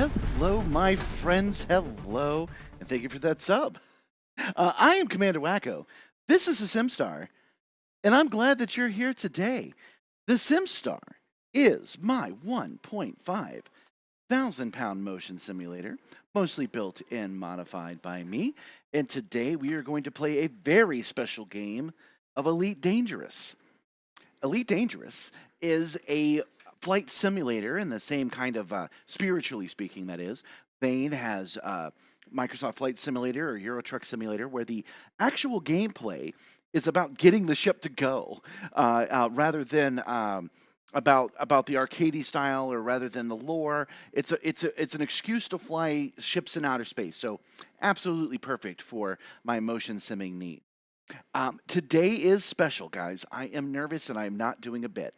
Hello, my friends. Hello, and thank you for that sub. I am Commander Wacko. This is the Simstarr, and I'm glad that you're here today. The Simstarr is my 1.5 thousand-pound motion simulator, mostly built and modified by me. And today we are going to play a very special game of Elite Dangerous. Elite Dangerous is a flight simulator in the same kind of, spiritually speaking, that is, vein has Microsoft Flight Simulator or Euro Truck Simulator, where the actual gameplay is about getting the ship to go, rather than about the arcadey style, or rather than the lore. It's an excuse to fly ships in outer space. So absolutely perfect for my motion simming need. Today is special, guys. I am nervous and I'm not doing a bit.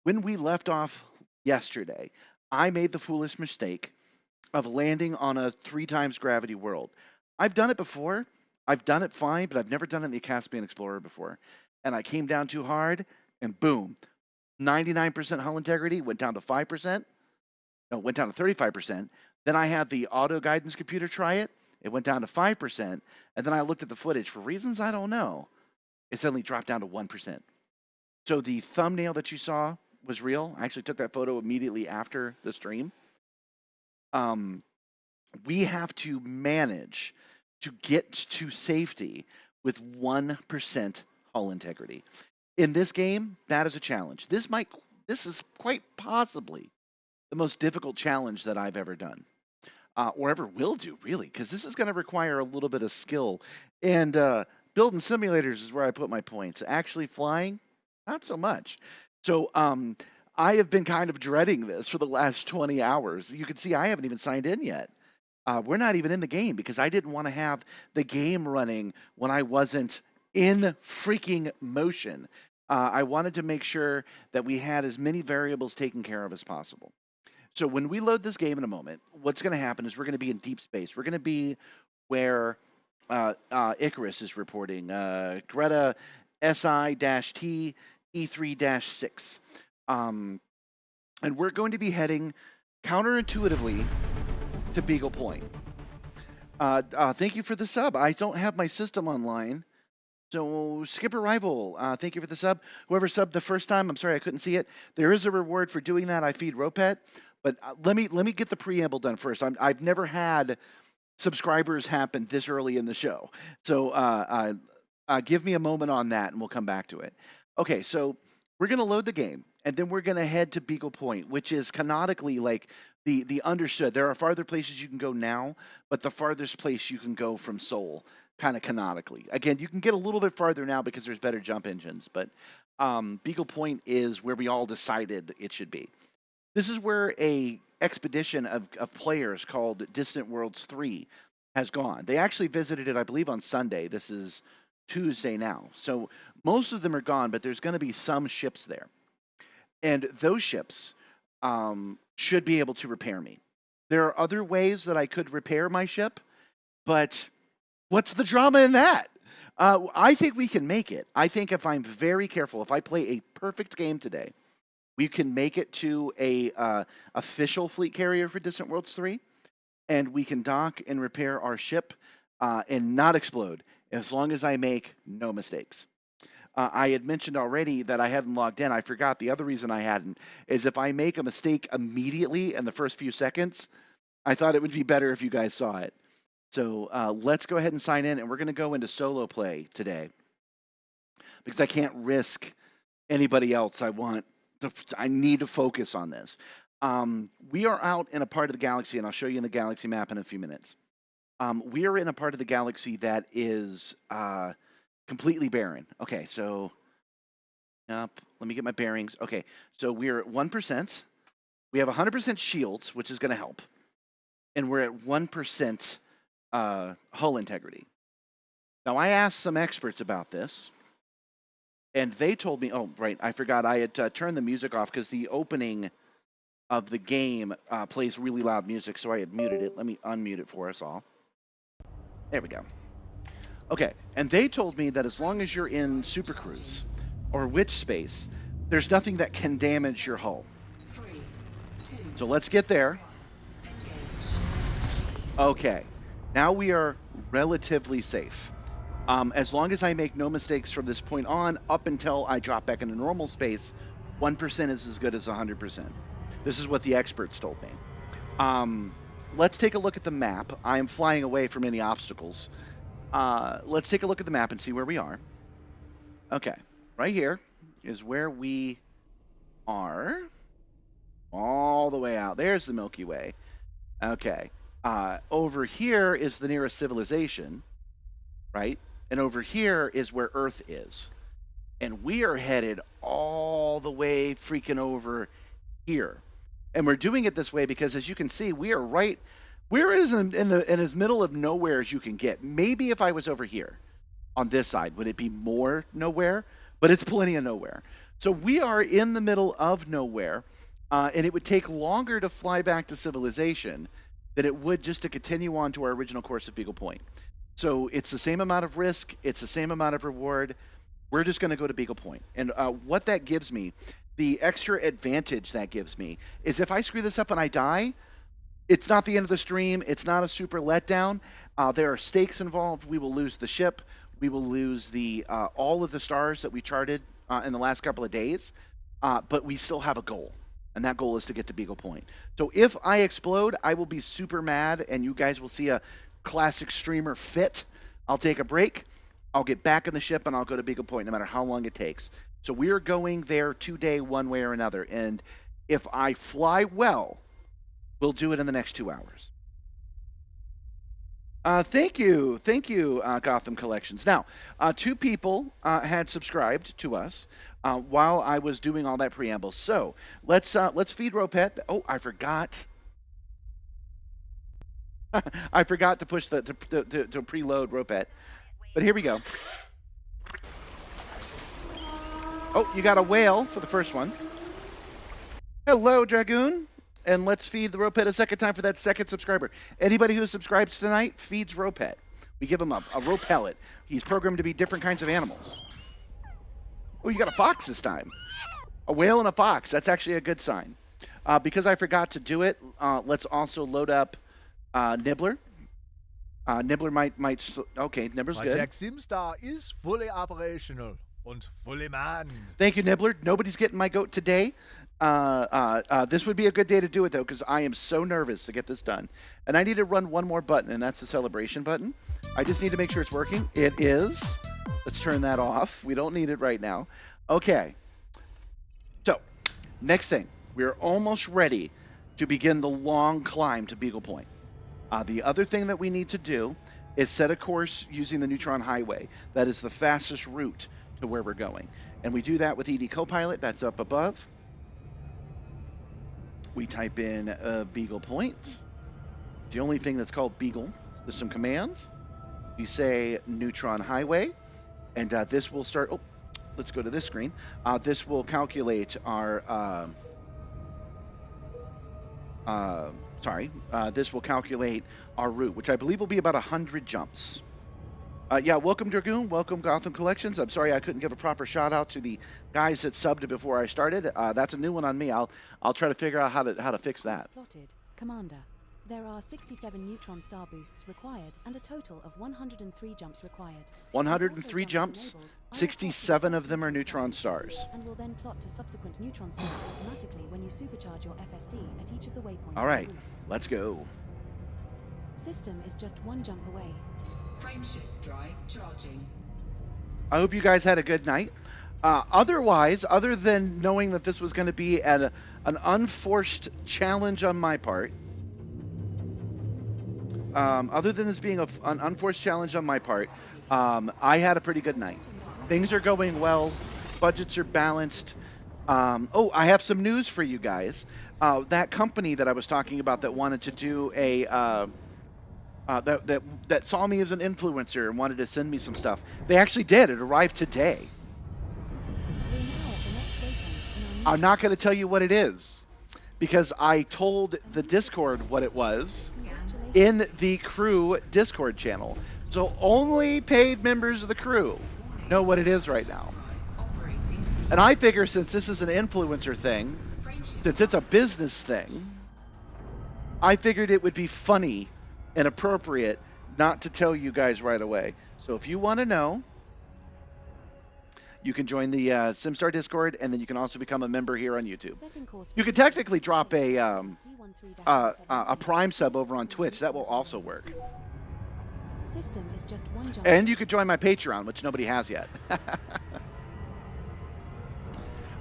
When we left off yesterday, I made the foolish mistake of landing on a 3 times gravity world. I've done it before. I've done it fine, but I've never done it in the Caspian Explorer before. And I came down too hard, and boom, 99% hull integrity went down to 5%. No, went down to 35%. Then I had the auto guidance computer try it. It went down to 5%. And then I looked at the footage. For reasons I don't know, it suddenly dropped down to 1%. So the thumbnail that you saw was real. I actually took that photo immediately after the stream. We have to manage to get to safety with 1% hull integrity. In this game, that is a challenge. This is quite possibly the most difficult challenge that I've ever done, or ever will do, really, because this is going to require a little bit of skill. And building simulators is where I put my points. Actually flying, not so much. So I have been kind of dreading this for the last 20 hours. You can see I haven't even signed in yet. We're not even in the game because I didn't want to have the game running when I wasn't in freaking motion. I wanted to make sure that we had as many variables taken care of as possible. So when we load this game in a moment, what's going to happen is we're going to be in deep space. We're going to be where Icarus is reporting, Greta SI-T E3-6. And we're going to be heading counterintuitively to Beagle Point. Thank you for the sub. I don't have my system online. So Skipper Rival, thank you for the sub. Whoever subbed the first time, I'm sorry I couldn't see it. There is a reward for doing that. I feed Ropet. But let me get the preamble done first. I've never had subscribers happen this early in the show. So give me a moment on that and we'll come back to it. Okay, so we're going to load the game, and then we're going to head to Beagle Point, which is canonically like the understood. There are farther places you can go now, but the farthest place you can go from Seoul, kind of canonically. Again, you can get a little bit farther now because there's better jump engines, but Beagle Point is where we all decided it should be. This is where a expedition of players called Distant Worlds 3 has gone. They actually visited it, I believe, on Sunday. This is Tuesday now. So most of them are gone, but there's going to be some ships there. And those ships should be able to repair me. There are other ways that I could repair my ship, but what's the drama in that? I think we can make it. I think if I'm very careful, if I play a perfect game today, we can make it to a official fleet carrier for Distant Worlds 3, and we can dock and repair our ship and not explode, as long as I make no mistakes. I had mentioned already that I hadn't logged in. I forgot the other reason I hadn't is if I make a mistake immediately in the first few seconds, I thought it would be better if you guys saw it. So let's go ahead and sign in, and we're going to go into solo play today because I can't risk anybody else. I need to focus on this. We are out in a part of the galaxy, and I'll show you in the galaxy map in a few minutes. We are in a part of the galaxy that is completely barren. Okay, so let me get my bearings. Okay, so we're at 1%. We have 100% shields, which is going to help. And we're at 1% hull integrity. Now, I asked some experts about this, and they told me, oh, right, I forgot. I had turned the music off because the opening of the game plays really loud music, so I had muted it. Let me unmute it for us all. There we go. Okay, and they told me that as long as you're in Super Cruise or Witch Space, there's nothing that can damage your hull. So let's get there. Okay, now we are relatively safe. As long as I make no mistakes from this point on, up until I drop back into normal space, 1% is as good as 100%. This is what the experts told me. Let's take a look at the map. I am flying away from any obstacles. Let's take a look at the map and see where we are. Okay, right here is where we are. All the way out. There's the Milky Way. Okay. Over here is the nearest civilization, right? And over here is where Earth is. And we are headed all the way freaking over here. And we're doing it this way because, as you can see, we are right. We're in as middle of nowhere as you can get. Maybe if I was over here on this side, would it be more nowhere? But it's plenty of nowhere. So we are in the middle of nowhere, and it would take longer to fly back to civilization than it would just to continue on to our original course at Beagle Point. So it's the same amount of risk. It's the same amount of reward. We're just going to go to Beagle Point. And what that gives me, the extra advantage that gives me, is if I screw this up and I die, it's not the end of the stream. It's not a super letdown. There are stakes involved. We will lose the ship. We will lose the all of the stars that we charted in the last couple of days. But we still have a goal. And that goal is to get to Beagle Point. So if I explode, I will be super mad, and you guys will see a classic streamer fit. I'll take a break. I'll get back in the ship, and I'll go to Beagle Point no matter how long it takes. So we are going there today one way or another. And if I fly well, we'll do it in the next 2 hours. Thank you, Gotham Collections. Now, 2 people had subscribed to us while I was doing all that preamble. So let's feed Ropet. Oh, I forgot. I forgot to push to preload Ropet. But here we go. Oh, you got a whale for the first one. Hello, Dragoon. And let's feed the Ropet a second time for that second subscriber. Anybody who subscribes tonight feeds Ropet. We give him a rope pellet. He's programmed to be different kinds of animals. Oh, you got a fox this time. A whale and a fox. That's actually a good sign. Because I forgot to do it, let's also load up Nibbler. Nibbler might. Okay, Nibbler's good. Project Simstarr is fully operational and fully manned. Thank you, Nibbler. Nobody's getting my goat today. This would be a good day to do it, though, because I am so nervous to get this done. And I need to run one more button, and that's the celebration button. I just need to make sure it's working. It is. Let's turn that off. We don't need it right now. Okay. So, next thing. We are almost ready to begin the long climb to Beagle Point. The other thing that we need to do is set a course using the Neutron Highway. That is the fastest route to where we're going. And we do that with ED Copilot. That's up above. We type in Beagle Point. It's the only thing that's called Beagle. There's some commands. We say Neutron Highway, and this will start. Oh, let's go to this screen. This will calculate our. This will calculate our route, which I believe will be about 100 jumps. Yeah, welcome Dragoon, welcome Gotham Collections. I'm sorry I couldn't give a proper shout out to the guys that subbed before I started. That's a new one on me. I'll try to figure out how to fix that. Plotted. Commander, there are 67 neutron star boosts required and a total of 103 jumps required. 103 jumps, 67 of them are neutron stars. And will then plot to subsequent neutron stars automatically when you supercharge your FSD at each of the waypoints. All right, let's go. System is just 1 jump away. Frameshift drive charging. I hope you guys had a good night. Otherwise, other than knowing that this was going to be an unforced challenge on my part, other than this being an unforced challenge on my part, I had a pretty good night. Things are going well. Budgets are balanced. Oh, I have some news for you guys. That company that I was talking about that wanted to do a that saw me as an influencer and wanted to send me some stuff. They actually did. It arrived today. I'm not going to tell you what it is because I told the Discord what it was in the crew Discord channel. So only paid members of the crew know what it is right now. And I figure since this is an influencer thing, since it's a business thing, I figured it would be funny and appropriate not to tell you guys right away. So if you want to know, you can join the Simstarr Discord, and then you can also become a member here on YouTube. Setting course for You could technically drop a Prime sub over on Twitch. That will also work. System is just one jump. And you could join my Patreon, which nobody has yet.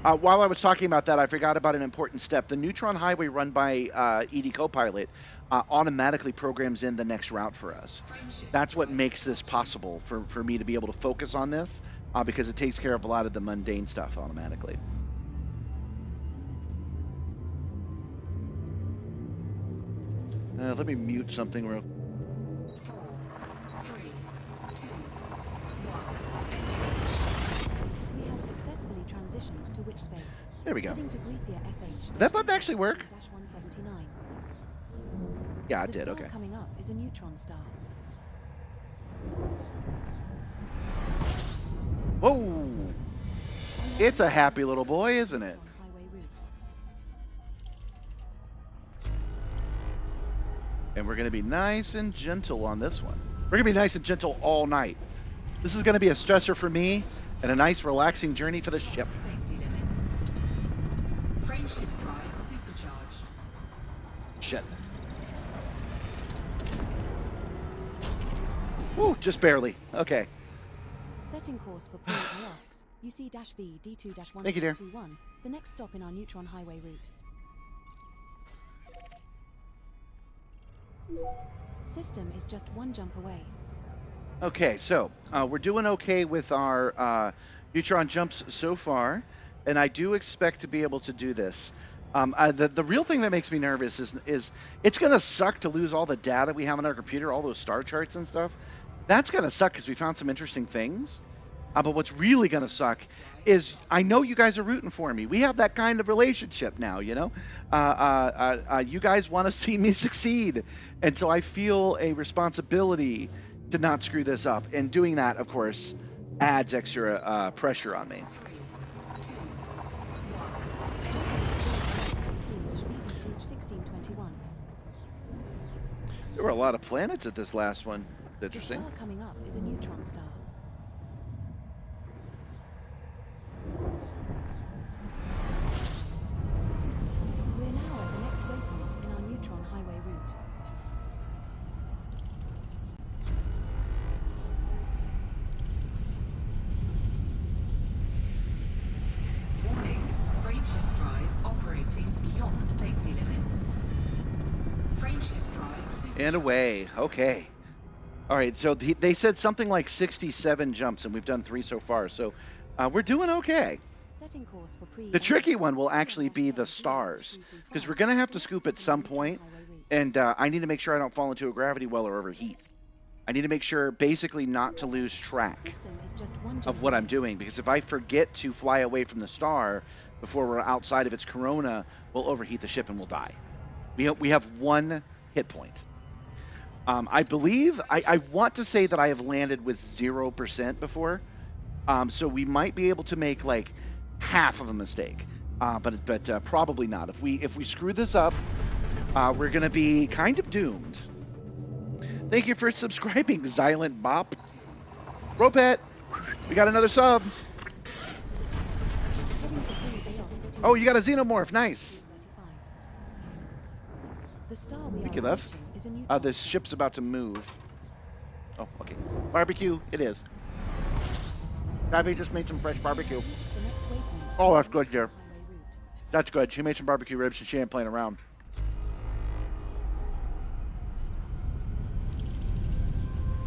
While I was talking about that, I forgot about an important step. The Neutron Highway run by ED Copilot automatically programs in the next route for us. That's what makes this possible for me to be able to focus on this, because it takes care of a lot of the mundane stuff automatically. Let me mute something real. 4, 3, 2, 1. Engage. We have successfully transitioned to which space? There we go. Heading to Greethia FH. Did that button actually work? -179. Yeah, it The did. star Okay. coming up is a neutron star. Whoa! It's a happy little boy, isn't it? Neutron highway route. And we're going to be nice and gentle on this one. We're going to be nice and gentle all night. This is going to be a stressor for me and a nice relaxing journey for the ship. Safety limits. Frameshift drive supercharged. Shit. Woo, just barely. Okay. Setting course for pre-IOSCs. UC-V D2-1621. Thank you, dear. The next stop in our neutron highway route. System is just one jump away. Okay, so we're doing okay with our neutron jumps so far, and I do expect to be able to do this. The real thing that makes me nervous is it's going to suck to lose all the data we have on our computer, all those star charts and stuff. That's going to suck because we found some interesting things. But what's really going to suck is I know you guys are rooting for me. We have that kind of relationship now, you know? You guys want to see me succeed. And so I feel a responsibility to not screw this up. And doing that, of course, adds extra pressure on me. 3, 2, 1. Engage. UC-D2-1621. There were a lot of planets at this last one. The Interesting. star coming up is a neutron star. We're now at the next waypoint in our neutron highway route. Warning. Frameshift drive operating beyond safety limits. Frameshift drive supercharged. And away. Okay. All right, so they said something like 67 jumps, and we've done 3 so far. So we're doing okay. Setting course for pre. The tricky one will actually be the stars, because we're going to have to scoop at some point, and I need to make sure I don't fall into a gravity well or overheat. I need to make sure basically not to lose track System is just one of what I'm doing, because if I forget to fly away from the star before we're outside of its corona, we'll overheat the ship and we'll die. We have 1 hit point. I believe, I want to say that I have landed with 0% before, so we might be able to make like half of a mistake, but probably not. If we screw this up, we're going to be kind of doomed. Thank you for subscribing, Xylent Bop. Ropet, we got another sub. Heading to pre-IOSCs. Oh, you got a xenomorph, nice. 35. The star we Thank are you, love. approaching is a neutron The star. ship's about to move. Oh, okay. Barbecue, it is. Gabby just made some fresh barbecue. Reached the next waypoint Oh, in that's our good, dear. neutron highway route. That's good. She made some barbecue ribs and she ain't playing around.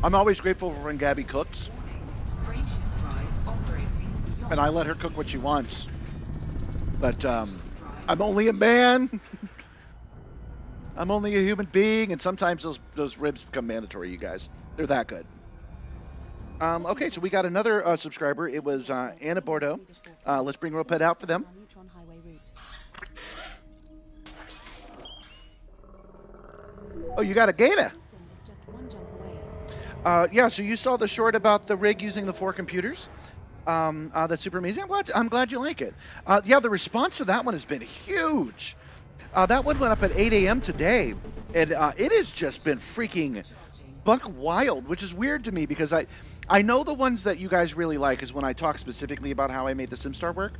I'm always grateful for when Gabby cooks, Warning. Frameshift drive operating beyond. and I let her cook what she wants. But I'm only a man. I'm only a human being, and sometimes those ribs become mandatory, you guys. They're that good. Okay, so we got another subscriber. It was Anna Bordeaux. Let's bring Ropet out for them. Our neutron highway route. Oh, you got a gator. System is just one jump away. Yeah, so you saw the short about the rig using the 4 computers. That's super amazing. I'm glad you like it. Yeah, the response to that one has been huge. That one went up at 8 a.m. today, and it has just been freaking buck wild, which is weird to me because I know the ones that you guys really like is when I talk specifically about how I made the Simstarr work.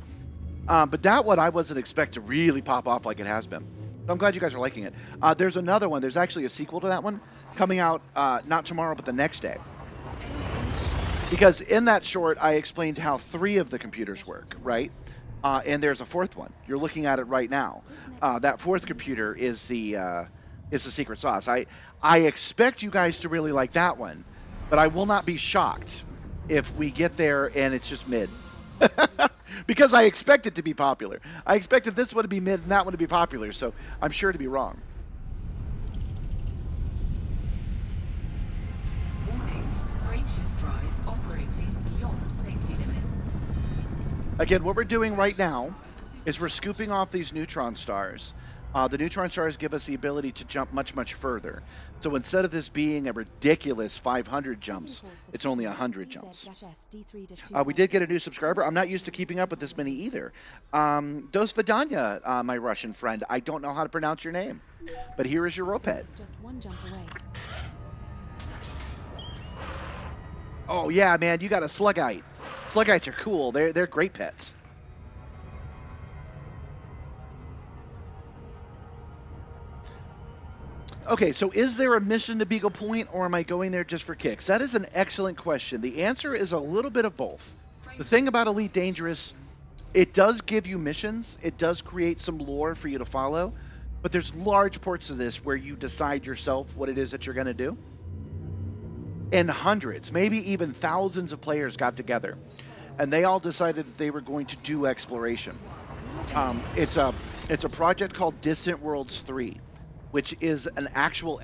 But that one I wasn't expect to really pop off like it has been. So I'm glad you guys are liking it. There's another one. There's actually a sequel to that one coming out not tomorrow, but the next day. Because in that short, I explained how 3 of the computers work, right? And there's a 4th one. You're looking at it right now. That 4th computer is the secret sauce. I expect you guys to really like that one, but I will not be shocked if we get there and it's just mid. Because I expect it to be popular. I expected this one to be mid and that one to be popular, so I'm sure to be wrong. Warning, frameshift drive operating beyond safety limits. Again, what we're doing right now is we're scooping off these neutron stars. The neutron stars give us the ability to jump much, much further. So instead of this being a ridiculous 500 jumps, it's only 100 jumps. We did get a new subscriber. I'm not used to keeping up with this many either. Dos Vidanya, my Russian friend. I don't know how to pronounce your name, but here is your ropet. Just one jump away. Oh yeah, man, you got a slugite. Slugites are cool. They're great pets. Okay, so is there a mission to Beagle Point, or am I going there just for kicks? That is an excellent question. The answer is a little bit of both. The thing about Elite Dangerous, it does give you missions. It does create some lore for you to follow. But there's large parts of this where you decide yourself what it is that you're going to do. And hundreds, maybe even thousands of players got together. And they all decided that they were going to do exploration. It's a project called Distant Worlds 3. Which is an actual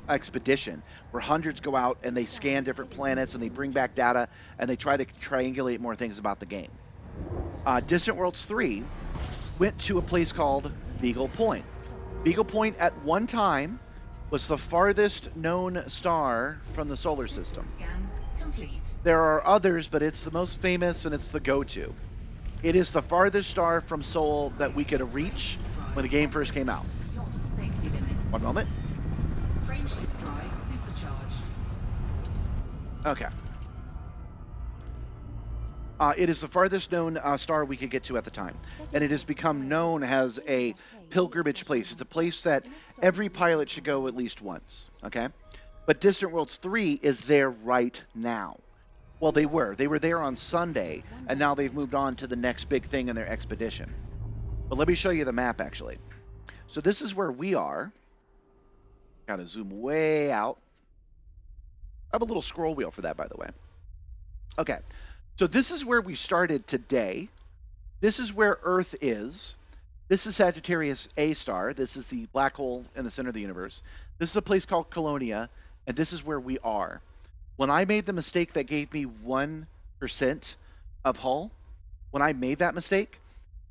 expedition where hundreds go out and they scan different planets and they bring back data and they try to triangulate more things about the game. Distant Worlds 3 went to a place called Beagle Point. Beagle Point at one time was the farthest known star from the solar system. Scan complete. There are others, but it's the most famous and it's the go-to. It is the farthest star from Sol that we could reach when the game first came out. Beyond safety limits. One moment. Frameshift drive supercharged. Okay. It is the farthest known star we could get to at the time. And it has become known as a pilgrimage place. It's a place that every pilot should go at least once. Okay? But Distant Worlds 3 is there right now. Well, they were. They were there on Sunday, and now they've moved on to the next big thing in their expedition. But let me show you the map, actually. So this is where we are. Got to zoom way out. I have a little scroll wheel for that, by the way. Okay. So this is where we started today. This is where Earth is. This is Sagittarius A star. This is the black hole in the center of the universe. This is a place called Colonia, and this is where we are. When I made the mistake that gave me 1% of hull, when I made that mistake,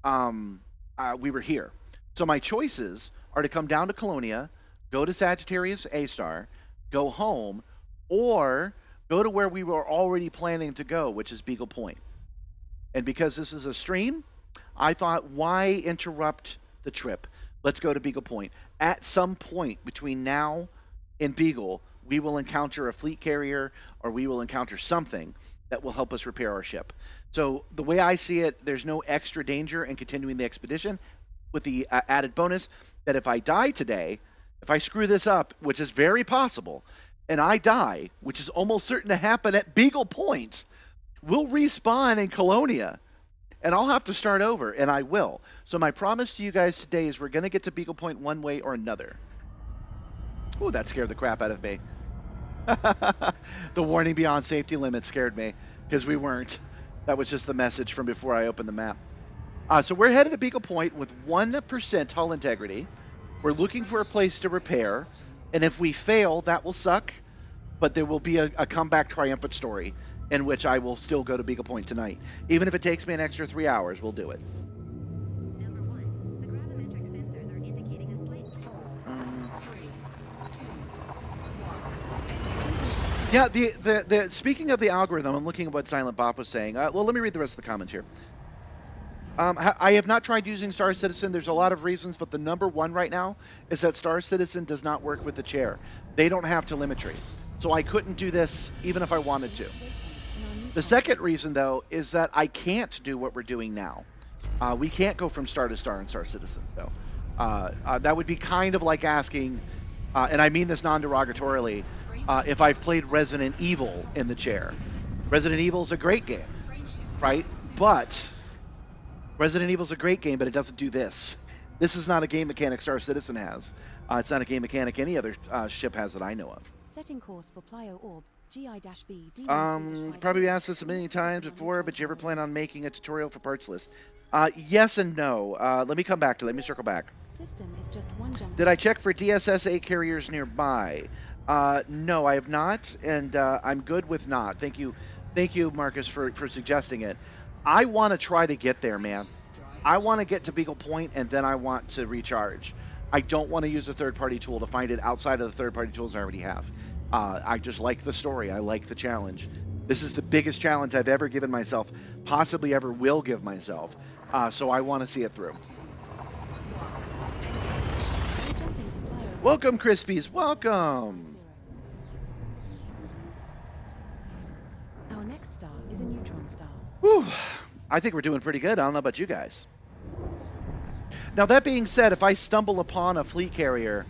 we were here. So my choices are to come down to Colonia, go to Sagittarius A star, go home, or go to where we were already planning to go, which is Beagle Point. And because this is a stream, I thought, why interrupt the trip? Let's go to Beagle Point. At some point between now and Beagle, we will encounter a fleet carrier, or we will encounter something that will help us repair our ship. So the way I see it, there's no extra danger in continuing the expedition, with the added bonus that if I die today, if I screw this up, which is very possible, and I die, which is almost certain to happen at Beagle Point, we'll respawn in Colonia, and I'll have to start over, and I will. So my promise to you guys today is we're going to get to Beagle Point one way or another. Ooh, that scared the crap out of me. The warning beyond safety limits scared me, because we weren't. That was just the message from before I opened the map. So we're headed to Beagle Point with 1% hull integrity. We're looking for a place to repair, and if we fail, that will suck, but there will be a comeback triumphant story in which I will still go to Beagle Point tonight. Even if it takes me an extra 3 hours, we'll do it. Number 1, the gravimetric sensors are indicating a slight... 4, 3, 2, 1. Yeah, the speaking of the algorithm, I'm looking at what Silent Bob was saying. Well, let me read the rest of the comments here. I have not tried using Star Citizen. There's a lot of reasons, but the number one right now is that Star Citizen does not work with the chair. They don't have telemetry. So I couldn't do this even if I wanted to. The second reason, though, is that I can't do what we're doing now. We can't go from star to star in Star Citizen, though. That would be kind of like asking, and I mean this non-derogatorily, if I've played Resident Evil in the chair. Resident Evil is a great game, right? But Resident Evil is a great game, but it doesn't do this. This is not a game mechanic Star Citizen has. It's not a game mechanic any other ship has that I know of. Setting course for Plio Orb, GI-B. Probably asked this a million times before, but you ever plan on making a tutorial for parts list? Yes and no. Let me come back to that. Let me circle back. System is just one jump. Did I check for DSS-8 carriers nearby? No, I have not, and I'm good with not. Thank you, Marcus, for suggesting it. I want to try to get there, man. I want to get to Beagle Point, and then I want to recharge. I don't want to use a third-party tool to find it outside of the third-party tools I already have. I just like the story. I like the challenge. This is the biggest challenge I've ever given myself, possibly ever will give myself. So I want to see it through. Welcome, Crispies. Welcome. Our next star is a neutron star. Whew. I think we're doing pretty good. I don't know about you guys. Now, that being said, if I stumble upon a fleet carrier,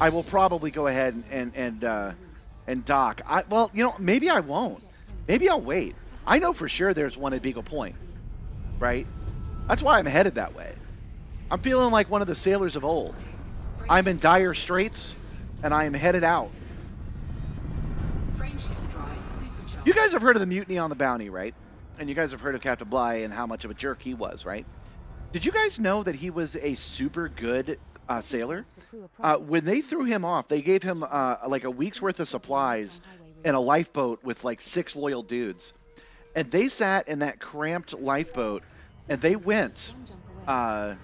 I will probably go ahead and dock. Well, you know, maybe I won't. Maybe I'll wait. I know for sure there's one at Beagle Point, right? That's why I'm headed that way. I'm feeling like one of the sailors of old. I'm in dire straits, and I am headed out. You guys have heard of the mutiny on the Bounty, right? And you guys have heard of Captain Bligh and how much of a jerk he was, right? Did you guys know that he was a super good sailor? When they threw him off, they gave him like a week's worth of supplies and a lifeboat with like 6 loyal dudes. And they sat in that cramped lifeboat, and they went all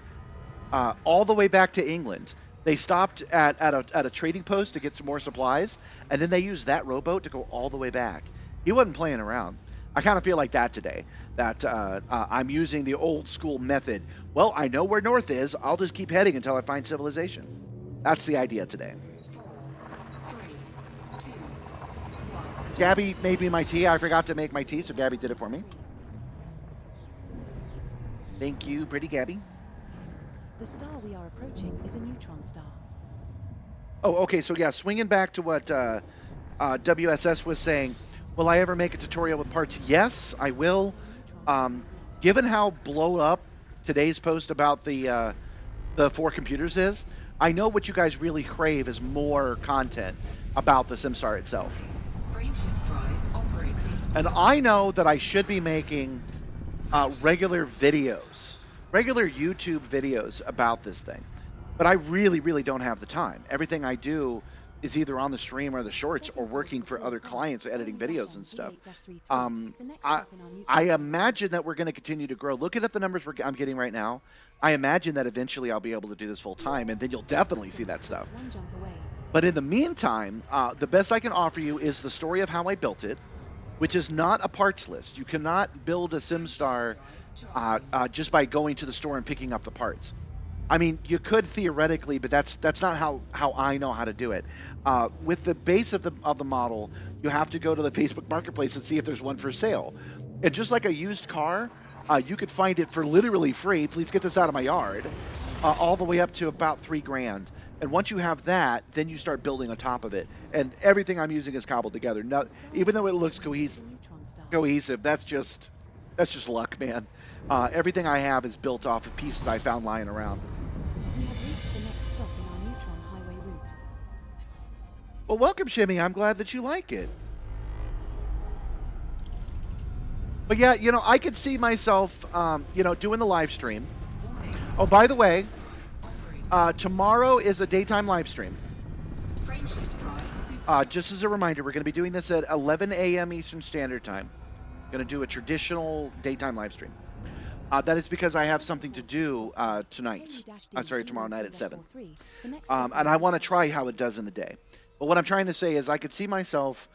the way back to England. They stopped at a trading post to get some more supplies, and then they used that rowboat to go all the way back. He wasn't playing around. I kind of feel like that today, that I'm using the old school method. Well, I know where north is. I'll just keep heading until I find civilization. That's the idea today. 3, 2, 1. Gabby made me my tea. I forgot to make my tea, so Gabby did it for me. Thank you, pretty Gabby. The star we are approaching is a neutron star. Oh, okay, so yeah, swinging back to what WSS was saying, will I ever make a tutorial with parts? Yes, I will. Given how blown up today's post about the 4 computers is, I know what you guys really crave is more content about the Simstarr itself. Frameshift drive operating. And I know that I should be making regular videos, regular YouTube videos about this thing. But I really, really don't have the time. Everything I do is either on the stream or the shorts or working for other clients editing videos and stuff. I imagine that we're going to continue to grow. Looking at the numbers I'm getting right now, I imagine that eventually I'll be able to do this full time, and then you'll definitely see that stuff. But in the meantime, the best I can offer you is the story of how I built it, which is not a parts list. You cannot build a Simstarr just by going to the store and picking up the parts. I mean, you could theoretically, but that's not how I know how to do it. With the base of the model, you have to go to the Facebook Marketplace and see if there's one for sale. And just like a used car, you could find it for literally free. Please get this out of my yard. All the way up to about $3,000. And once you have that, then you start building on top of it. And everything I'm using is cobbled together. Now, even though it looks cohesive, that's just luck, man. Everything I have is built off of pieces I found lying around. We have reached the next stop in our neutron highway route. Well, welcome, Shimmy. I'm glad that you like it. But yeah, you know, I could see myself, doing the live stream. Oh, by the way, tomorrow is a daytime live stream. Just as a reminder, we're going to be doing this at 11 a.m. Eastern Standard Time. Going to do a traditional daytime live stream. That is because I have something to do tonight. Tomorrow night at 7. And I want to try how it does in the day. But what I'm trying to say is I could see myself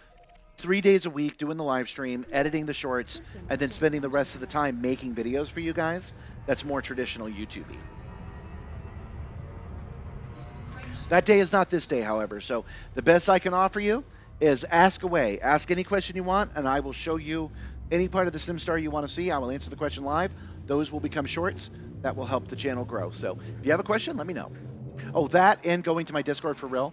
3 days a week doing the live stream, editing the shorts, and then spending the rest of the time making videos for you guys. that's more traditional YouTube-y. That day is not this day, however. So the best I can offer you is ask away. Ask any question you want, and I will show you any part of the Simstarr you want to see. I will answer the question live. Those will become shorts. That will help the channel grow. So if you have a question, let me know. Oh, that and going to my Discord for real.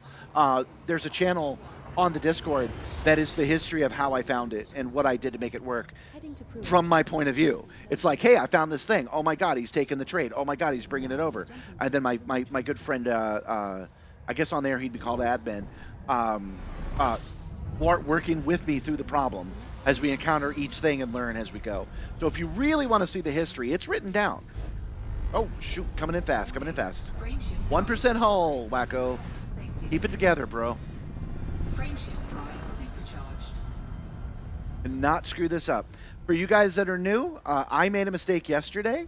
There's a channel on the Discord that is the history of how I found it and what I did to make it work Heading to Pruitt. from my point of view. It's like, hey, I found this thing. Oh my God, he's taking the trade. Oh my God, he's bringing it over. And then my good friend, I guess on there he'd be called admin, working with me through the problem as we encounter each thing and learn as we go. So if you really want to see the history, it's written down. Oh, shoot, coming in fast, coming in fast. Frameshift 1% hull, wacko. safety. Keep it together, bro. Frameshift drive supercharged. And not screw this up. For you guys that are new, I made a mistake yesterday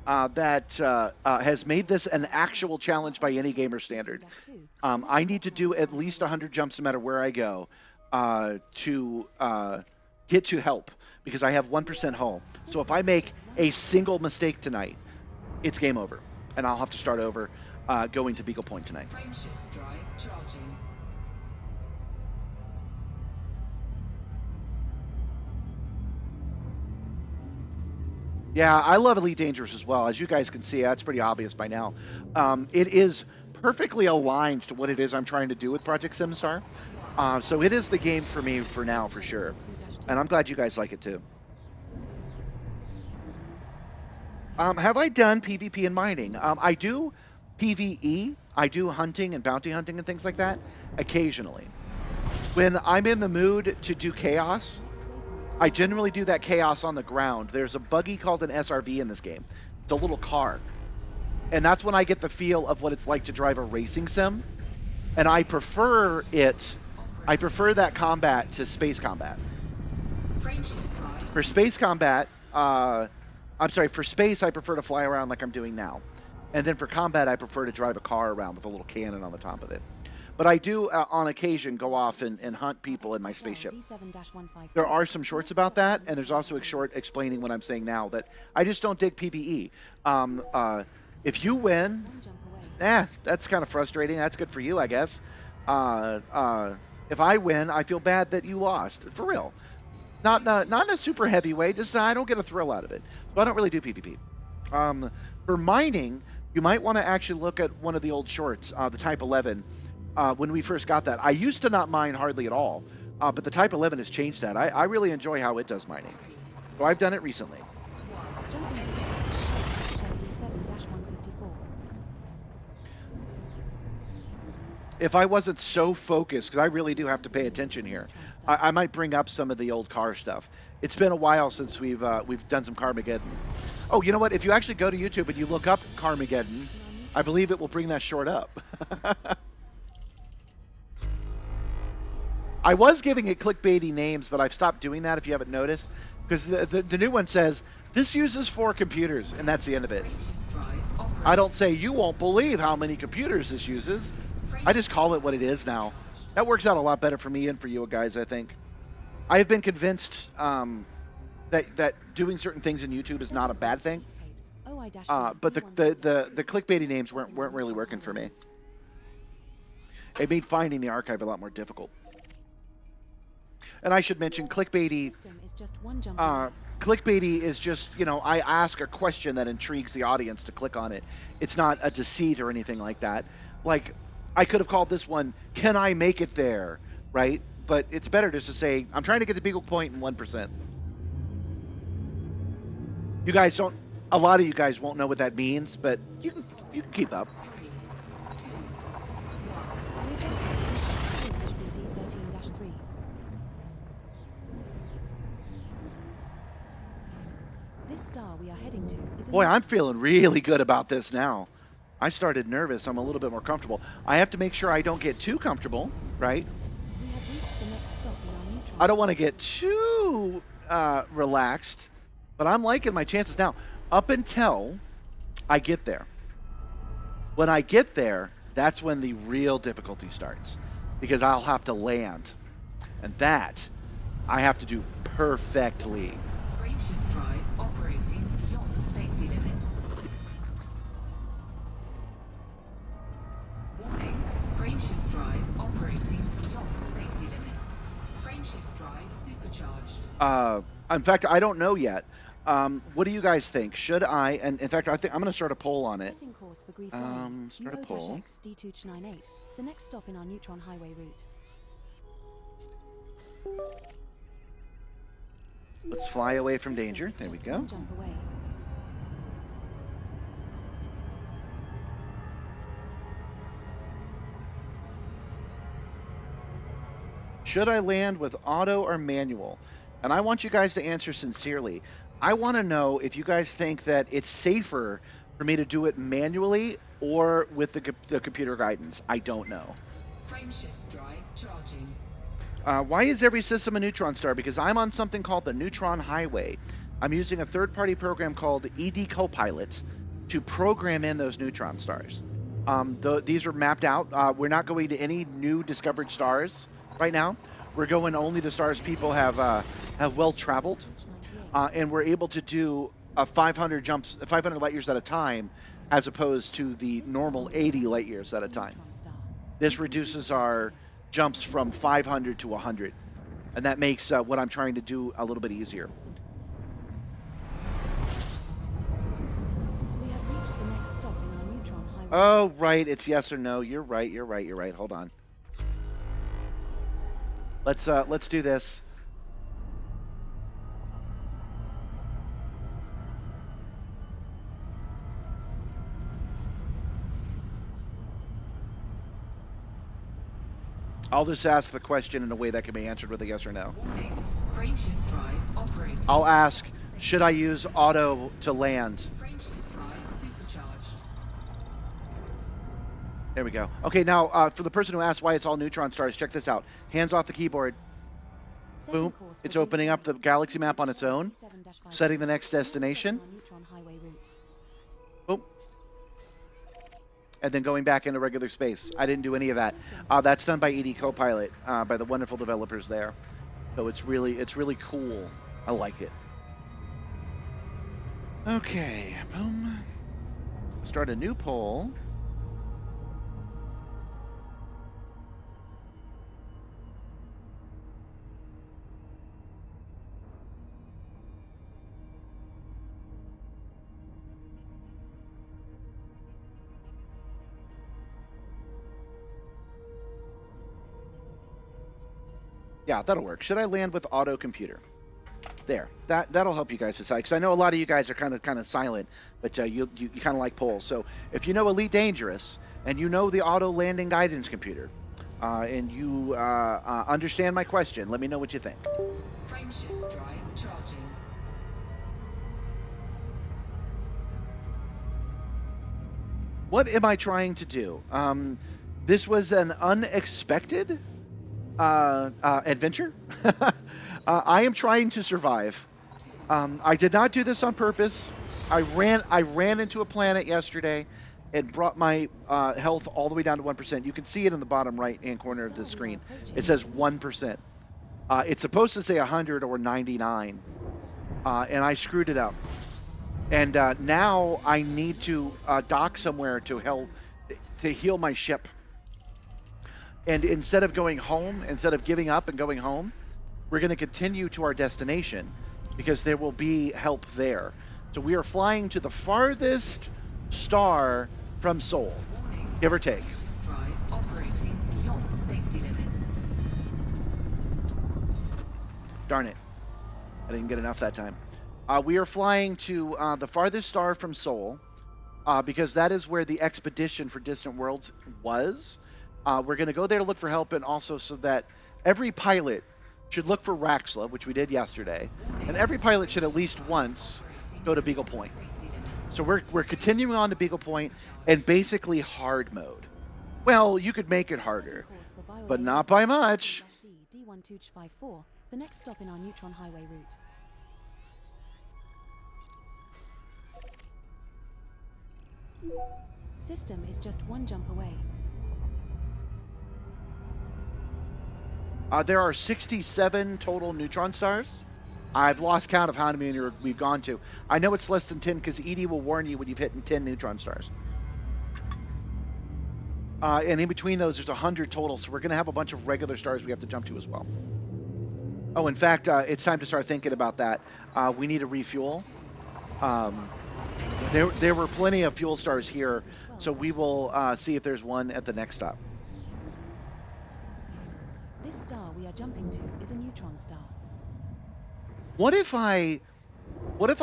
that has made this an actual challenge by any gamer standard. I need to do at least 100 jumps no matter where I go to get to help because I have 1% hull. So if I make a single mistake tonight, it's game over, and I'll have to start over going to Beagle Point tonight. Frameshift drive charging. Yeah, I love Elite Dangerous as well. As you guys can see, that's pretty obvious by now. It is perfectly aligned to what it is I'm trying to do with Project Simstarr. So it is the game for me for now, for sure. And I'm glad you guys like it too. Have I done PvP and mining? I do PvE. I do hunting and bounty hunting and things like that occasionally. When I'm in the mood to do chaos, I generally do that chaos on the ground. There's a buggy called an SRV in this game. It's a little car. And that's when I get the feel of what it's like to drive a racing sim. And I prefer that combat to space combat. Frameshift drive. For space combat, for space I prefer to fly around like I'm doing now. And then for combat I prefer to drive a car around with a little cannon on the top of it. But I do, on occasion, go off and hunt people in my spaceship. There are some shorts about that, and there's also a short explaining what I'm saying now, that I just don't dig PvE. If you win, that's kind of frustrating. That's good for you, I guess. If I win, I feel bad that you lost. For real. Not in a super heavy way, just I don't get a thrill out of it. So I don't really do PvP. For mining, you might want to actually look at one of the old shorts, the Type 11. When we first got that. I used to not mine hardly at all, but the Type 11 has changed that. I really enjoy how it does mining. So I've done it recently. If I wasn't so focused, because I really do have to pay attention here, I might bring up some of the old car stuff. It's been a while since we've done some Carmageddon. Oh, you know what? If you actually go to YouTube and you look up Carmageddon, I believe it will bring that short up. I was giving it clickbaity names, but I've stopped doing that if you haven't noticed. Because the new one says, this uses 4 computers, and that's the end of it. I don't say, you won't believe how many computers this uses. I just call it what it is now. That works out a lot better for me and for you guys, I think. I have been convinced that doing certain things in YouTube is not a bad thing. But the clickbaity names weren't really working for me. It made finding the archive a lot more difficult. And I should mention, clickbaity is just, you know, I ask a question that intrigues the audience to click on it. It's not a deceit or anything like that. Like, I could have called this one, can I make it there, right? But it's better just to say, I'm trying to get to Beagle Point in 1%. You guys don't, a lot of you guys won't know what that means, but you can keep up. Boy, I'm feeling really good about this now. I started nervous. I'm a little bit more comfortable. I have to make sure I don't get too comfortable, right? I don't want to get too relaxed, but I'm liking my chances now up until I get there. When I get there, that's when the real difficulty starts, because I'll have to land, and that I have to do perfectly. Frameshift drive operating beyond safety limits. supercharged. In fact, I don't know yet. What do you guys think? Should I? And in fact, I think I'm going to start a poll on it. Setting course for Refueling. Start a poll. UO-X D298, the next stop in our neutron highway route. Let's fly away from System danger. is There we just go. one jump away. Should I land with auto or manual? And I want you guys to answer sincerely. I want to know if you guys think that it's safer for me to do it manually or with the computer guidance. I don't know. Frameshift drive charging. Why is every system a neutron star? Because I'm on something called the Neutron Highway. I'm using a third-party program called ED Copilot to program in those neutron stars. These are mapped out. We're not going to any new discovered stars right now. We're going only to stars people have well traveled, and we're able to do 500 jumps, 500 light years at a time, as opposed to the normal 80 light years at a time. This reduces our jumps from 500 to 100, and that makes what I'm trying to do a little bit easier. We have reached the next stop in our neutron highway. Oh, right, it's yes or no. You're right. You're right. You're right. Hold on. Let's do this. I'll just ask the question in a way that can be answered with a yes or no. Warning. Frameshift drive operating. I'll ask, should I use auto to land? Frameshift drive supercharged. There we go. Okay, now for the person who asked why it's all neutron stars, check this out. Hands off the keyboard. Setting Boom. course for It's opening up the Refueling. galaxy map on its own, 27-5. setting the next The next stop in destination. our neutron highway route. Boom. And then going back into regular space. I didn't do any of that. That's done by ED Copilot, by the wonderful developers there. So it's really cool. I like it. Okay, boom. Start a new poll. Yeah, that'll work. Should I land with auto computer? There. That'll help you guys decide, because I know a lot of you guys are kind of silent, but you kind of like polls. So if you know Elite Dangerous and you know the auto landing guidance computer, and you understand my question, let me know what you think. Frameshift drive charging. What am I trying to do? This was an unexpected adventure. I am trying to survive. I did not do this on purpose. I ran into a planet yesterday and brought my health all the way down to 1%. You can see it in the bottom right-hand corner of the screen. It says 1%. It's supposed to say 100 or 99, and I screwed it up. And now I need to dock somewhere to heal my ship. And instead of going home, instead of giving up and going home, we're going to continue to our destination because there will be help there. So we are flying to the farthest star from Sol, Warning. give or take. Frameshift drive operating beyond safety limits. Darn it. I didn't get enough that time. We are flying to the farthest star from Sol because that is where the expedition for Distant Worlds was. We're going to go there to look for help, and also so that every pilot should look for Raxla, which we did yesterday, and every pilot should at least once go to Beagle Point. So we're continuing on to Beagle Point and basically hard mode. Well, you could make it harder, but not by much. D1254, the next stop in our neutron highway route. System is just one jump away. There are 67 total neutron stars. I've lost count of how many we've gone to. I know it's less than 10 because Edie will warn you when you've hit 10 neutron stars. And in between those, there's 100 total, so we're going to have a bunch of regular stars we have to jump to as well. Oh, in fact, it's time to start thinking about that. We need to refuel. Um, there were plenty of fuel stars here, so we will see if there's one at the next stop. This star we are jumping to is a neutron star. What if I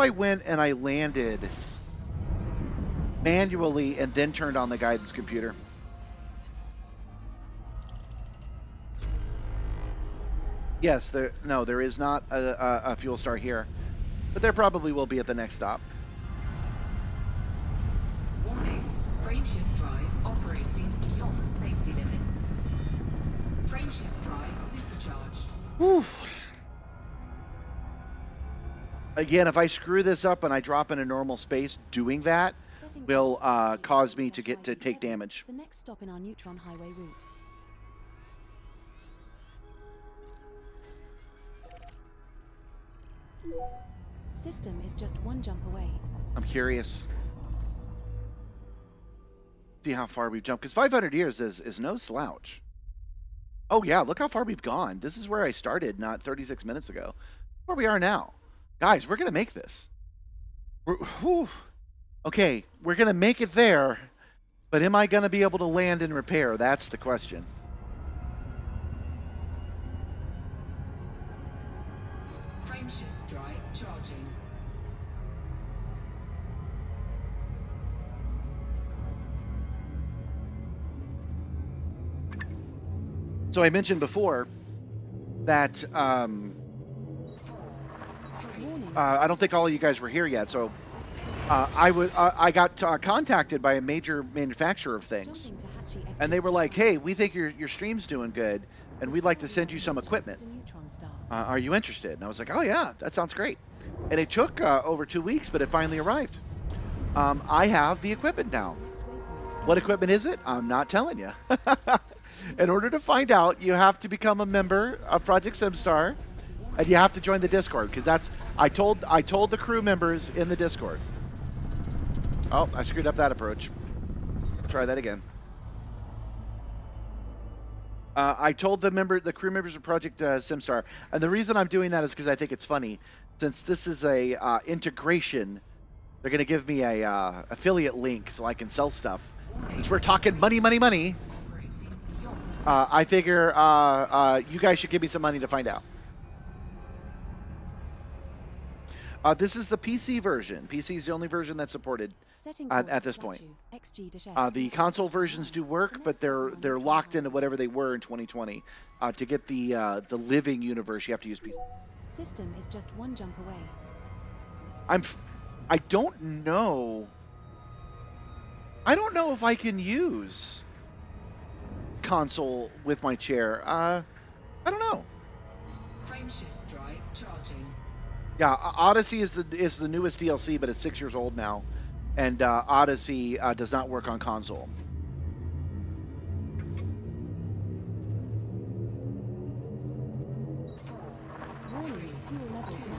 went and I landed manually and then turned on the guidance computer? Yes, there is not a fuel star here, but there probably will be at the next stop. Warning, frameshift drive operating beyond safety limits. Frameshift drive supercharged. Whew. Again, if I screw this up and I drop in a normal space, doing that Setting will course for cause me to HG-YD7, take damage. The next stop in our neutron highway route. System is just one jump away. I'm curious. See how far we've jumped, because 500 years is no slouch. Oh yeah, look how far we've gone. This is where I started not 36 minutes ago. Where we are now. Guys, we're gonna make this. Whew. Okay, we're gonna make it there, but am I gonna be able to land and repair? That's the question. Frameshift drive charging. So I mentioned before that Warning. I don't think all of you guys were here yet. So I got contacted by a major manufacturer of things, Jumping to Hatchie and they were like, FG-YD7. "Hey, we think your stream's doing good, and we'd like to send you some equipment. Is a neutron star. Are you interested?" And I was like, "Oh yeah, that sounds great." And it took over 2 weeks, but it finally arrived. I have the equipment now. Next waypoint. What equipment is it? I'm not telling you. In order to find out, you have to become a member of Project Simstarr, and you have to join the Discord, because that's I told the crew members in the Discord. Oh, I screwed up that approach. Try that again. I told the crew members of Project Simstarr, and the reason I'm doing that is because I think it's funny. Since this is a integration, they're gonna give me a affiliate link so I can sell stuff. Since we're talking money, money, money, Operating beyond safety. I figure you guys should give me some money to find out. This is the PC version. PC is the only version that's supported. Setting at course this for point. Slatchu, XG-S. The console versions do work, but they're locked into whatever they were in 2020. To get the living universe, you have to use PC. System is just one jump away. I don't know. I don't know if I can use console with my chair. I don't know. Frameshift drive charging. Yeah, Odyssey is the newest DLC, but it's 6 years old now, and Odyssey does not work on console. Warning, fuel levels now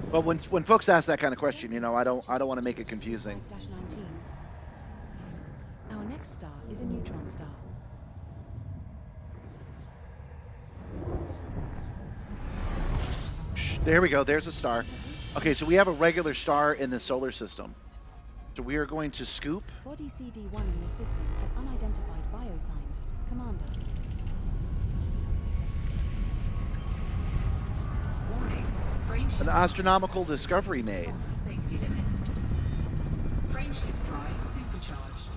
9.9%. But when folks ask that kind of question, I don't want to make it confusing. 19. Our next star is a neutron star. There we go. There's a star. Okay, so we have a regular star in the solar system. So we are going to scoop. Body CD1 in this system has unidentified biosigns. Commander. Warning, frameshift An astronomical discovery made. beyond safety limits. Frameshift drive supercharged.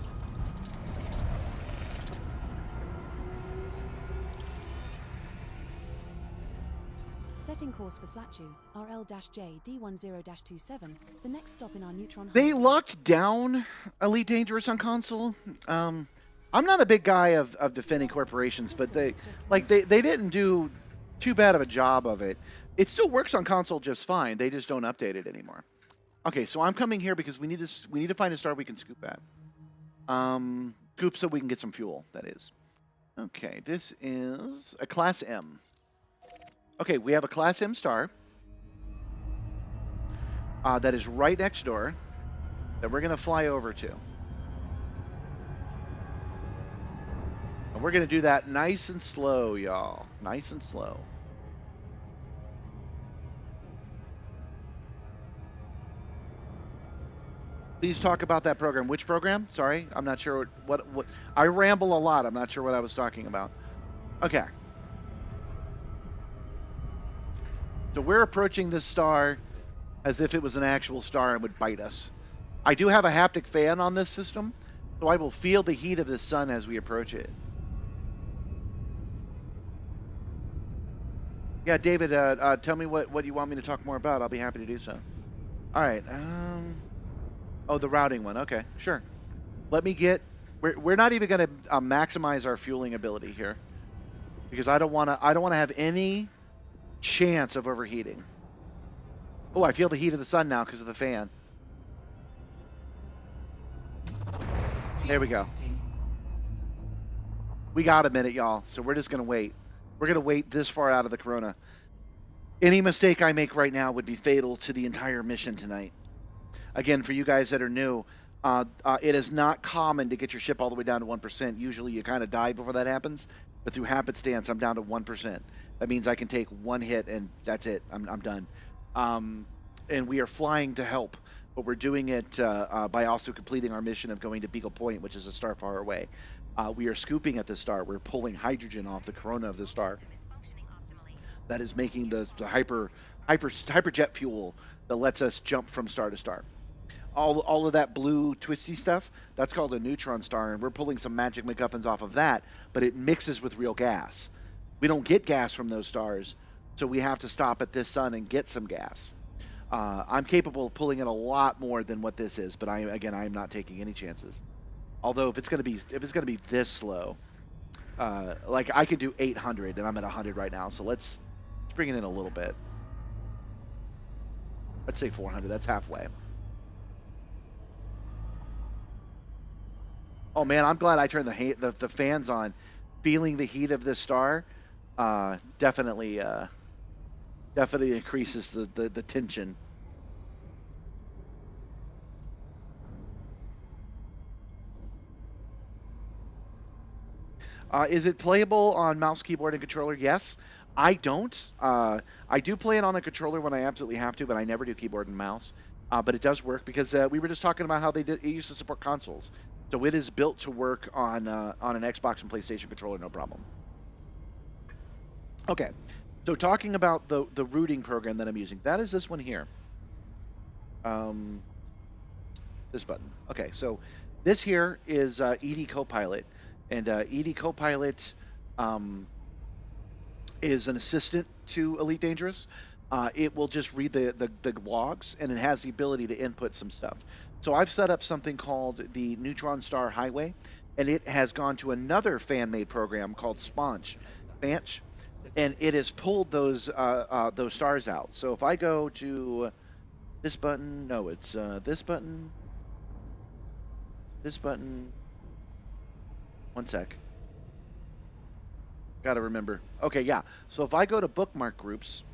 Setting course for Slatchu, RL-J D10-27, the next stop in our neutron They highway. locked down Elite Dangerous on console. I'm not a big guy of defending corporations, but they didn't do too bad of a job of it. It still works on console just fine. They just don't update it anymore. Okay, so I'm coming here because we need to find a star we can scoop at. Scoop so we can get some fuel. That is. Okay, this is a Class M. Okay, we have a Class M star that is right next door that we're going to fly over to. And we're going to do that nice and slow, y'all. Nice and slow. Please talk about that program. Which program? Sorry, I'm not sure what I ramble a lot. I'm not sure what I was talking about. Okay. So we're approaching this star as if it was an actual star and would bite us. I do have a haptic fan on this system, so I will feel the heat of the sun as we approach it. Yeah, David, tell me what you want me to talk more about. I'll be happy to do so. All right. Oh, the routing one. Okay, sure. Let me get. We're not even going to maximize our fueling ability here, because I don't want to have any chance of overheating. Oh, I feel the heat of the sun now because of the fan. There we go. We got a minute, y'all. So we're just going to wait. We're going to wait this far out of the corona. Any mistake I make right now would be fatal to the entire mission tonight. Again, for you guys that are new, it is not common to get your ship all the way down to 1%. Usually you kind of die before that happens. But through happenstance, I'm down to 1%. That means I can take one hit and that's it. I'm done. And we are flying to help. But we're doing it by also completing our mission of going to Beagle Point, which is a star far away. We are scooping at the star. We're pulling hydrogen off the corona of the star. That is making the hyperjet fuel that lets us jump from star to star. All of that blue twisty stuff, that's called a neutron star, and we're pulling some magic MacGuffins off of that, but it mixes with real gas. We don't get gas from those stars, so we have to stop at this sun and get some gas. I'm capable of pulling in a lot more than what this is, but I am not taking any chances. Although if it's gonna be this slow, like I could do 800 and I'm at 100 right now, so let's bring it in a little bit. Let's say 400. That's halfway. Oh man, I'm glad I turned the fans on. Feeling the heat of this star, definitely increases the tension. Is it playable on mouse, keyboard, and controller? Yes. I don't. I do play it on a controller when I absolutely have to, but I never do keyboard and mouse. But it does work because we were just talking about how it used to support consoles. So it is built to work on an Xbox and PlayStation controller, no problem. Okay, so talking about the routing program that I'm using, that is this one here. This button. Okay, so this here is ED Copilot, and ED Copilot is an assistant to Elite Dangerous. It will just read the logs, and it has the ability to input some stuff. So I've set up something called the Neutron Star Highway, and it has gone to another fan-made program called Spanch, and it has pulled those stars out. So if I go to this button, no, it's this button, one sec. Gotta remember. Okay, yeah. So if I go to bookmark groups,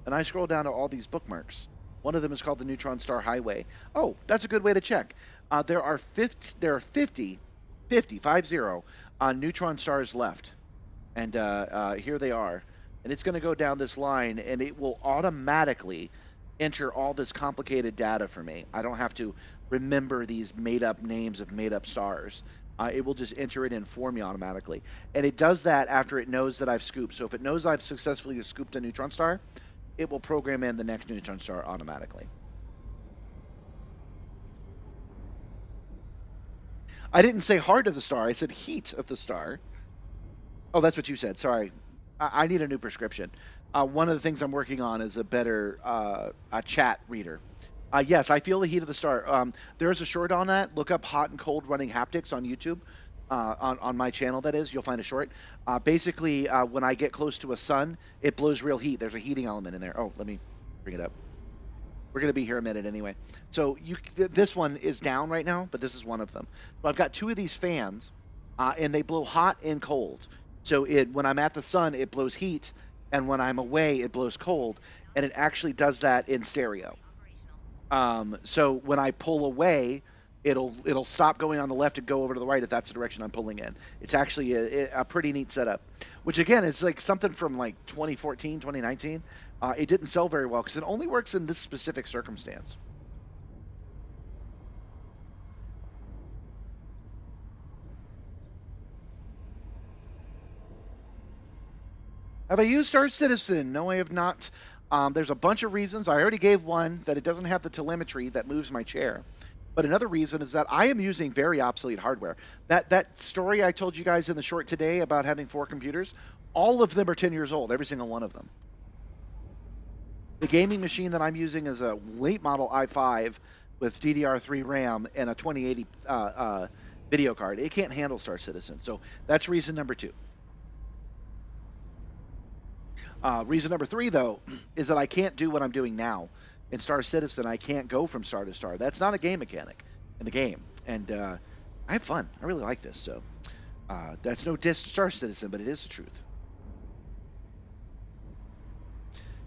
and I scroll down to all these bookmarks, one of them is called the Neutron Star Highway. Oh, that's a good way to check. There are 50 neutron stars left, and here they are. And it's going to go down this line, and it will automatically enter all this complicated data for me. I don't have to remember these made-up names of made-up stars. It will just enter it in for me automatically. And it does that after it knows that I've scooped. So if it knows I've successfully scooped a neutron star, it will program in the next neutron star automatically. I didn't say heart of the star, I said heat of the star. Oh, that's what you said, sorry. I need a new prescription. One of the things I'm working on is a better a chat reader. Yes, I feel the heat of the star. There's a short on that. Look up hot and cold running haptics on YouTube. On my channel, that is. You'll find a short. Basically, when I get close to a sun, it blows real heat. There's a heating element in there. Oh, let me bring it up. We're going to be here a minute anyway. So this one is down right now, but this is one of them. So I've got two of these fans, and they blow hot and cold. So when I'm at the sun, it blows heat, and when I'm away, it blows cold, and it actually does that in stereo. So when I pull away, it'll stop going on the left and go over to the right if that's the direction I'm pulling in. It's actually a pretty neat setup, which again is like something from like 2014, 2019. It didn't sell very well because it only works in this specific circumstance. Have I used Star Citizen? No, I have not. There's a bunch of reasons. I already gave one, that it doesn't have the telemetry that moves my chair. But another reason is that I am using very obsolete hardware. That story I told you guys in the short today about having 4 computers, all of them are 10 years old, every single one of them. The gaming machine that I'm using is a late model i5 with DDR3 RAM and a 2080 video card. It can't handle Star Citizen. So that's reason number 2. Reason number 3, though, is that I can't do what I'm doing now. In Star Citizen, I can't go from star to star. That's not a game mechanic in the game. And I have fun. I really like this. So that's no diss to Star Citizen, but it is the truth.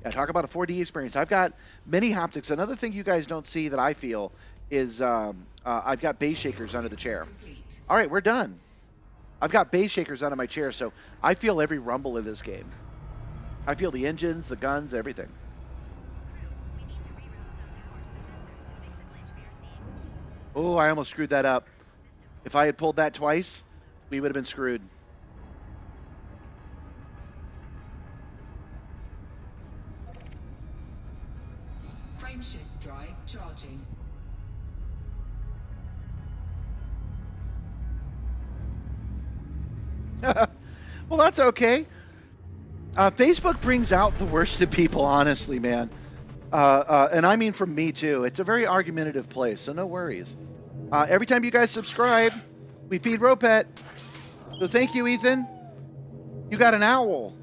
Yeah, talk about a 4D experience. I've got many haptics. Another thing you guys don't see that I feel is I've got base shakers under the chair. All right, we're done. I've got base shakers under my chair, so I feel every rumble in this game. I feel the engines, the guns, everything. We need to reroute some power to the sensors to fix a glitch we are seeing. Oh, I almost screwed that up. If I had pulled that twice, we would have been screwed. Frameshift drive charging. Well, that's okay. Facebook brings out the worst in people, honestly, man. And I mean from me, too. It's a very argumentative place, so no worries. Every time you guys subscribe, we feed Ropet. So thank you, Ethan. You got an owl.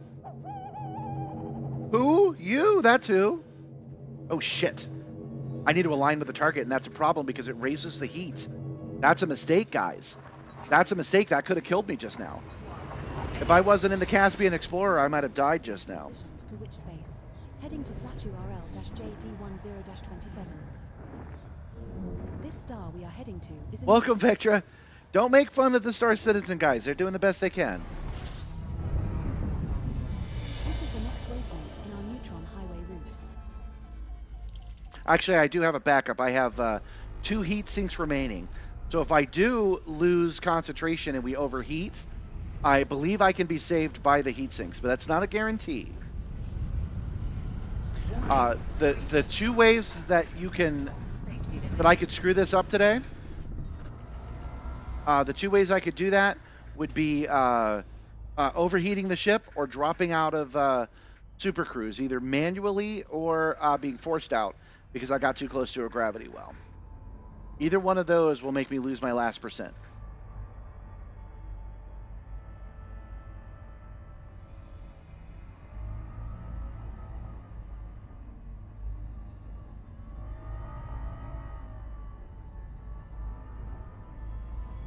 Who? You? That's who. Oh, shit. I need to align with the target, and that's a problem because it raises the heat. That's a mistake, guys. That's a mistake. That could have killed me just now. If I wasn't in the Caspian Explorer, I might have died just now. Positioned to which space? Heading to /JD10-27. This star we are heading to is in Welcome, Vectra. Don't make fun of the Star Citizen guys. They're doing the best they can. This is the next waypoint in our neutron highway route. Actually, I do have a backup. I have 2 heat sinks remaining. So if I do lose concentration and we overheat, I believe I can be saved by the heat sinks, but that's not a guarantee. The 2 ways that I could screw this up today, the 2 ways I could do that would be overheating the ship or dropping out of Super Cruise, either manually or being forced out because I got too close to a gravity well. Either one of those will make me lose my last percent.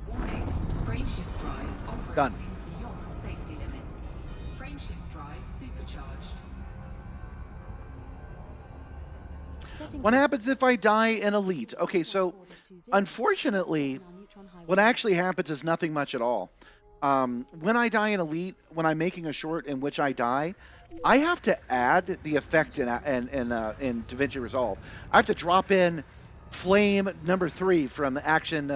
Warning. Frameshift drive operating Done. beyond safety limits. Frameshift drive supercharged. Setting What course happens if I die in Elite? Okay, so unfortunately, what actually happens is nothing much at all. When I die in Elite, when I'm making a short in which I die, I have to add the effect in DaVinci Resolve. I have to drop in Flame number 3 from Action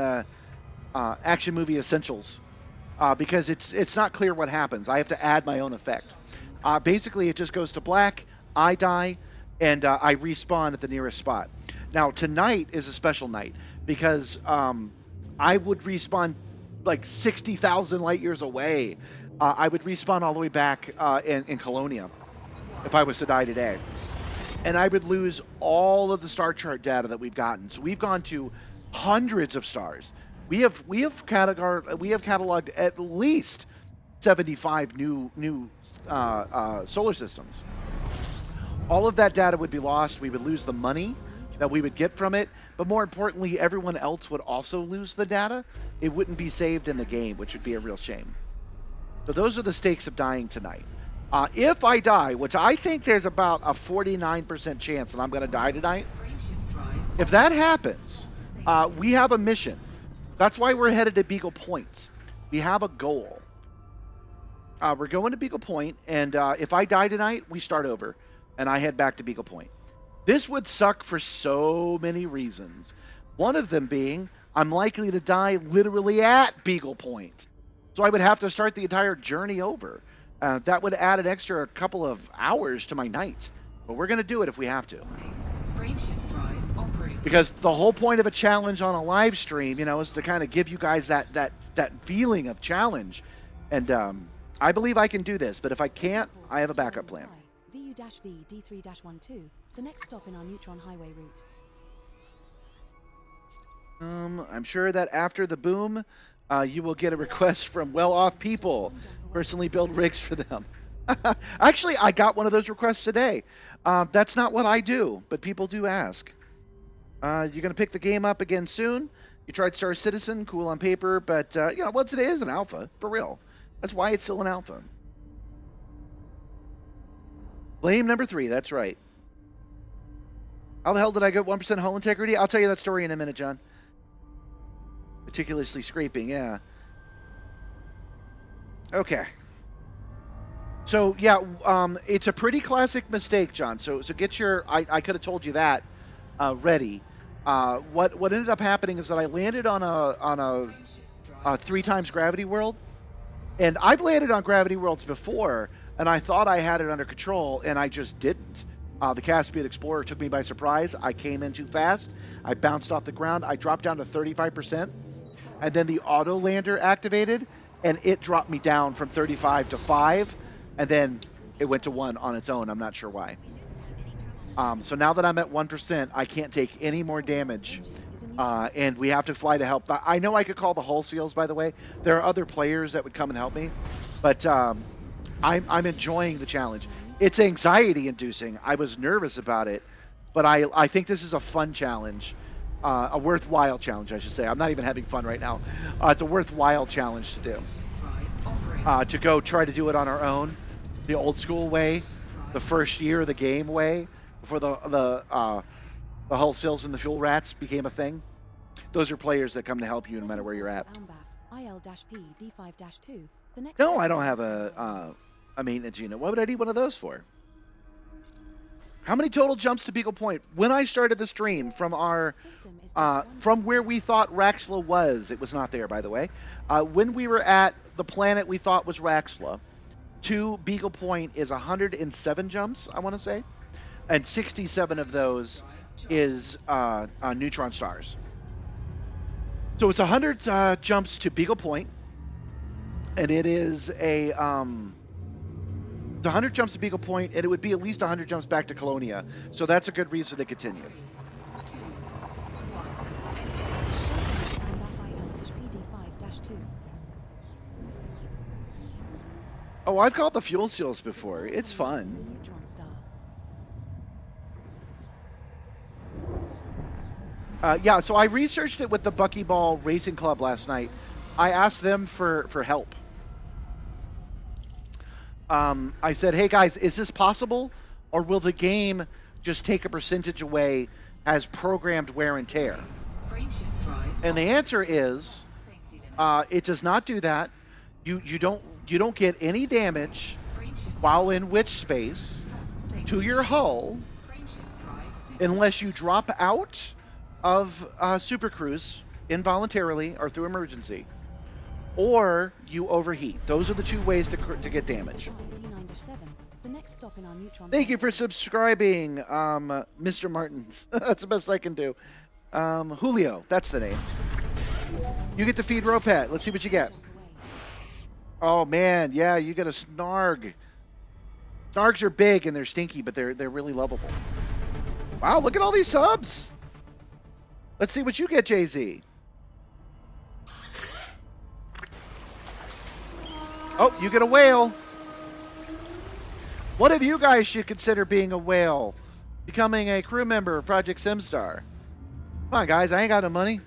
Movie Essentials because it's not clear what happens. I have to add my own effect. Basically, it just goes to black. I die. And I respawn at the nearest spot. Now, tonight is a special night because I would respawn like 60,000 light years away. I would respawn all the way back in Colonia if I was to die today. And I would lose all of the star chart data that we've gotten. So we've gone to hundreds of stars. We have cataloged at least 75 new solar systems. All of that data would be lost. We would lose the money that we would get from it. But more importantly, everyone else would also lose the data. It wouldn't be saved in the game, which would be a real shame. So those are the stakes of dying tonight. If I die, which I think there's about a 49% chance that I'm going to die tonight, if that happens, We have a mission. That's why we're headed to Beagle Point. We have a goal. We're going to Beagle Point, and if I die tonight, we start over, and I head back to Beagle Point. This would suck for so many reasons. One of them being I'm likely to die literally at Beagle Point. So I would have to start the entire journey over. That would add an extra couple of hours to my night. But we're going to do it if we have to. Frameshift drive operating. Because the whole point of a challenge on a live stream, is to kind of give you guys that feeling of challenge. And I believe I can do this, but if I can't, I have a backup plan. VU-V D3-12, the next stop in our neutron highway route. I'm sure that after the boom, you will get a request from well-off people. Personally build rigs for them. Actually, I got one of those requests today. That's not what I do, but people do ask. You're going to pick the game up again soon. You tried Star Citizen, cool on paper, but what today is an alpha, for real. That's why it's still an alpha. Blame number 3, that's right. How the hell did I get 1% hull integrity? I'll tell you that story in a minute, John. Meticulously scraping, yeah. Okay. So, yeah, it's a pretty classic mistake, John. So get your, I could have told you that, ready. What ended up happening is that I landed on a 3 times gravity world. And I've landed on gravity worlds before, and I thought I had it under control, and I just didn't. The Caspian Explorer took me by surprise. I came in too fast. I bounced off the ground. I dropped down to 35%. And then the auto lander activated, and it dropped me down from 35 to 5. And then it went to 1 on its own. I'm not sure why. So now that I'm at 1%, I can't take any more damage. And we have to fly to help. I know I could call the hull seals, by the way. There are other players that would come and help me. But I'm enjoying the challenge. It's anxiety-inducing. I was nervous about it. But I think this is a fun challenge. A worthwhile challenge, I should say. I'm not even having fun right now. It's a worthwhile challenge to do. To go try to do it on our own. The old school way. The first year of the game way. Before the hull seals and the fuel rats became a thing. Those are players that come to help you no matter where you're at. No, I don't have a maintenance unit. What would I need one of those for? How many total jumps to Beagle Point? When I started the stream from our from where we thought Raxla was, it was not there, by the way. When we were at the planet we thought was Raxla, to Beagle Point is 107 jumps, I want to say, and 67 of those is neutron stars. So it's 100 jumps to Beagle Point, and it is a it's 100 jumps to Beagle Point, and it would be at least 100 jumps back to Colonia. So that's a good reason to continue. Oh, I've called the fuel seals before. It's fun. Yeah, so I researched it with the Buckyball Racing Club last night. I asked them for help. I said, hey guys, is this possible? Or will the game just take a percentage away as programmed wear and tear? And the answer is, it does not do that. You don't get any damage while in witch space to your hull unless you drop out of Super Cruise involuntarily or through emergency, or you overheat. Those are the 2 ways to get damage. Thank you for subscribing, Mr. Martins. That's the best I can do. Julio, that's the name. You get to feed Ropet. Let's see what you get. Oh man, yeah, you get a Snarg. Snargs are big and they're stinky, but they're really lovable. Wow, look at all these subs. Let's see what you get, Jay-Z. Oh, you get a whale. One of you guys should consider being a whale. Becoming a crew member of Project Simstarr. Come on, guys. I ain't got no money.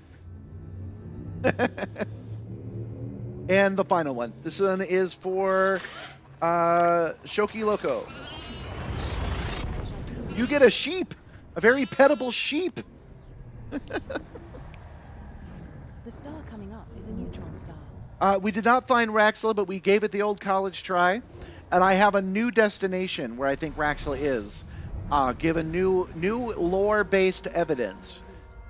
And the final one. This one is for Shoki Loco. You get a sheep. A very pettable sheep. The star coming up is a neutron star. We did not find Raxla, but we gave it the old college try, and I have a new destination where I think Raxla is. Given new lore-based evidence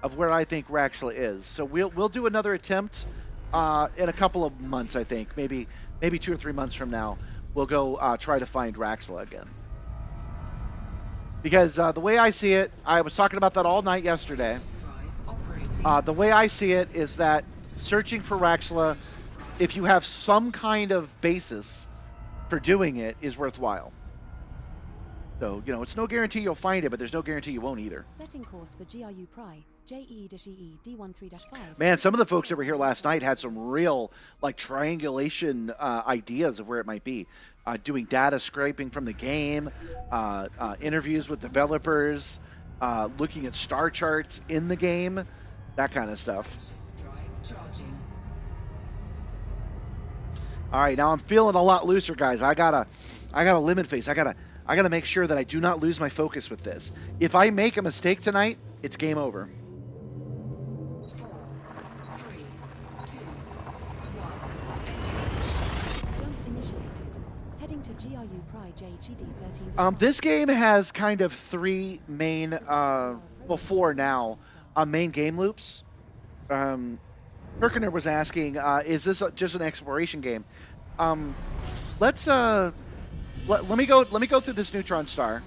of where I think Raxla is. So we'll do another attempt in a couple of months, I think. Maybe 2 or 3 months from now, we'll go try to find Raxla again. Because the way I see it, I was talking about that all night yesterday. The way I see it is that searching for Raxla, if you have some kind of basis for doing it, is worthwhile. So, it's no guarantee you'll find it, but there's no guarantee you won't either. Setting course for GRU Pri, JE-EE D13-5. Man, some of the folks that were here last night had some real, triangulation ideas of where it might be. Doing data scraping from the game, interviews with developers, looking at star charts in the game, that kind of stuff. All right, now I'm feeling a lot looser, guys. I gotta limit face. I gotta make sure that I do not lose my focus with this. If I make a mistake tonight, it's game over. 4, 3, 2, 1. Jump initiated. Heading to GRU Pri JGD13. This game has kind of 3 main, four now, main game loops. Kirkener was asking, is this just an exploration game? Let me go through this neutron star.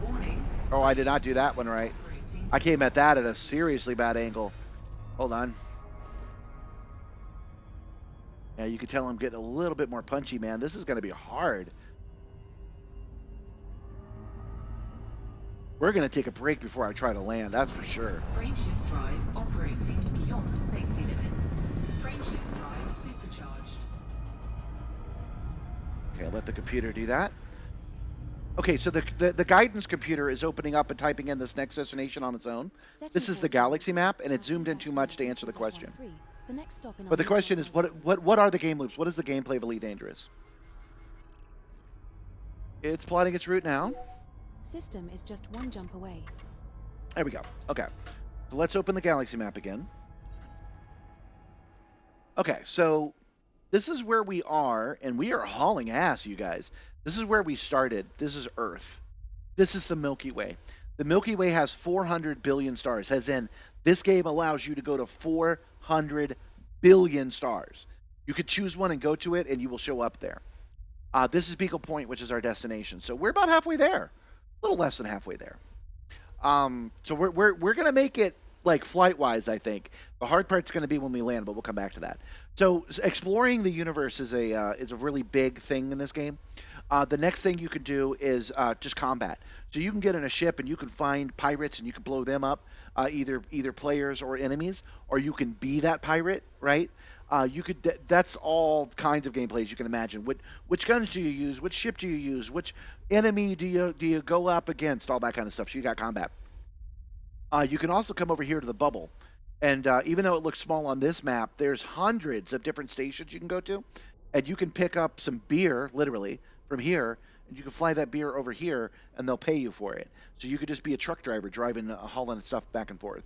Warning. Oh, I did not do that one right. I came at that at a seriously bad angle. Hold on. Yeah, you can tell I'm getting a little bit more punchy, man. This is going to be hard. We're going to take a break before I try to land, that's for sure. Frameshift drive operating beyond safety limits. Frameshift drive supercharged. Okay, let the computer do that. Okay, so the guidance computer is opening up and typing in this next destination on its own. This is the galaxy map, and it's zoomed in too much to answer the question. But the question is, what are the game loops? What is the gameplay of Elite Dangerous? It's plotting its route now. System is just 1 jump away. There we go. Okay, so let's open the galaxy map again. Okay, so this is where we are, and we are hauling ass, you guys. This is where we started. This is Earth. This is the Milky Way. The Milky Way has 400 billion stars, as in this game allows you to go to 400 billion stars. You could choose one and go to it, and you will show up there. This is Beagle Point, which is our destination. So we're about halfway there. A little less than halfway there. So we're gonna make it like flight-wise, I think. The hard part's gonna be when we land, but we'll come back to that. So exploring the universe is a really big thing in this game. The next thing you can do is just combat. So you can get in a ship and you can find pirates and you can blow them up, either players or enemies, or you can be that pirate, right? That's all kinds of gameplays you can imagine. Which guns do you use? Which ship do you use? Which enemy do you go up against? All that kind of stuff. So you got combat. You can also come over here to the bubble, and even though it looks small on this map, there's hundreds of different stations you can go to, and you can pick up some beer, literally, from here, and you can fly that beer over here, and they'll pay you for it. So you could just be a truck driver driving, hauling stuff back and forth.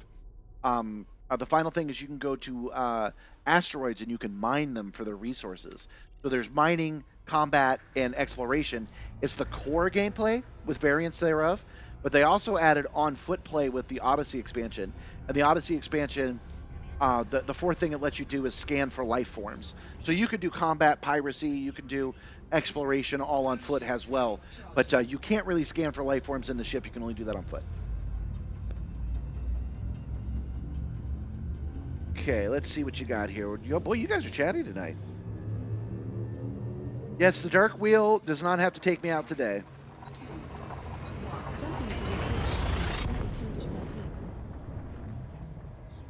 The final thing is you can go to asteroids and you can mine them for their resources. So there's mining, combat, and exploration. It's the core gameplay with variants thereof, but they also added on-foot play with the Odyssey expansion. And the Odyssey expansion, the fourth thing it lets you do is scan for life forms. So you could do combat, piracy, you can do exploration all on foot as well. But you can't really scan for life forms in the ship. You can only do that on foot. Okay, let's see what you got here. Boy, you guys are chatty tonight. Yes, the Dark Wheel does not have to take me out today. Jumping to rotation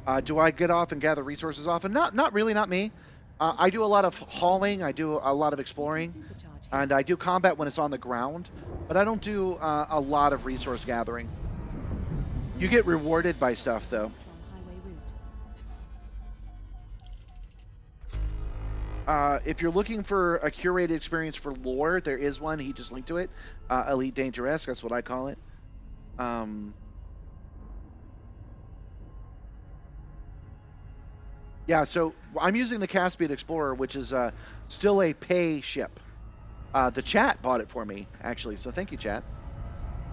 22-13. Do I get off and gather resources often? Not really, not me. I do a lot of hauling, I do a lot of exploring, and I do combat when it's on the ground, but I don't do a lot of resource gathering. You get rewarded by stuff, though. If you're looking for a curated experience for lore, there is one. He just linked to it. Elite Dangerous, that's what I call it. Yeah, so I'm using the Caspian Explorer, which is still a pay ship. The chat bought it for me, actually, so thank you, chat.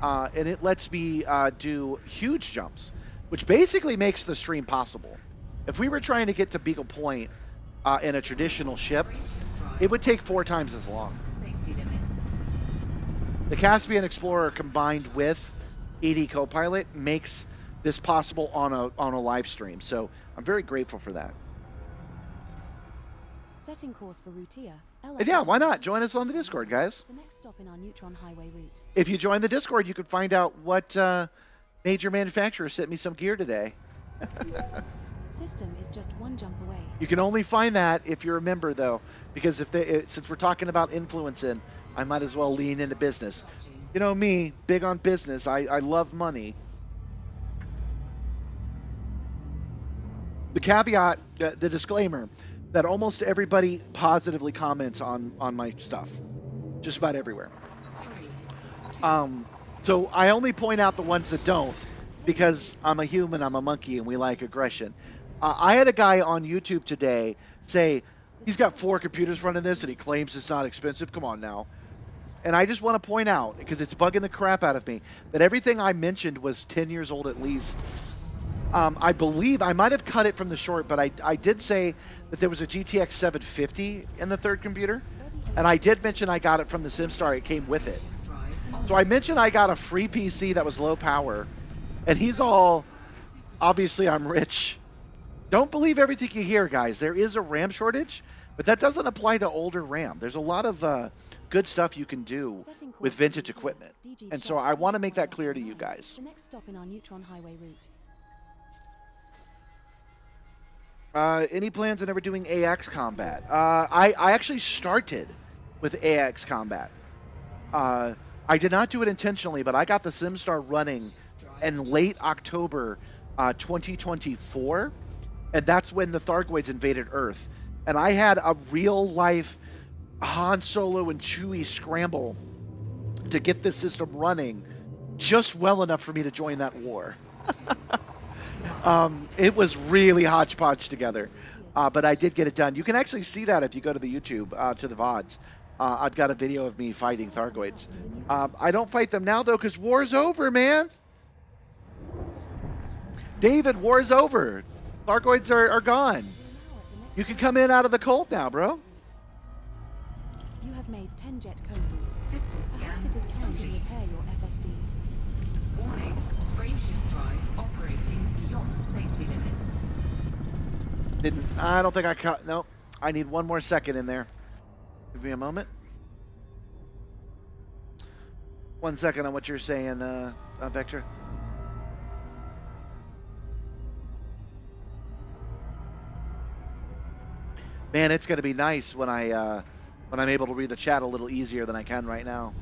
And it lets me do huge jumps, which basically makes the stream possible. If we were trying to get to Beagle Point in a traditional ship, it would take 4 times as long. Safety limits. The Caspian Explorer combined with ED Copilot makes this possible on a live stream, so I'm very grateful for that. Setting course for Rutia. And yeah, why not? Join us on the Discord, guys. The next stop in our Neutron Highway route. If you join the Discord, you can find out what major manufacturer sent me some gear today. System is just 1 jump away. You can only find that if you're a member, though, because since we're talking about influencing, I might as well lean into business. You know me, big on business. I love money. The caveat, the disclaimer, that almost everybody positively comments on my stuff, just about everywhere. So I only point out the ones that don't, because I'm a human, I'm a monkey, and we like aggression. I had a guy on YouTube today say he's got 4 computers running this and he claims it's not expensive. Come on now. And I just want to point out, because it's bugging the crap out of me, that everything I mentioned was 10 years old at least. I believe I might have cut it from the short, but I did say that there was a GTX 750 in the 3rd computer, and I did mention I got it from the Simstarr. It came with it. So I mentioned I got a free PC that was low power, and he's all, obviously I'm rich. Don't believe everything you hear, guys. There is a RAM shortage, but that doesn't apply to older RAM. There's a lot of good stuff you can do with vintage equipment, and so I want to make that clear to you guys. The next stop in our Neutron Highway route. Any plans on ever doing AX combat? I actually started with AX combat. I did not do it intentionally, but I got the Simstarr running in late October 2024, and that's when the Thargoids invaded Earth. And I had a real-life Han Solo and Chewie scramble to get this system running just well enough for me to join that war. It was really hodgepodge together, but I did get it done. You can actually see that if you go to the YouTube, to the VODs. I've got a video of me fighting Thargoids. I don't fight them now, though, because war's over, man. David, war's over. Thargoids are gone. You can come in out of the cold now, bro. You have made 10 jet cone boosts. System Perhaps scan it is time to complete. repair your FSD. Warning. Frameshift drive operating beyond safety limits. I don't think I cut. No, I need 1 more second in there. Give me a moment. 1 second on what you're saying, Vector. Man, it's going to be nice when I'm able to read the chat a little easier than I can right now.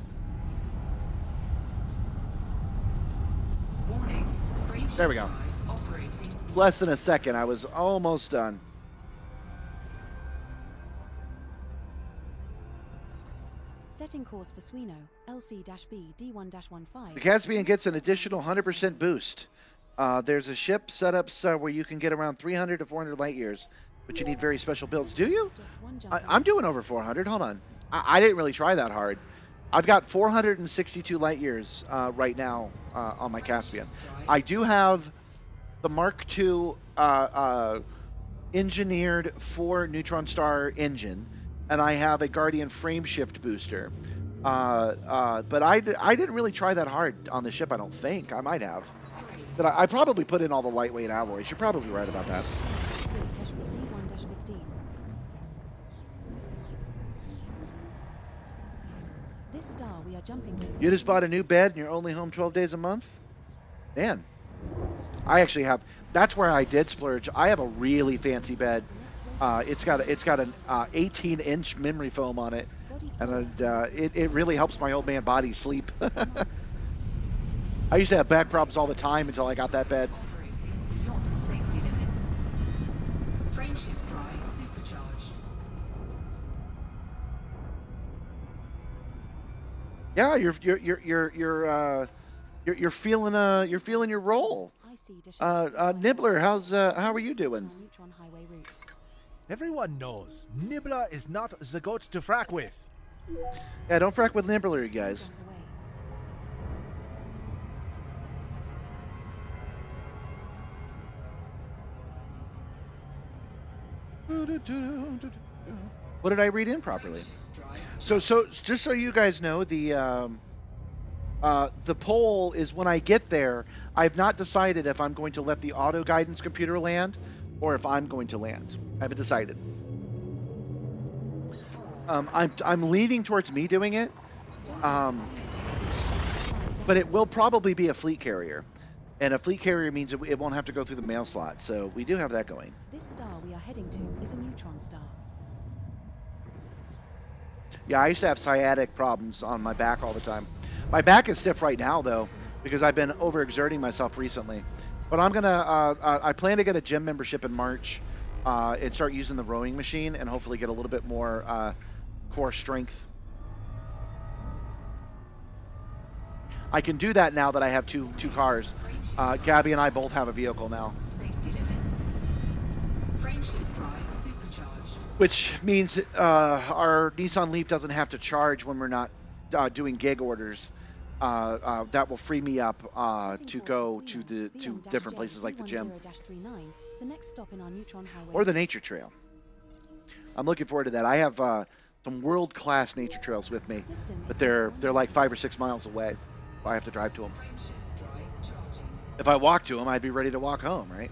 Warning. There we go. Operating Less than a second. I was almost done. Setting course for Swino, LC-B D1-15. The Caspian gets an additional 100% boost. There's a ship setups where you can get around 300 to 400 light years, but you need very special builds. Do you? I'm doing over 400. Hold on. I didn't really try that hard. I've got 462 light years right now on my Caspian. I do have the Mark II engineered for Neutron Star engine, and I have a Guardian frameshift booster. But I didn't really try that hard on the ship, I don't think. I might have. But I probably put in all the lightweight alloys. You're probably right about that. D1-15. This star we are jumping to. You just bought a new bed and you're only home 12 days a month? Man. I actually have, that's where I did splurge. I have a really fancy bed. It's got an 18-inch memory foam on it, and it really helps my old man body sleep. I used to have back problems all the time until I got that bed. operating beyond safety limits. Frameshift drive supercharged. Yeah, you're feeling your role. Nibbler, how are you doing? Everyone knows Nibbler is not the goat to frack with. Yeah, don't frack with Nibbler, you guys. What did I read in properly? So just so you guys know, the poll is when I get there. I've not decided if I'm going to let the auto guidance computer land or if I'm going to land. I haven't decided. I'm leaning towards me doing it, but it will probably be a fleet carrier, and a fleet carrier means it won't have to go through the mail slot. So we do have that going. This star we are heading to is a neutron star. Yeah, I used to have sciatic problems on my back all the time. My back is stiff right now, though, because I've been overexerting myself recently. But I'm gonna, I plan to get a gym membership in March and start using the rowing machine and hopefully get a little bit more core strength. I can do that now that I have two cars. Gabby and I both have a vehicle now. Safety limits. Frameshift drive supercharged. Which means our Nissan Leaf doesn't have to charge when we're not doing gig orders. That will free me up to go to different places like the gym or the nature trail. I'm looking forward to that. I have some world-class nature trails with me, but they're like 5 or 6 miles away. I have to drive to them. Frameshift drive charging. If I walk to them, I'd be ready to walk home, right?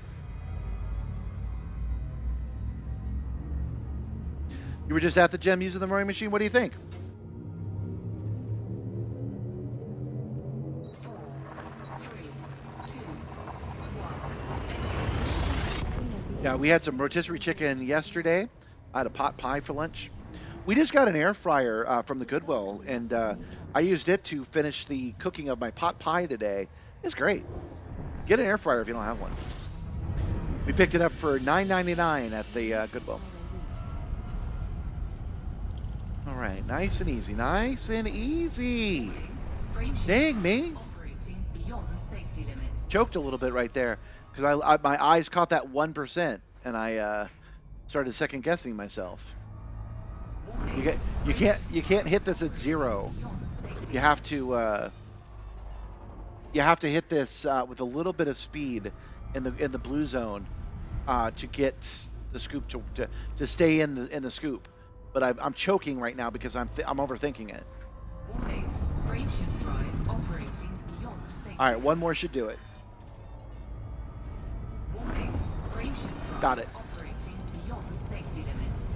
You were just at the gym using the rowing machine. What do you think? 4, 3, 2, 1. Yeah, we had some rotisserie chicken yesterday. I had a pot pie for lunch. We just got an air fryer from the Goodwill, and I used it to finish the cooking of my pot pie today. It's great. Get an air fryer if you don't have one. We picked it up for $9.99 at the Goodwill. All right, nice and easy, nice and easy. Frameshift Dang drive me. operating beyond safety limits. Choked a little bit right there because my eyes caught that 1%, and I started second guessing myself. Warning. You can't hit this at 0. Beyond safety You have to hit this with a little bit of speed in the blue zone to get the scoop to stay in the scoop. But I'm choking right now because I'm overthinking it. Warning. Frameshift drive operating beyond safety. All right, one more should do it. Warning. Frameshift drive Got it. operating beyond safety limits.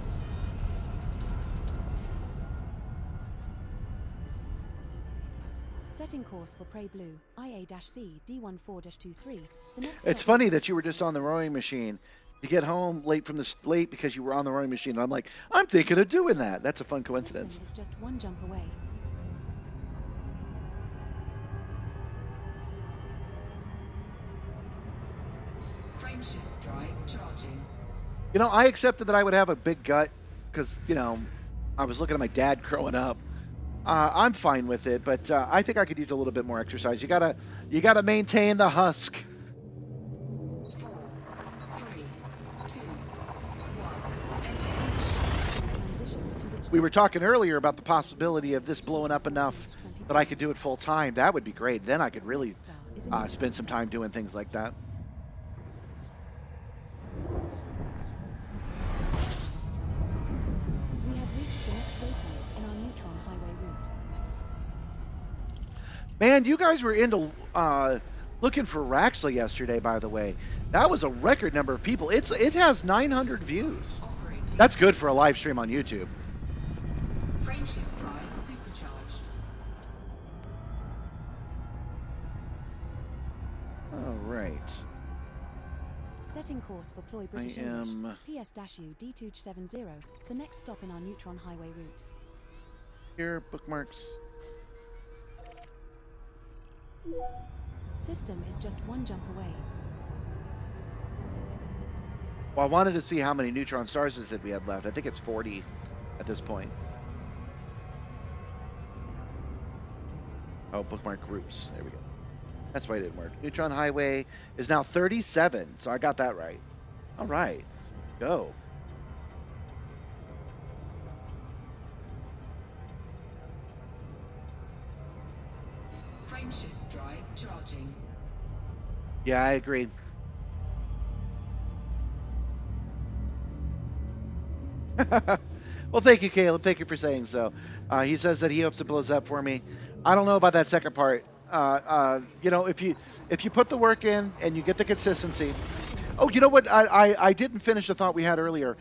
Setting course for Prey Blue, IA-C D14-23. The next It's stop- funny that you were just on the rowing machine. You get home late because you were on the rowing machine. And I'm like, I'm thinking of doing that. That's a fun coincidence. System is just one jump away. Frameshift drive charging. You know, I accepted that I would have a big gut because, I was looking at my dad growing up. I'm fine with it, but I think I could use a little bit more exercise. You gotta maintain the husk. 4, 3, 2, 1. Transitioned to which We were talking earlier about the possibility of this blowing up enough that I could do it full time. That would be great. Then I could really spend some time doing things like that. we have reached the next waypoint in our neutron highway route. Man, you guys were into looking for Raxley yesterday, by the way. That was a record number of people. It has 900 views. Operating. That's good for a live stream on YouTube. Frameshift drive supercharged. All right. Setting course for Ploy British am- English, PS-U D270, the next stop in our neutron highway route. Here, bookmarks. System is just one jump away. Well, I wanted to see how many neutron stars is it we had left. I think it's 40 at this point. Oh, bookmark groups. There we go. That's why it didn't work. Neutron Highway is now 37, so I got that right. All right, go. Frameshift drive charging. Yeah, I agree. Well, thank you, Caleb. Thank you for saying so. He says that he hopes it blows up for me. I don't know about that second part. You know, if you put the work in and you get the consistency. Oh, you know what? I didn't finish the thought we had earlier.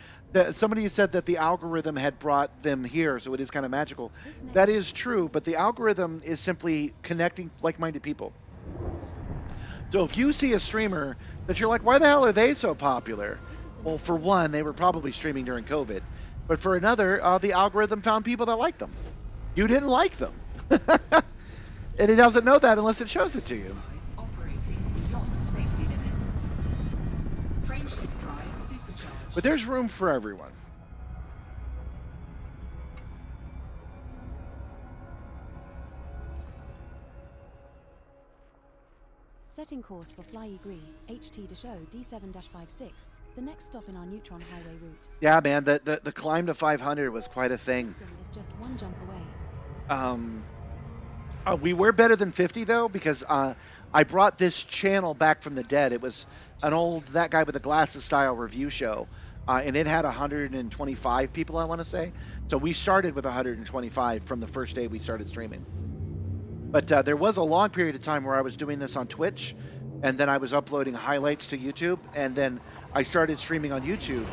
Somebody said that the algorithm had brought them here, so it is kind of magical. That is true, but the algorithm is simply connecting like-minded people. So if you see a streamer that you're like, why the hell are they so popular? Well, for one, they were probably streaming during COVID. But for another, the algorithm found people that liked them. You didn't like them. And it doesn't know that unless it shows it to you. Operating beyond safety limits. Frameshift drive supercharged. But there's room for everyone. Setting course for Fly-Gree, HT to show D7-56, the next stop in our Neutron Highway route. Yeah, man, the climb to 500 was quite a thing. System is just one jump away. We were better than 50 though, because I brought this channel back from the dead. It was an old That Guy with the Glasses style review show, and it had 125 people, I want to say. So we started with 125 from the first day we started streaming. But there was a long period of time where I was doing this on Twitch, and then I was uploading highlights to YouTube, and then I started streaming on YouTube,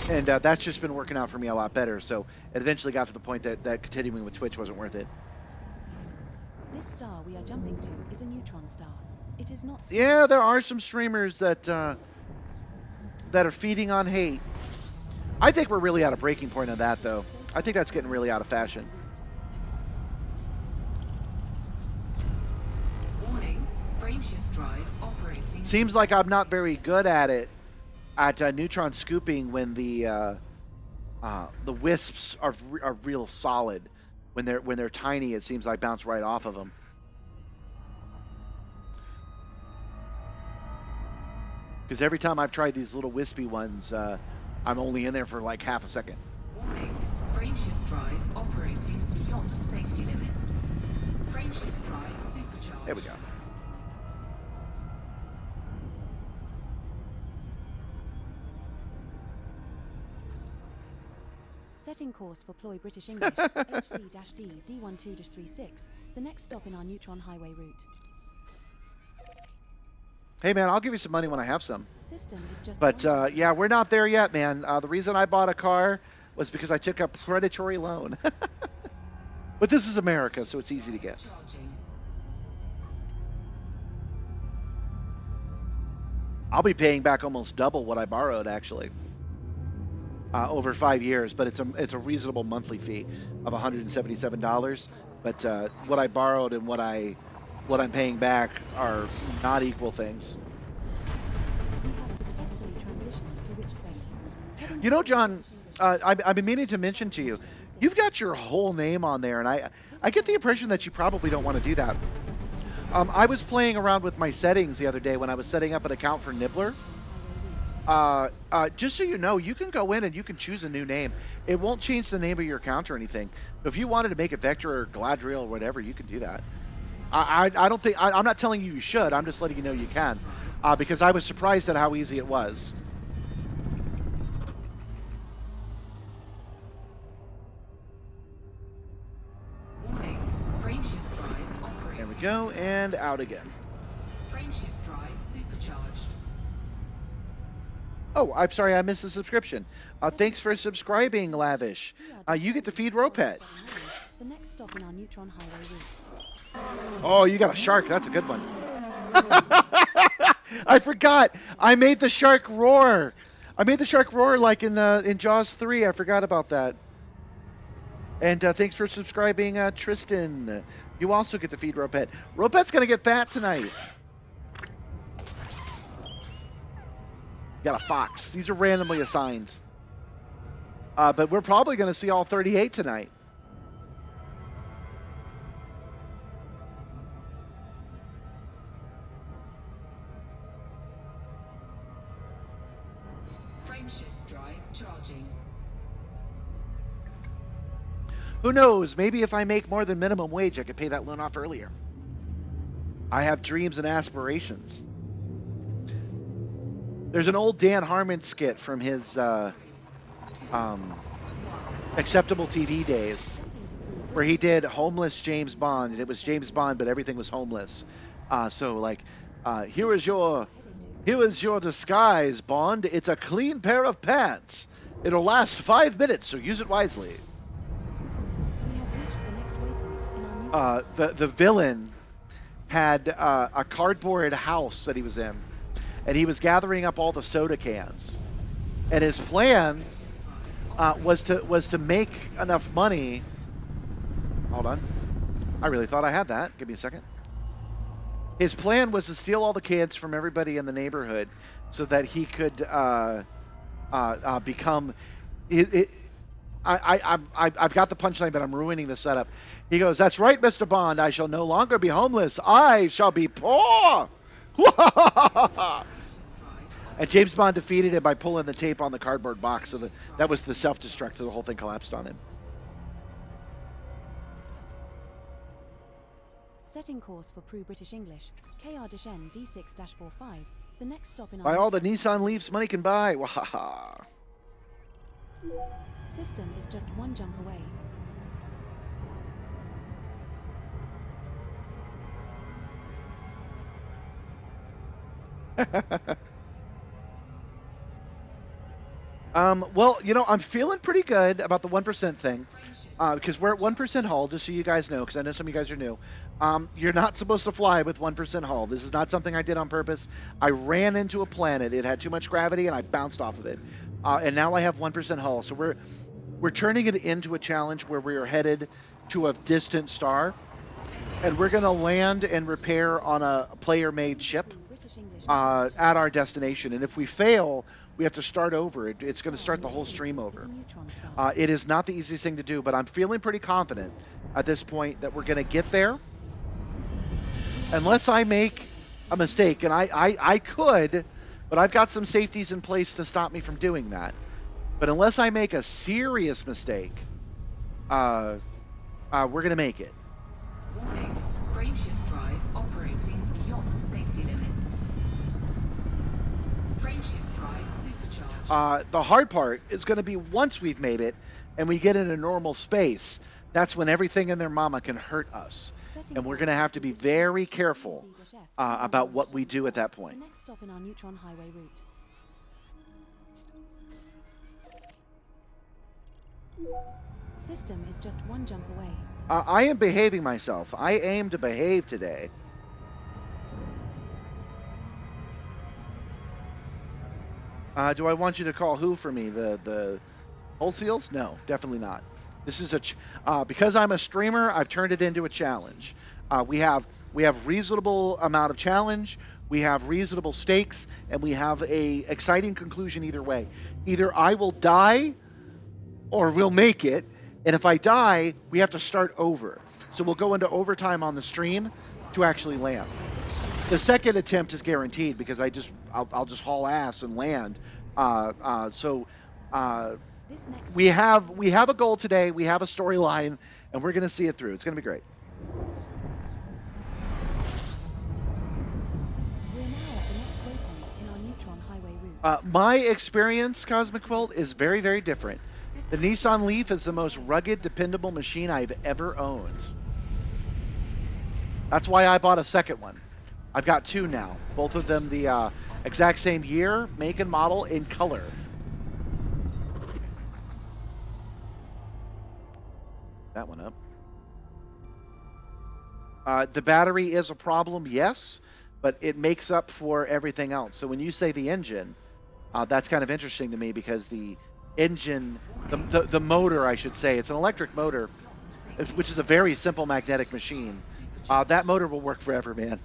and that's just been working out for me a lot better. So it eventually got to the point that continuing with Twitch wasn't worth it. This star we are jumping to is a neutron star. It is not. Yeah, there are some streamers that are feeding on hate. I think we're really at a breaking point on that, though. I think that's getting really out of fashion. Warning, frameshift drive operating. Seems like I'm not very good at it at neutron scooping when the wisps are real solid. When they're tiny, it seems like bounce right off of them. Because every time I've tried these little wispy ones, I'm only in there for like half a second. Warning, frameshift drive operating beyond safety limits. Frameshift drive supercharged. There we go. Setting course for Ploy British English, HC-D D12-36, the next stop in our Neutron Highway route. Hey man, I'll give you some money when I have some. System is just But one yeah, we're not there yet, man. The reason I bought a car was because I took a predatory loan. But this is America, so it's easy to get. Charging. I'll be paying back almost double what I borrowed, actually, over 5 years. But it's a reasonable monthly fee of $177. But what I borrowed and what I'm paying back are not equal things. We have successfully transitioned to which space? Heading You know, towards John, British English I've been meaning to mention to you, you've got your whole name on there, and I get the impression that you probably don't want to do that. I was playing around with my settings the other day when I was setting up an account for Nibbler. Highway route. Just so you know, you can go in and you can choose a new name. It won't change the name of your account or anything. If you wanted to make it Vector or Galadriel or whatever, you can do that. I don't think I'm not telling you should. I'm just letting you know you can, because I was surprised at how easy it was. Warning, frameshift drive operating. There we go, and out again. Frameshift drive supercharged. Oh, I'm sorry, I missed the subscription. Thanks for subscribing, Lavish. You get to feed Ropet. The next stop in our Neutron Highway route. Oh, you got a shark. That's a good one. I forgot. I made the shark roar. I made the shark roar like in Jaws 3. I forgot about that. And thanks for subscribing, Tristan. You also get to feed Ropet. Ropet's going to get fat tonight. Got a fox. These are randomly assigned. But we're probably going to see all 38 tonight. Charging. Who knows? Maybe if I make more than minimum wage, I could pay that loan off earlier. I have dreams and aspirations. There's an old Dan Harmon skit from his acceptable TV days where he did homeless James Bond, and it was James Bond, but everything was homeless. So like, here is your disguise, Bond. It's a clean pair of pants. It'll last 5 minutes, so use it wisely. We have reached the next waypoint in our neutron. The villain had a cardboard house that he was in, and he was gathering up all the soda cans, and his plan was to make enough money. Hold on, I really thought I had that. Give me a second. His plan was to steal all the cans from everybody in the neighborhood, so that he could become. I've got the punchline, but I'm ruining the setup. He goes, "That's right, Mr. Bond. I shall no longer be homeless. I shall be poor." And James Bond defeated him by pulling the tape on the cardboard box, so that was the self-destruct, so the whole thing collapsed on him. Setting course for Prue British English, KR-N D6-45. The next stop in our Buy all the Nissan Leafs money can buy. Wahaha. system is just one jump away. Well, I'm feeling pretty good about the 1% thing, because we're at 1% hull, just so you guys know, because I know some of you guys are new. You're not supposed to fly with 1% hull. This is not something I did on purpose. I ran into a planet. It had too much gravity, and I bounced off of it. And now I have 1% hull. So we're turning it into a challenge where we are headed to a distant star, and we're going to land and repair on a player-made ship at our destination. And if we fail, we have to start over. It's going to start the whole stream over. It is not the easiest thing to do, but I'm feeling pretty confident at this point that we're going to get there. Unless I make a mistake, and I could, but I've got some safeties in place to stop me from doing that. But unless I make a serious mistake, we're going to make it. Warning. Frameshift drive operating beyond safety limits. Frameshift drive supercharged. The hard part is going to be once we've made it and we get in a normal space. That's when everything and their mama can hurt us. And we're going to have to be very careful about what we do at that point. The next stop in our neutron highway route. System is just one jump away. I am behaving myself. I aim to behave today. Do I want you to call who for me? The Hull Seals? No, definitely not. This is because I'm a streamer, I've turned it into a challenge. We have reasonable amount of challenge, we have reasonable stakes, and we have a exciting conclusion either way. Either I will die or we'll make it, and if I die, we have to start over. So we'll go into overtime on the stream to actually land. The second attempt is guaranteed because I'll just haul ass and land. We have a goal today. We have a storyline, and we're going to see it through. It's going to be great. We're now at the next waypoint in our neutron highway route. My experience, Cosmic Quilt, is very, very different. The Nissan Leaf is the most rugged, dependable machine I've ever owned. That's why I bought a second one. I've got two now. Both of them the exact same year, make, and model in color. That one up. The battery is a problem, yes, but it makes up for everything else. So when you say the engine, that's kind of interesting to me because the engine, the motor, I should say, it's an electric motor, which is a very simple magnetic machine. That motor will work forever, man.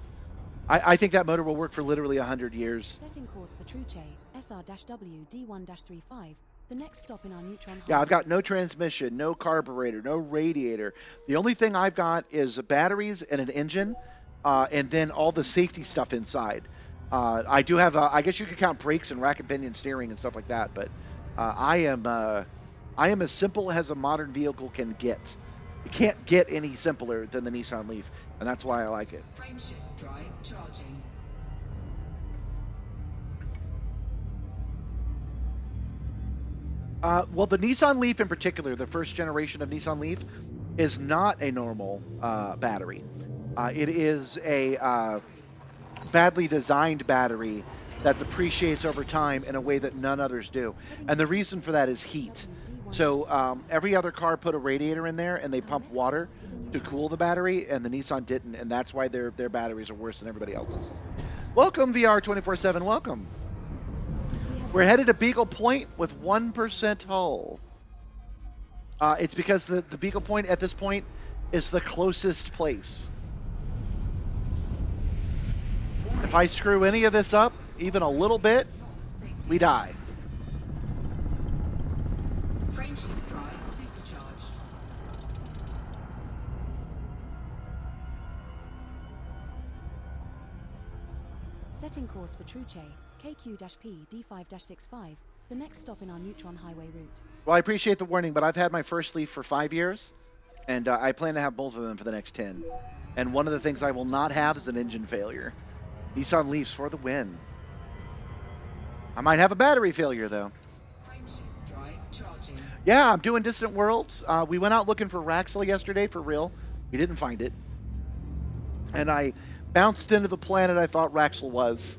I think that motor will work for literally 100 years. Setting course for Truche, SR-W D1-35. The next stop in our neutron. Yeah, I've got no transmission, no carburetor, no radiator. The only thing I've got is batteries and an engine, and then all the safety stuff inside. I do have, I guess you could count brakes and rack and pinion steering and stuff like that, but I am as simple as a modern vehicle can get. It can't get any simpler than the Nissan Leaf, and that's why I like it. Frameshift drive charging. Well, the Nissan Leaf in particular, the first generation of Nissan Leaf, is not a normal battery. It is a badly designed battery that depreciates over time in a way that none others do. And the reason for that is heat. So every other car put a radiator in there and they pump water to cool the battery, and the Nissan didn't, and that's why their batteries are worse than everybody else's. Welcome, VR 24/7. Welcome. We're headed to Beagle Point with 1% hull. It's because the Beagle Point at this point is the closest place. If I screw any of this up, even a little bit, we die. Frameshift drive supercharged. Setting course for Truche, KQ-P D5-65, the next stop in our Neutron Highway route. Well, I appreciate the warning, but I've had my first Leaf for 5 years, and I plan to have both of them for the next 10. And one of the things I will not have is an engine failure. Nissan Leafs for the win. I might have a battery failure, though. Frameshift drive charging. Yeah, I'm doing Distant Worlds. We went out looking for Raxel yesterday, for real. We didn't find it. And I bounced into the planet I thought Raxel was.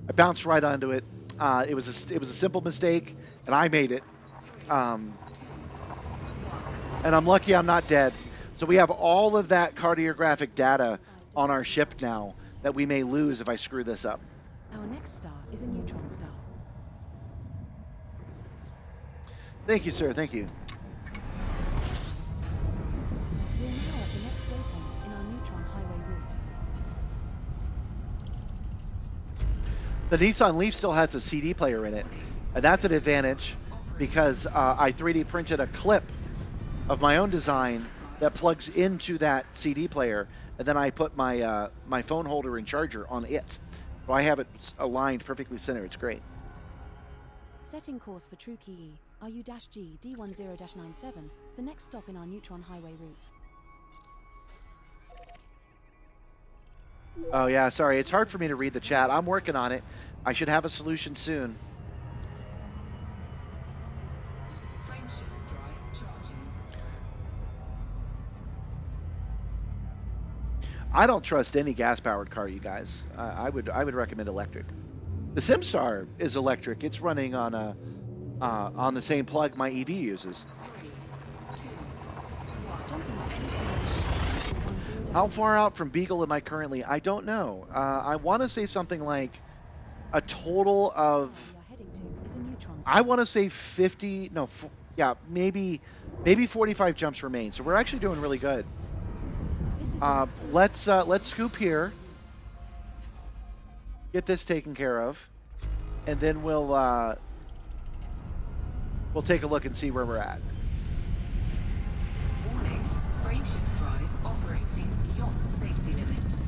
I bounced right onto it. It was a simple mistake, and I made it. And I'm lucky I'm not dead. So we have all of that cartographic data on our ship now that we may lose if I screw this up. Our next star is a neutron star. Thank you, sir. Thank you. We're now at the next waypoint in our Neutron Highway route. The Nissan Leaf still has a CD player in it, and that's an advantage because I 3D printed a clip of my own design that plugs into that CD player, and then I put my my phone holder and charger on it. So I have it aligned perfectly center. It's great. Setting course for True Key, RU-G D10-97, the next stop in our Neutron Highway route. Oh yeah, sorry. It's hard for me to read the chat. I'm working on it. I should have a solution soon. Frameshift drive charging. I don't trust any gas-powered car, you guys. I would recommend electric. The Simstarr is electric. It's running on a on the same plug my EV uses. 3, 2, 1. Jumping to True Key, How far out from Beagle am I currently? I don't know. I want to say something like a total of, we are heading to is a neutron star. I want to say 50. No, yeah, maybe 45 jumps remain. So we're actually doing really good. This is the next Let's scoop here, get this taken care of, and then we'll take a look and see where we're at. Warning, frameshift drive operating beyond safety limits.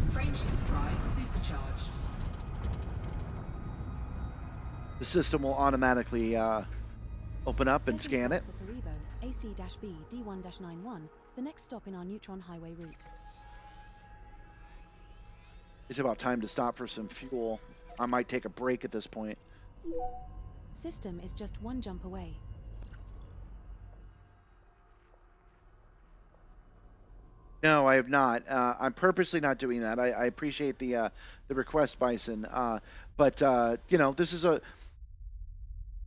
Frameshift drive supercharged. The system will automatically open up and Setting scan course it. for Perivo, AC-B D1-91, the next stop in our Neutron Highway route. It's about time to stop for some fuel. I might take a break at this point. System is just one jump away. No, I have not. I'm purposely not doing that. I appreciate the request, Bison. But you know, this is a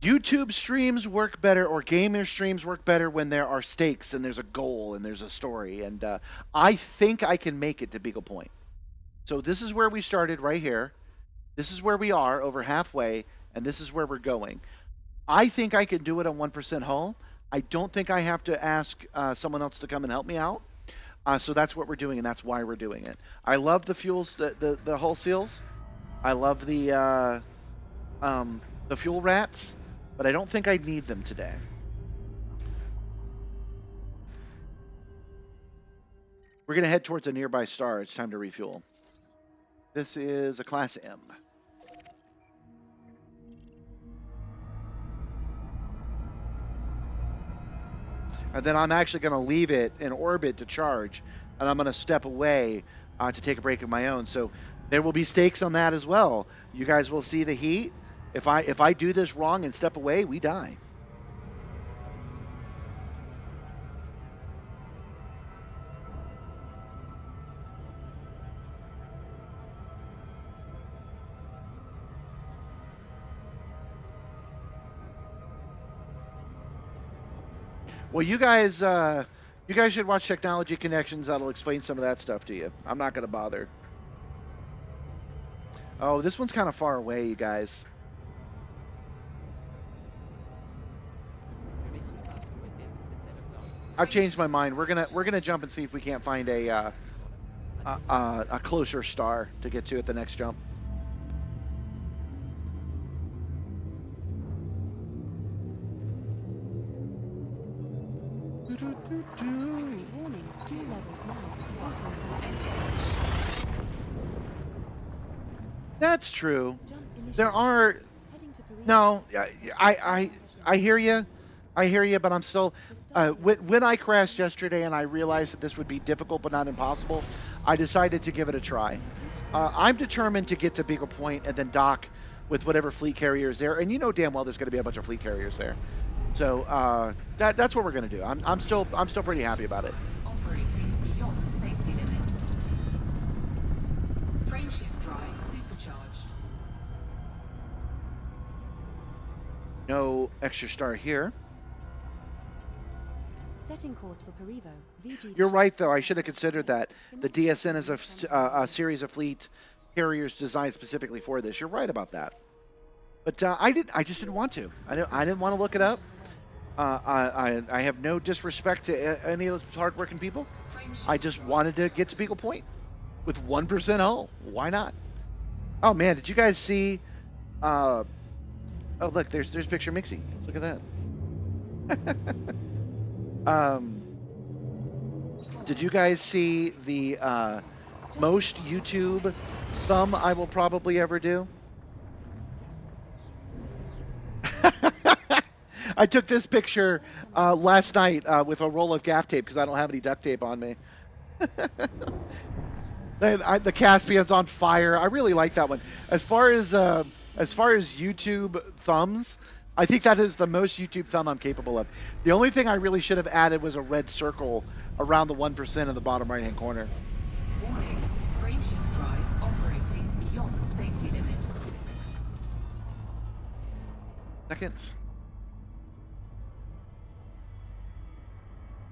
YouTube streams work better, or gamer streams work better when there are stakes and there's a goal and there's a story. And I think I can make it to Beagle Point. So this is where we started right here. This is where we are over halfway, and this is where we're going. I think I can do it on 1% hull. I don't think I have to ask someone else to come and help me out. So that's what we're doing, and that's why we're doing it. I love the fuels, the hull seals. I love the fuel rats, but I don't think I need them today. We're gonna head towards a nearby star. It's time to refuel. This is a Class M. and then I'm actually going to leave it in orbit to charge, and I'm going to step away to take a break of my own. So there will be stakes on that as well. You guys will see the heat. If I do this wrong and step away, we die. Well, you guys should watch Technology Connections. That'll explain some of that stuff to you. I'm not going to bother. Oh, this one's kind of far away, you guys. I've changed my mind. We're gonna jump and see if we can't find a closer star to get to at the next jump. Warning, 2 levels now. That's true. Jump initiated. There are Heading to Paris. no. I hear you. I hear you, but I'm still. When I crashed yesterday and I realized that this would be difficult but not impossible, I decided to give it a try. I'm determined to get to Beagle Point and then dock with whatever fleet carrier is there, and you know damn well there's going to be a bunch of fleet carriers there. So that's what we're going to do. I'm still pretty happy about it. Operating beyond safety limits. Frameshift drive supercharged. No extra star here. Setting course for Perivo. VG. You're right, though. I should have considered that. The DSN is a series of fleet carriers designed specifically for this. You're right about that. But I just didn't want to. I didn't want to look it up. I have no disrespect to any of those hardworking people. I just wanted to get to Beagle Point with 1% hull. Why not? Oh man, did you guys see? Oh look, there's picture Mixie. Let's look at that. Did you guys see the most YouTube thumb I will probably ever do? I took this picture last night with a roll of gaff tape because I don't have any duct tape on me. The Caspian's on fire. I really like that one. As far as YouTube thumbs, I think that is the most YouTube thumb I'm capable of. The only thing I really should have added was a red circle around the 1% in the bottom right-hand corner. Warning, frameshift drive operating beyond safety limits. Seconds.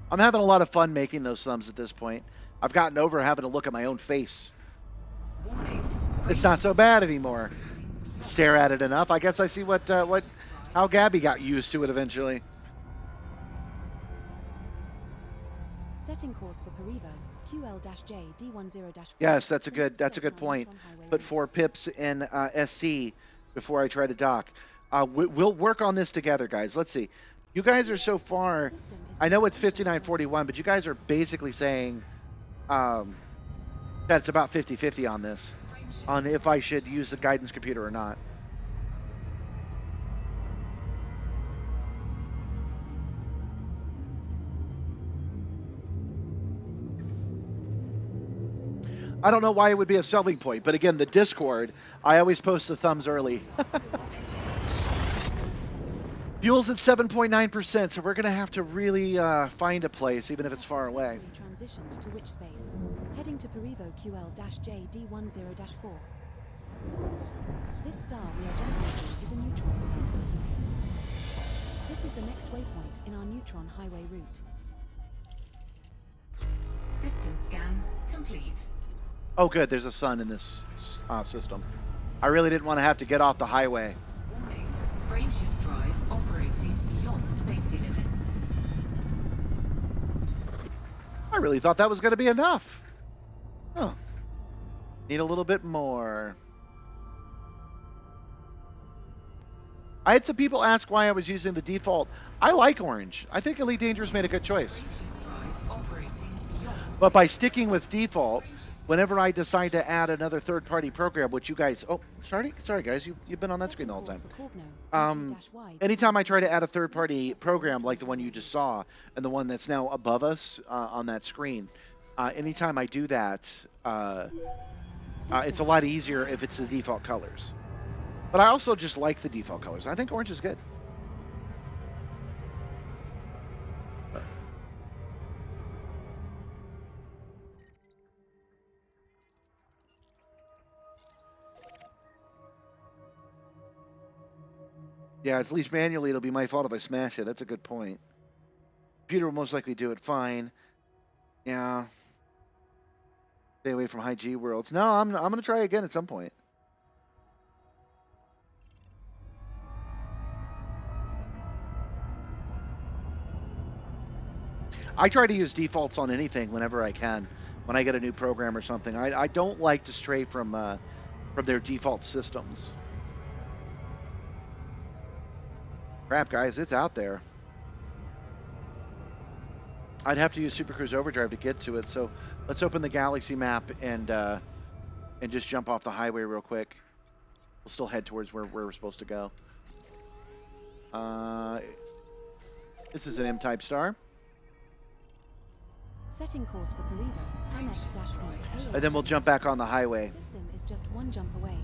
I'm having a lot of fun making those thumbs at this point. I've gotten over having to look at my own face. Warning, It's not so bad anymore. Stare at it enough. I guess I see how Gabby got used to it eventually. Setting course for Perivo. QL-J D10-4. Yes, that's a good point. Put 4 pips in SC before I try to dock. We'll work on this together, guys. Let's see. You guys are so far. I know it's 59-41, but you guys are basically saying that's about 50-50 on this, on if I should use the guidance computer or not. I don't know why it would be a selling point, but again, the Discord, I always post the thumbs early. Fuel's at 7.9%, so we're going to have to really find a place, even if it's far away. Transitioned to which space? Heading to Perivo QL-J D10-4. This star we are jumping to is a neutron star. This is the next waypoint in our neutron highway route. system scan complete. Oh, good. There's a sun in this system. I really didn't want to have to get off the highway. Warning, frameshift drive operating beyond safety limits. I really thought that was going to be enough. Oh. Need a little bit more. I had some people ask why I was using the default. I like orange. I think Elite Dangerous made a good choice. Frameshift drive operating beyond But by sticking with default, whenever I decide to add another third-party program, which you guys, oh, sorry guys, you've been on that screen the whole time. Anytime I try to add a third-party program like the one you just saw and the one that's now above us on that screen, anytime I do that, it's a lot easier if it's the default colors. But I also just like the default colors. I think orange is good. Yeah, at least manually it'll be my fault if I smash it. That's a good point. Computer will most likely do it fine. Yeah. Stay away from high G worlds. No, I'm gonna try again at some point. I try to use defaults on anything whenever I can. When I get a new program or something, I don't like to stray from their default systems. Crap, guys, it's out there. I'd have to use Super Cruise Overdrive to get to it. So let's open the Galaxy map and just jump off the highway real quick. We'll still head towards where we're supposed to go. This is an M-type star. Setting course for Perivo, MX-B. And then we'll jump back on the highway. System is just one jump away.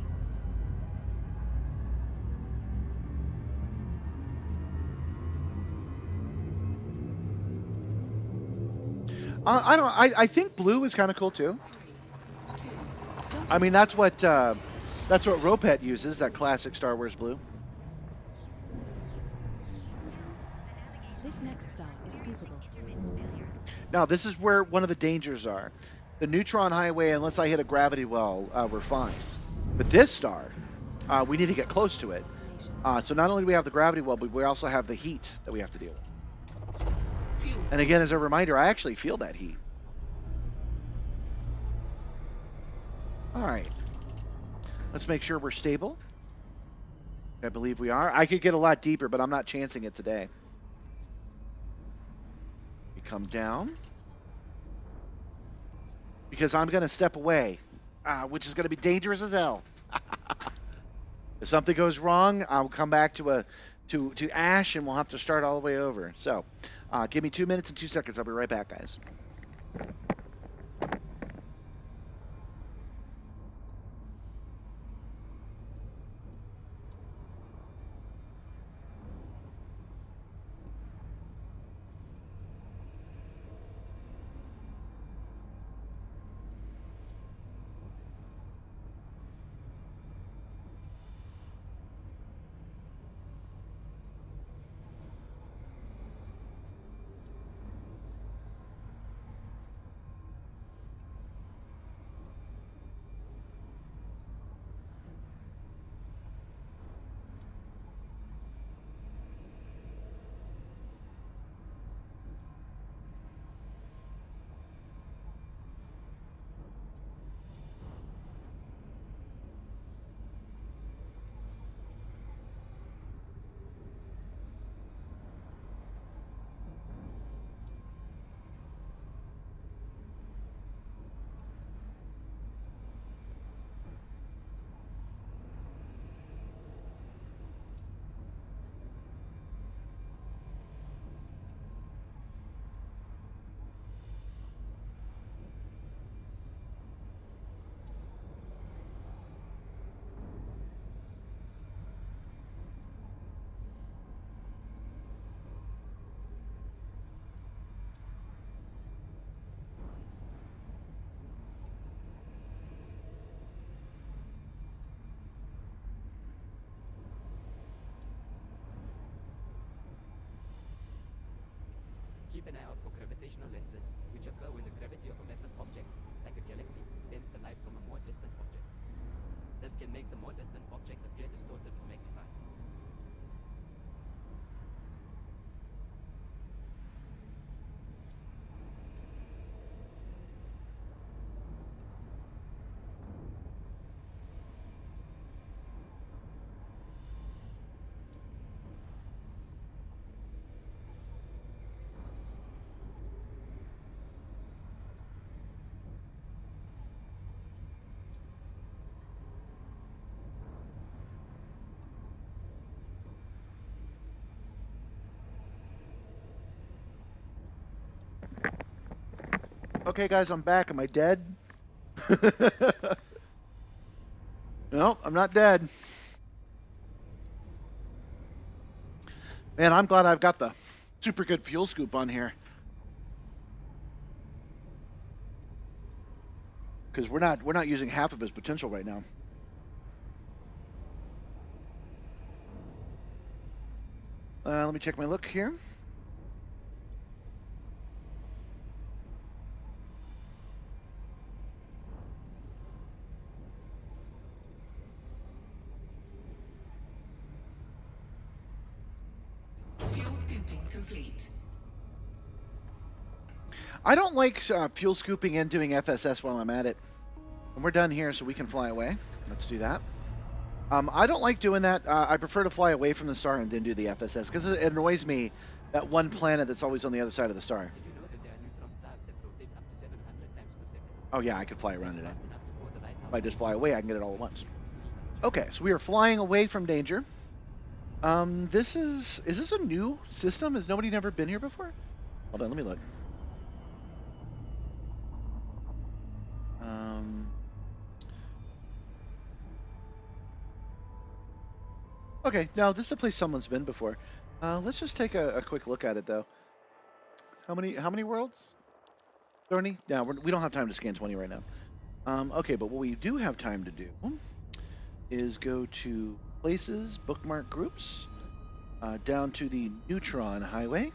I think blue is kind of cool too. I mean, that's what Ropet uses, that classic Star Wars blue. This next star is scoopable. Now, this is where one of the dangers are. The neutron highway, unless I hit a gravity well, we're fine. But this star, we need to get close to it. So not only do we have the gravity well, but we also have the heat that we have to deal with. And again, as a reminder, I actually feel that heat. All right. Let's make sure we're stable. I believe we are. I could get a lot deeper, but I'm not chancing it today. We come down. Because I'm going to step away, which is going to be dangerous as hell. If something goes wrong, I'll come back to ash, and we'll have to start all the way over. So, give me 2 minutes and 2 seconds. I'll be right back, guys. Keep an eye out for gravitational lenses, which occur when the gravity of a massive object, like a galaxy, bends the light from a more distant object. This can make the more distant object appear distorted or magnified. Okay, guys, I'm back. Am I dead? No, I'm not dead. Man, I'm glad I've got the super good fuel scoop on here. Because we're not using half of his potential right now. Let me check my look here. Fuel scooping complete. I don't like fuel scooping and doing FSS while I'm at it. And we're done here, so we can fly away. Let's do that. I don't like doing that. I prefer to fly away from the star and then do the FSS because it annoys me that one planet that's always on the other side of the star. Did you know that there are neutron stars that rotate up to 700 times per second? Oh yeah, I could fly around it. That's fast enough to cause a lighthouse If I just fly away, I can get it all at once. to see. Okay, so we are flying away from danger. Is this a new system? Has nobody never been here before? Hold on, let me look. Okay, no, this is a place someone's been before. Let's just take a quick look at it though. How many worlds? 30? No, we don't have time to scan 20 right now. Okay, but what we do have time to do is go to places, bookmark groups, down to the Neutron Highway.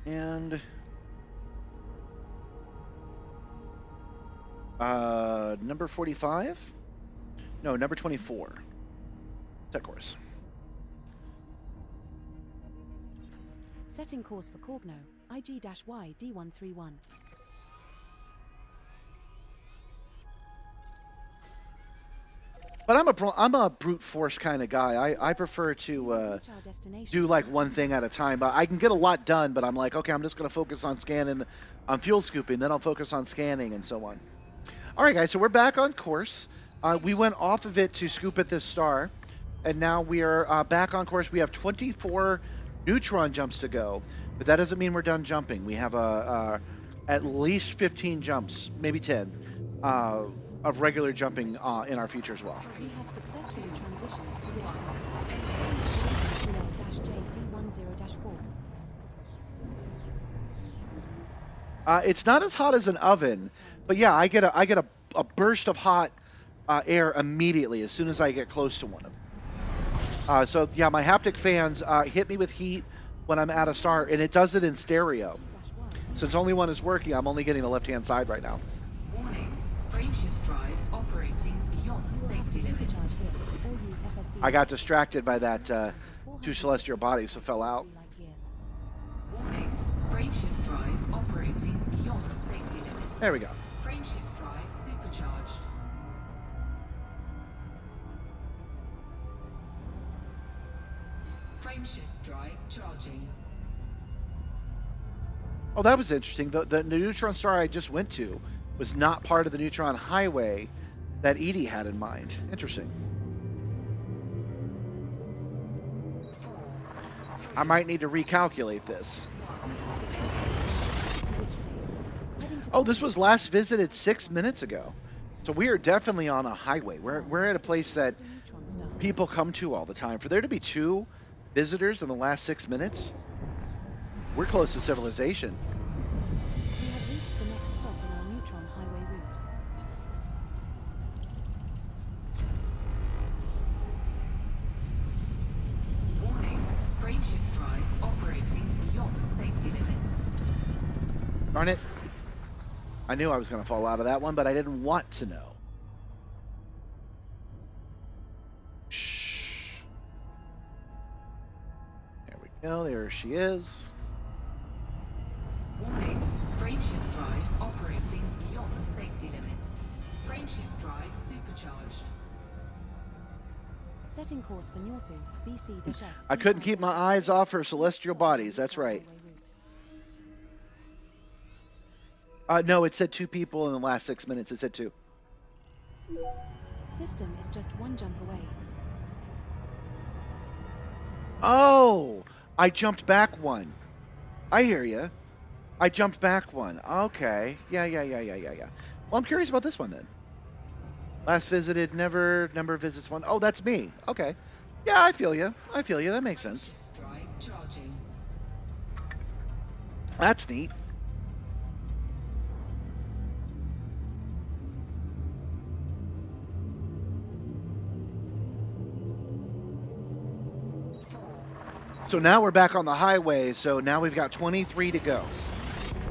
And number 45? No, number 24. Set course. Setting course for Corbno, IG-Y D131. But I'm a brute force kind of guy. I prefer to Reach our destination. do like one thing at a time. But I can get a lot done. But I'm like, okay, I'm just gonna focus on scanning, on fuel scooping. Then I'll focus on scanning and so on. All right, guys. So we're back on course. We went off of it to scoop at this star, and now we are back on course. We have 24 neutron jumps to go, but that doesn't mean we're done jumping. We have at least 15 jumps, maybe 10, of regular jumping in our future as well. We have successfully transitioned to which space? QL-JD10-4. It's not as hot as an oven, but yeah, I get a burst of hot air immediately as soon as I get close to one of them. So yeah, my haptic fans hit me with heat when I'm at a star, and it does it in stereo. Since only one is working, I'm only getting the left-hand side right now. Warning. Frameshift drive operating beyond safety limits. I got distracted by that two celestial bodies that fell out. Warning. Frameshift drive operating beyond safety limits. There we go. Frameshift drive supercharged. Frameshift drive charging. Oh, that was interesting. The neutron star I just went to was not part of the neutron highway that Edie had in mind. Interesting. I might need to recalculate this. Oh, this was last visited 6 minutes ago. So we are definitely on a highway. We're at a place that people come to all the time. For there to be 2 visitors in the last 6 minutes, we're close to civilization. We have reached the next stop in our neutron highway route. Warning. Frameshift drive operating beyond safety limits. Darn it. I knew I was going to fall out of that one, but I didn't want to know. Shh. There we go. There she is. Warning. Frameshift drive operating beyond safety limits. Frameshift drive supercharged. Setting course for Northu, BC-S. I couldn't keep my eyes off her celestial bodies. That's right. No, it said 2 people in the last 6 minutes. It said 2. System is just 1 jump away. Oh, I jumped back 1. I hear you. I jumped back one. Okay. Yeah. Well, I'm curious about this one then. Last visited, never, number of visits one. Oh, that's me. Okay. Yeah, I feel you. I feel you. That makes sense. Drive charging. That's neat. So now we're back on the highway. So now we've got 23 to go.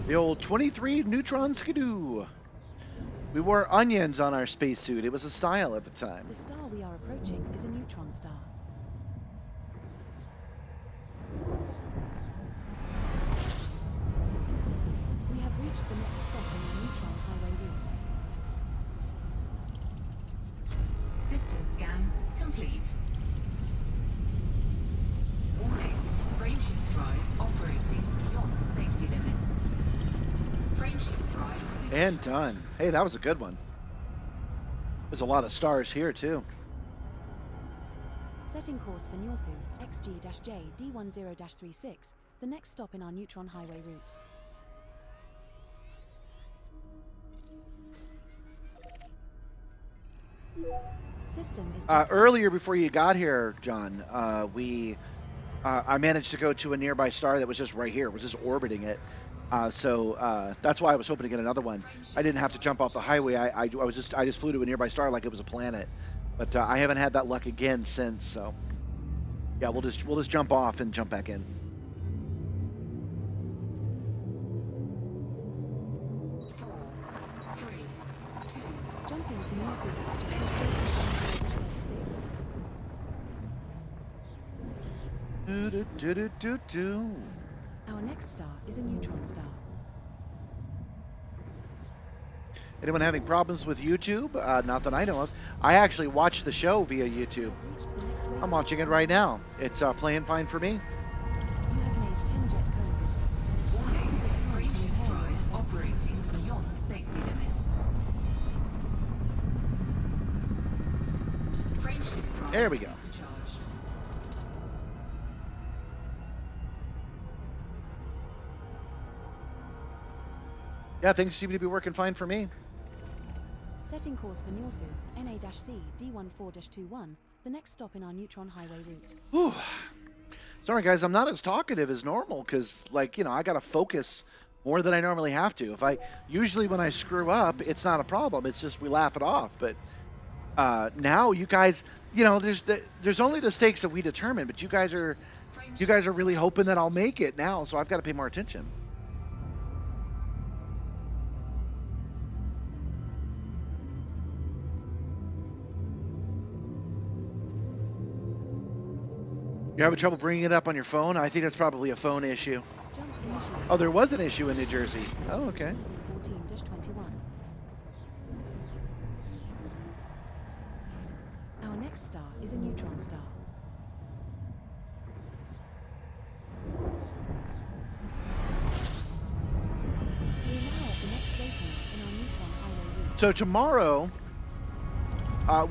The old 23 neutron skidoo. We wore onions on our spacesuit. It was a style at the time. The star we are approaching is a neutron star. We have reached the next stop on our neutron highway route. System scan complete. Warning. Frameshift drive operating beyond safety limits. Frameshift drive supercharged. And done. Hey, that was a good one. There's a lot of stars here, too. Setting course for Northu, XG-J D10-36, the next stop in our neutron highway route. System is just Earlier, before you got here, John, I managed to go to a nearby star that was just right here. It was just orbiting it. So that's why I was hoping to get another one. I didn't have to jump off the highway. I just flew to a nearby star like it was a planet. But I haven't had that luck again since. So yeah, we'll just jump off and jump back in. 4, 3, 2. jumping to Northu, XG-J D10-36. Our next star is a neutron star. Anyone having problems with YouTube? Not that I know of. I actually watch the show via YouTube. We've reached the next waypoint. I'm watching it right now. It's playing fine for me. You have made 10 jet cone boosts. Perhaps it is time to Frameshift repair drive your investment. operating beyond safety limits. Frameshift drive There we go. supercharged. Yeah, things seem to be working fine for me. Setting course for Northu, NA-C D14-21, the next stop in our neutron highway route. Whew. Sorry, guys, I'm not as talkative as normal because, like, I got to focus more than I normally have to. Usually when I screw up, it's not a problem. It's just we laugh it off. But now you guys, there's only the stakes that we determine. But you guys are really hoping that I'll make it now, so I've got to pay more attention. You're having trouble bringing it up on your phone? I think that's probably a phone issue. Jump initiated. Oh, there was an issue in New Jersey. Oh, okay. D14-21. Our next star is a neutron star. We are now at the next waypoint in our neutron highway route. So tomorrow,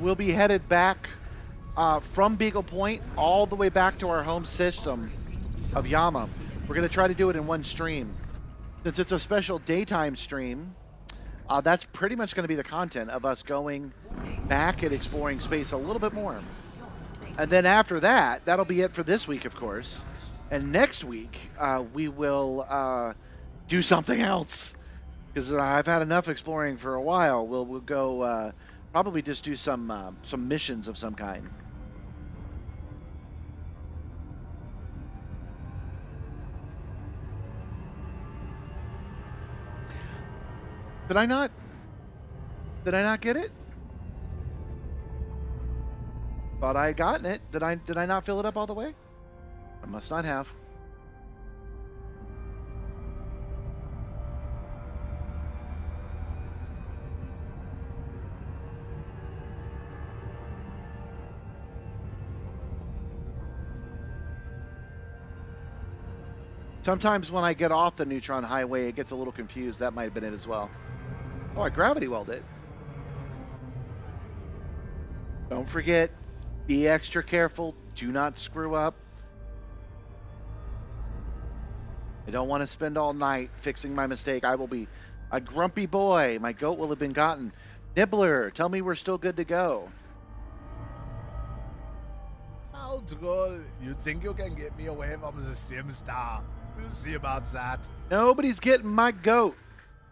we'll be headed back from Beagle Point all the way back to our home system of Yama. We're going to try to do it in one stream. Since it's a special daytime stream, that's pretty much going to be the content of us going back and exploring space a little bit more. And then after that, that'll be it for this week, of course. And next week, we will do something else. Because I've had enough exploring for a while. We'll go probably just do some missions of some kind. Did I not get it? Thought I had gotten it. Did I not fill it up all the way? I must not have. Sometimes when I get off the neutron highway, it gets a little confused. That might have been it as well. Oh, I gravity welded it. Don't forget, be extra careful. Do not screw up. I don't want to spend all night fixing my mistake. I will be a grumpy boy. My goat will have been gotten. Nibbler, tell me we're still good to go. How droll. You think you can get me away from the Simstarr? We'll see about that. Nobody's getting my goat.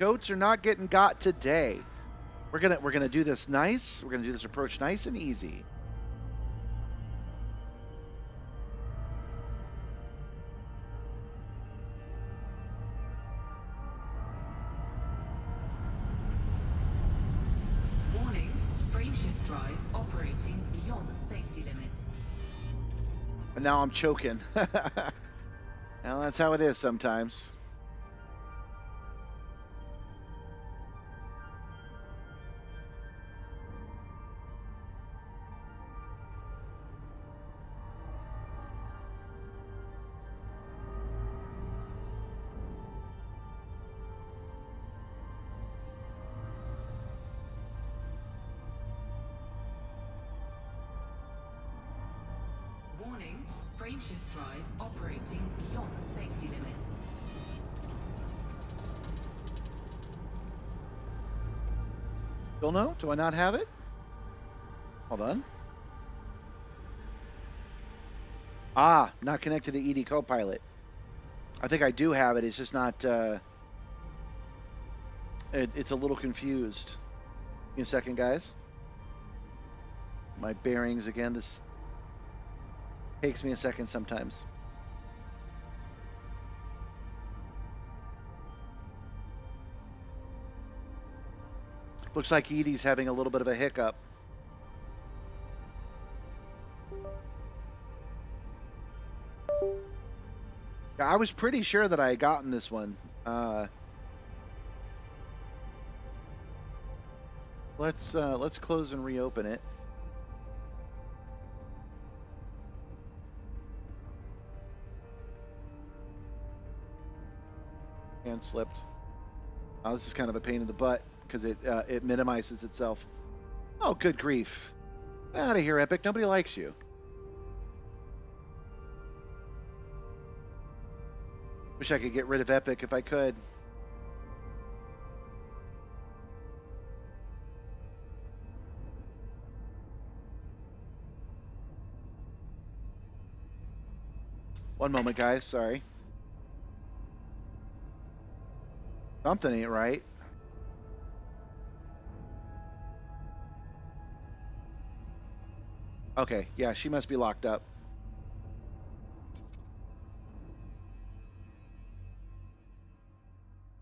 Goats are not getting got today. We're gonna do this nice. We're gonna do this approach nice and easy. Warning, frameshift drive operating beyond safety limits. And now I'm choking. Well, that's how it is sometimes. Warning, frameshift drive operating beyond safety limits. Still no? Do I not have it? Hold on. Ah, not connected to ED Copilot. I think I do have it. It's just not. It's a little confused. Give me a second, guys. My bearings again. This takes me a second sometimes. Looks like Edie's having a little bit of a hiccup. I was pretty sure that I had gotten this one. Let's close and reopen it. And slipped. Oh, this is kind of a pain in the butt because it minimizes itself. Oh, good grief! Get out of here, Epic. Nobody likes you. Wish I could get rid of Epic if I could. One moment, guys. Sorry. Something ain't right. Okay, yeah, she must be locked up.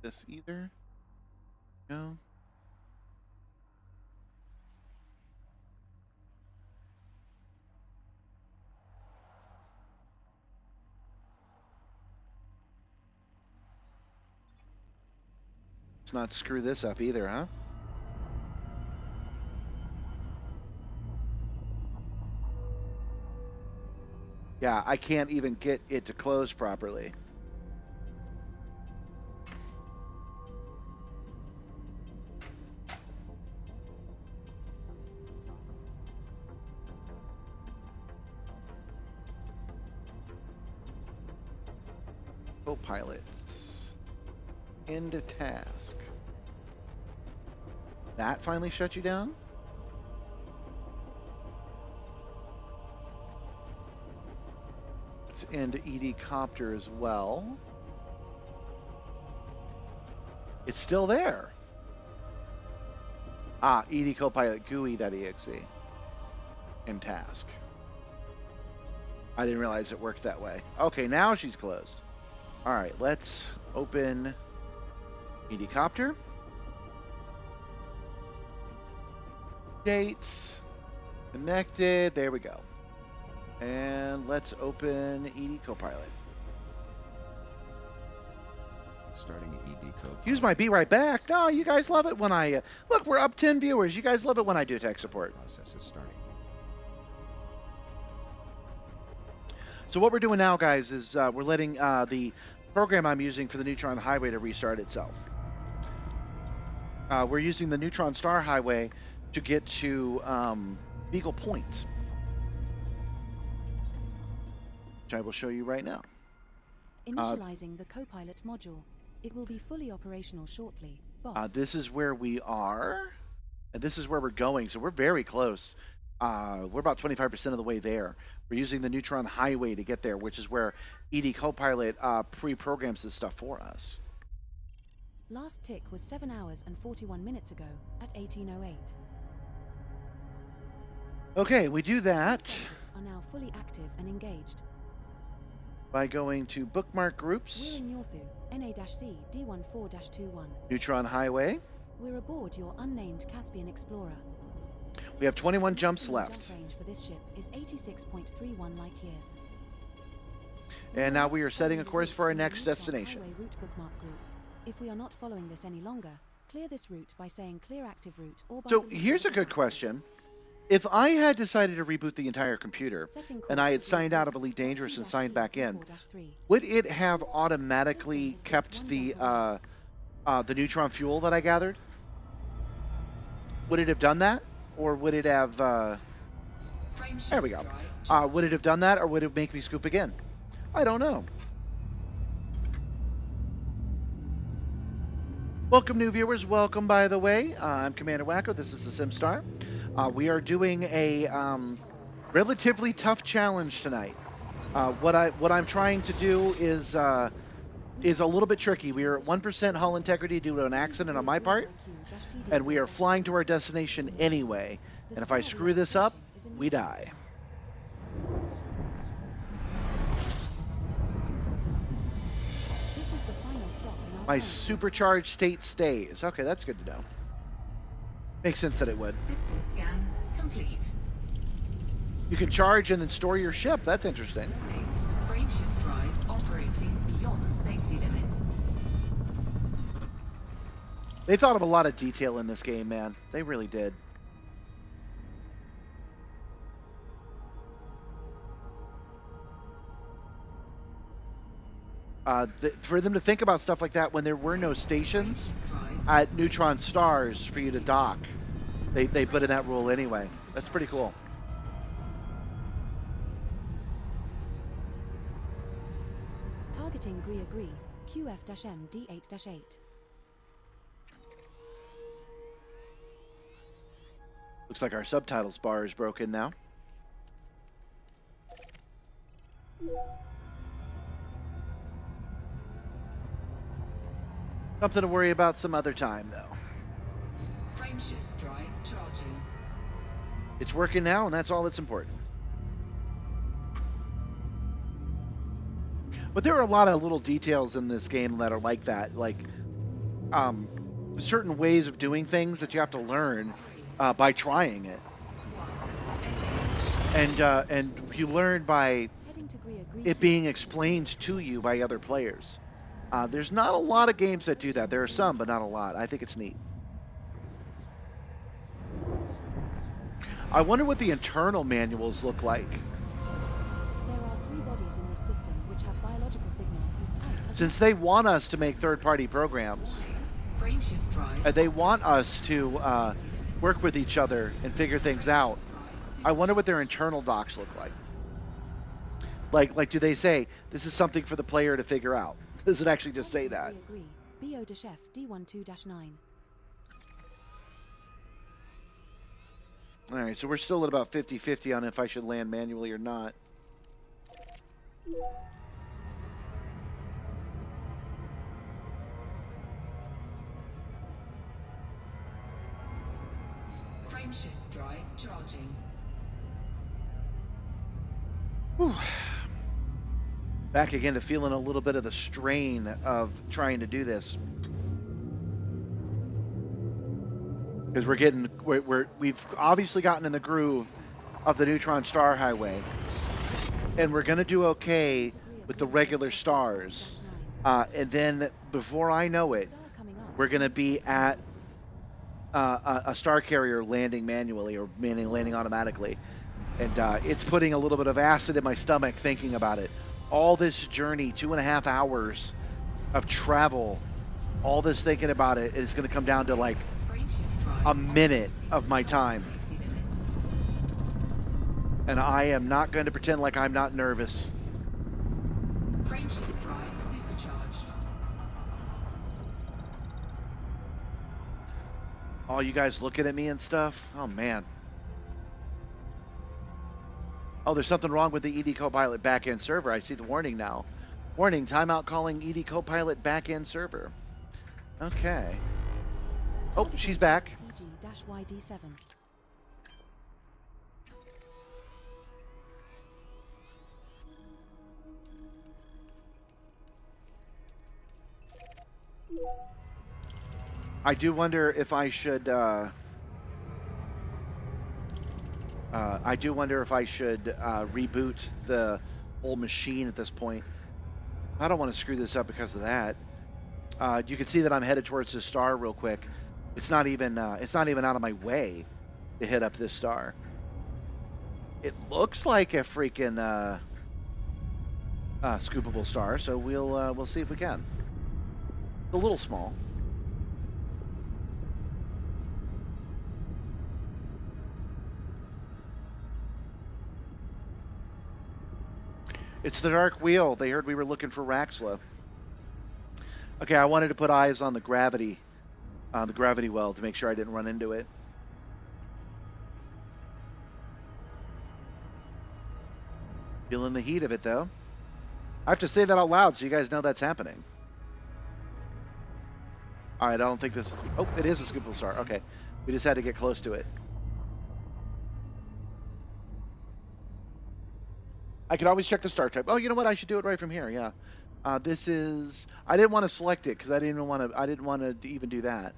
This either? No. Let's not screw this up either, huh? Yeah, I can't even get it to close properly. Co-pilots. End task. That finally shut you down? Let's end ED Copter as well. It's still there. Ah, ED Copilot GUI.exe. End task. I didn't realize it worked that way. Okay, now she's closed. All right, let's open ED Copter. Dates. Connected. There we go. And let's open ED Copilot. Starting ED Copilot. Use my be right back. No, you guys love it when I... look, we're up 10 viewers. You guys love it when I do tech support. Process is starting. So what we're doing now, guys, is we're letting the program I'm using for the Neutron Highway to restart itself. We're using the Neutron Star Highway to get to Beagle Point, which I will show you right now. Initializing the co-pilot module. It will be fully operational shortly. Boss. This is where we are, and this is where we're going. So we're very close. We're about 25% of the way there. We're using the Neutron Highway to get there, which is where ED Copilot pre-programs this stuff for us. Last tick was 7 hours and 41 minutes ago at 18:08. Okay, we do that Circuits are now fully active and engaged. by going to bookmark We're groups, in Yorthu, NA-C D14-21. Neutron Highway. We're aboard your unnamed Caspian Explorer. We have 21 The jumps maximum left. Jump range for this ship is 86.31 light years. And now we are setting a Following the course route for our in the next Neutron destination. Highway route bookmark group. If we are not following this any longer, clear this route by saying clear active route or by So deleting here's a the good bookmark. question. If I had decided to reboot the entire computer Setting and I had course signed out of with Elite Dangerous and signed 3-2, back in, 4-3. would it have automatically System is kept just one the jump neutron fuel that I gathered? Would it have done that, or would it have? Frameshift There we go. drive Would it have done that, or would it make me scoop again? I don't know. Welcome, new viewers. Welcome, by the way. I'm Commander Wacko. This is the Simstarr. We are doing a relatively tough challenge tonight. What I'm trying to do is a little bit tricky. We are at 1% hull integrity due to an accident on my part, and we are flying to our destination anyway. And if I screw this up, we die. This is the final stop in our My current supercharged state stays. Okay, that's good to know. Makes sense that it would. System scan complete. You can charge and then store your ship. That's interesting. Warning. Frameshift drive operating beyond safety limits. They thought of a lot of detail in this game, man. They really did. For them to think about stuff like that when there were no stations Drive at neutron stars for you to dock, they put in that rule anyway. That's pretty cool. targeting agree QF-M D8-8. Looks like our subtitles bar is broken now. Something to worry about some other time, though. Frameshift drive charging. It's working now, and that's all that's important. But there are a lot of little details in this game that are like that, like certain ways of doing things that you have to learn by trying it, and you learn by Heading to agree it being explained to you by other players. There's not a lot of games that do that. There are some, but not a lot. I think it's neat. I wonder what the internal manuals look like. There are 3 bodies in this system which have biological signals whose type has Since they want us to make third-party programs, Frameshift drive. and they want us to work with each other and figure things out, I wonder what their internal docs look like. Like, do they say, this is something for the player to figure out? Does it actually just say that? Agree. BO-Chef D12-9. All right, so we're still at about 50-50 on if I should land manually or not. Frameshift drive charging. Whew. Back again to feeling a little bit of the strain of trying to do this. Because we've obviously gotten in the groove of the Neutron Star Highway, and we're gonna do okay with the regular stars. And then before I know it, Star coming up. we're gonna be at a star carrier landing manually, or meaning landing automatically, and it's putting a little bit of acid in my stomach thinking about it. All this journey, 2.5 hours of travel, all this thinking about it, is gonna come down to like Frameshift drive a minute of my time. safety limits. And I am not going to pretend like I'm not nervous. Frameshift drive supercharged. All you guys looking at me and stuff. Oh man. Oh, there's something wrong with the ED Copilot backend server. I see the warning now. Warning, timeout calling ED Copilot backend server. Okay. Oh, Targeting she's back. TG-YD7. I do wonder if I should. Reboot the whole machine at this point. I don't want to screw this up because of that. You can see that I'm headed towards this star real quick. It's not even out of my way to hit up this star. It looks like a freaking scoopable star, so we'll see if we can. It's a little small. It's the Dark Wheel. They heard we were looking for Raxla. Okay, I wanted to put eyes on the gravity well to make sure I didn't run into it. Feeling the heat of it, though. I have to say that out loud so you guys know that's happening. All right, I don't think this... Oh, it is a scoopable star. Okay, we just had to get close to it. I could always check the star type. Oh, you know what? I should do it right from here. Yeah. This is... I didn't want to select it because I didn't want to even do that.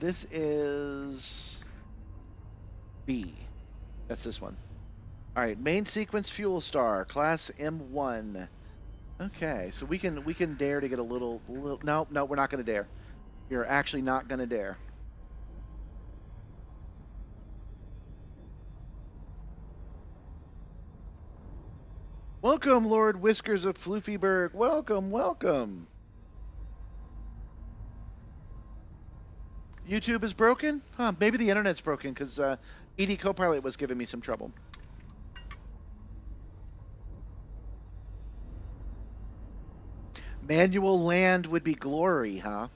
This is B. That's this one. All right, main sequence fuel star, class M1. Okay, so we can dare to get a little. No, we're not going to dare. You're actually not going to dare. Welcome, Lord Whiskers of Floofyburg. Welcome, welcome. YouTube is broken? Huh, maybe the internet's broken because ED Copilot was giving me some trouble. Manual land would be glory, huh?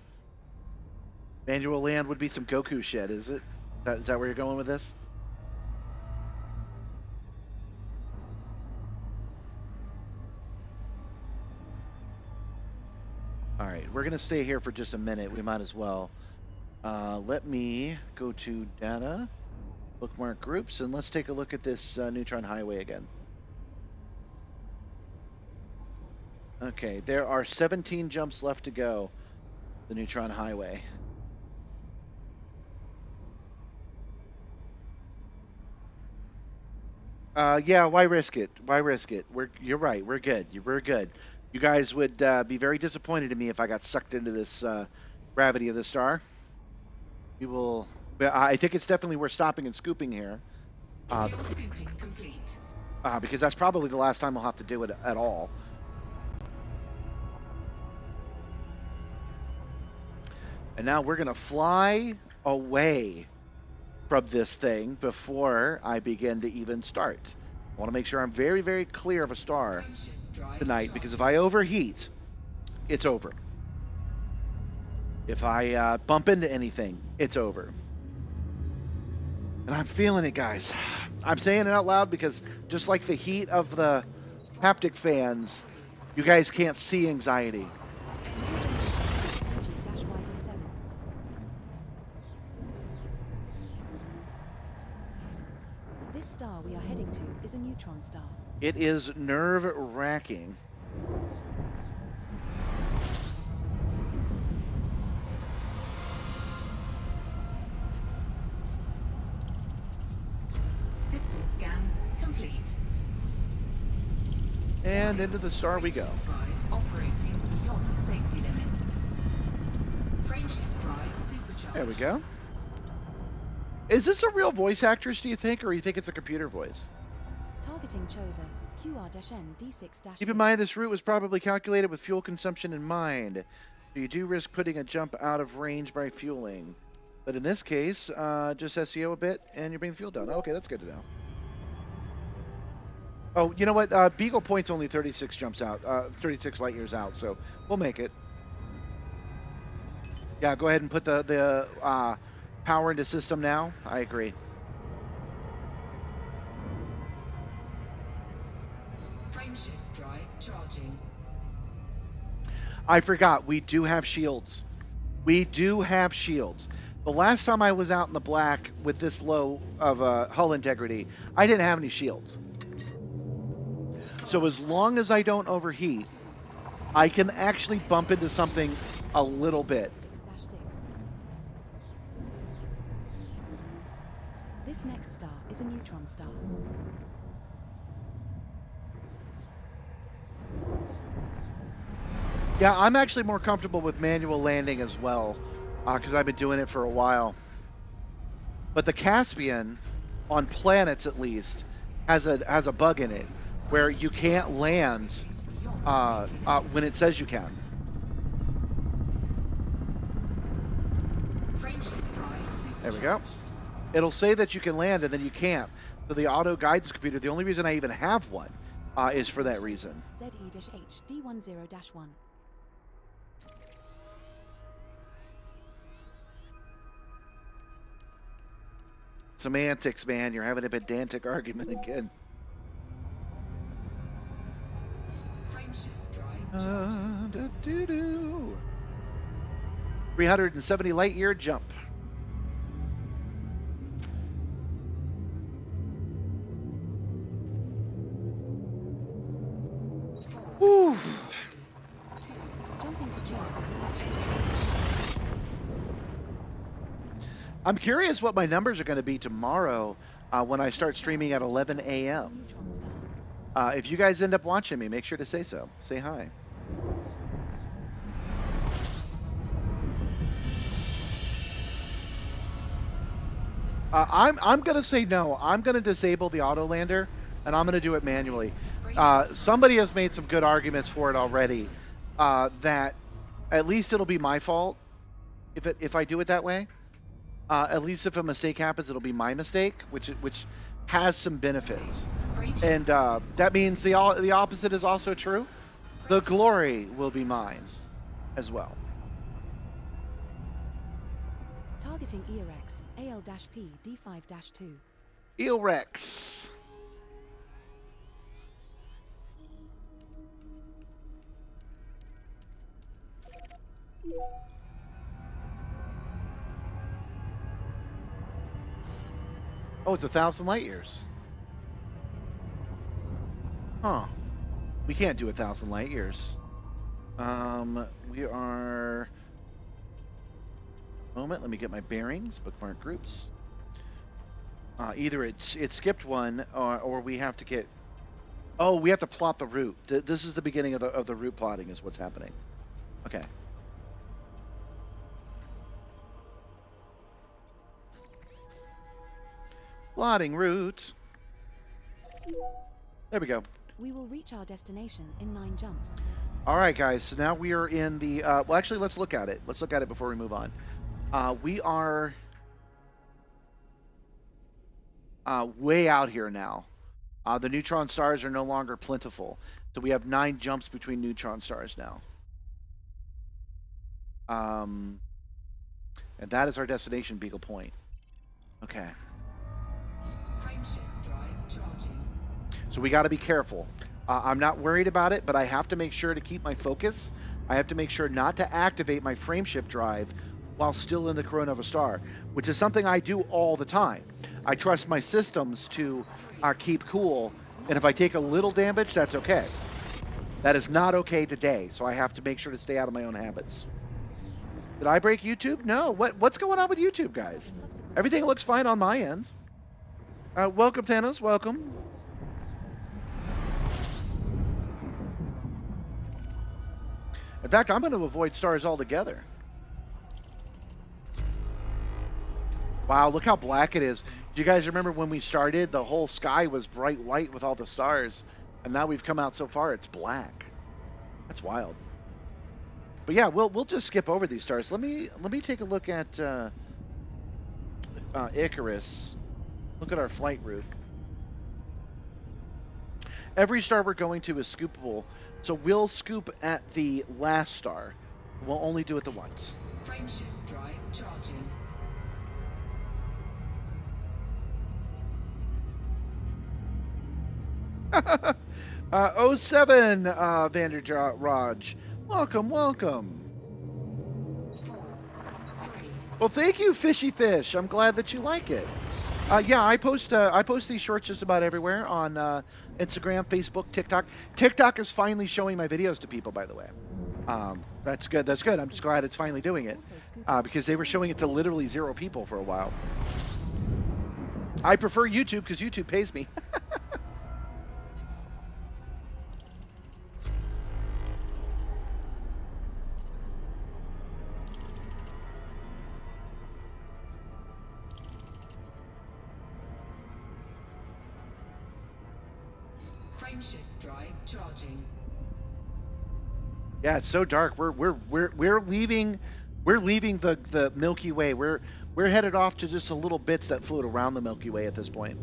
Manual land would be some Goku shit, is it? Is that where you're going with this? Alright, we're going to stay here for just a minute. We might as well. Let me go to data, bookmark groups, and let's take a look at this neutron highway again. Okay, there are 17 jumps left to go. The neutron highway. Yeah, why risk it? Why risk it? You're right. We're good. We're good. You guys would be very disappointed in me if I got sucked into this gravity of the star. We will. I think it's definitely worth stopping and scooping here. Fuel scooping complete. Because that's probably the last time we'll have to do it at all. And now we're going to fly away from this thing before I begin to even start. I want to make sure I'm very, very clear of a star tonight, because if I overheat, it's over. If I bump into anything, it's over. And I'm feeling it, guys. I'm saying it out loud because just like the heat of the haptic fans, you guys can't see anxiety. TG-YD7. This star we are heading to is a neutron star. It is nerve-wracking. System scan complete. And into the star we go. Frameshift drive operating beyond safety limits. Frameshift drive supercharged. There we go. Is this a real voice actress, do you think, or you think it's a computer voice? Targeting Chotha, QR-N D6-6. Keep in mind, this route was probably calculated with fuel consumption in mind. So you do risk putting a jump out of range by fueling. But in this case, just SEO a bit, and you bring the fuel down. Okay, that's good to know. Oh, you know what? Beagle Point's only 36 jumps out, 36 light years out, so we'll make it. Yeah, go ahead and put the power into system now. I agree. Frameshift drive charging. I forgot, we do have shields. We do have shields. The last time I was out in the black with this low of hull integrity, I didn't have any shields. So as long as I don't overheat, I can actually bump into something a little bit. 6-6. This next star is a neutron star. Yeah, I'm actually more comfortable with manual landing as well, because I've been doing it for a while. But the Caspian, on planets at least, has a bug in it where you can't land when it says you can. Frameshift drive There we go. It'll say that you can land and then you can't. So the auto guidance computer, the only reason I even have one is for that reason. ZE-H D10-1. Semantics, man, you're having a pedantic argument again. Frameshift drive charging. 370 light year jump. Whew. Jumping to G. I'm curious what my numbers are going to be tomorrow when I start streaming at 11 a.m. Neutron star. If you guys end up watching me, make sure to say so. Say hi. I'm going to say no. I'm going to disable the auto lander, and I'm going to do it manually. Somebody has made some good arguments for it already. That at least it'll be my fault if I do it that way. At least if a mistake happens, it'll be my mistake, which has some benefits. And that means the opposite is also true. The glory will be mine as well. Targeting ERX, AL-P D5-2. Eel Rex. Oh, it's 1,000 light years. Huh. We can't do 1,000 light years. We are... Moment, let me get my bearings, bookmark groups. Either it skipped one, or we have to get... Oh, we have to plot the route. This is the beginning of the route plotting is what's happening. Okay. Plotting route. There we go. We will reach our destination in 9 jumps. All right, guys. So now we are in the... well, actually, let's look at it. Let's look at it before we move on. We are way out here now. The neutron stars are no longer plentiful. So we have 9 jumps between neutron stars now. And that is our destination, Beagle Point. Okay. Frameshift drive charging. So we got to be careful. I'm not worried about it, but I have to make sure to keep my focus. I have to make sure not to activate my frameshift drive while still in the Coronova star, which is something I do all the time. I trust my systems to keep cool, and if I take a little damage, that's okay. That is not okay today, so I have to make sure to stay out of my own habits. Did I break YouTube? No. What's going on with YouTube, guys? Everything looks fine on my end. Welcome, Thanos. Welcome. In fact, I'm going to avoid stars altogether. Wow, look how black it is. Do you guys remember when we started, the whole sky was bright white with all the stars, and now we've come out so far, it's black. That's wild. But yeah, we'll just skip over these stars. Let me take a look at Icarus. Look at our flight route. Every star we're going to is scoopable, so we'll scoop at the last star. We'll only do it the once. Frameshift drive charging. Oh 07, Vanderraj. Welcome, welcome. 4, 3, Well, thank you, Fishy Fish. I'm glad that you like it. Yeah, I post these shorts just about everywhere on Instagram, Facebook, TikTok. TikTok is finally showing my videos to people, by the way. That's good. That's good. I'm just glad it's finally doing it because they were showing it to literally 0 people for a while. I prefer YouTube because YouTube pays me. Frameshift drive charging. Yeah, it's so dark. We're leaving the Milky Way. We're headed off to just the little bits that float around the Milky Way at this point.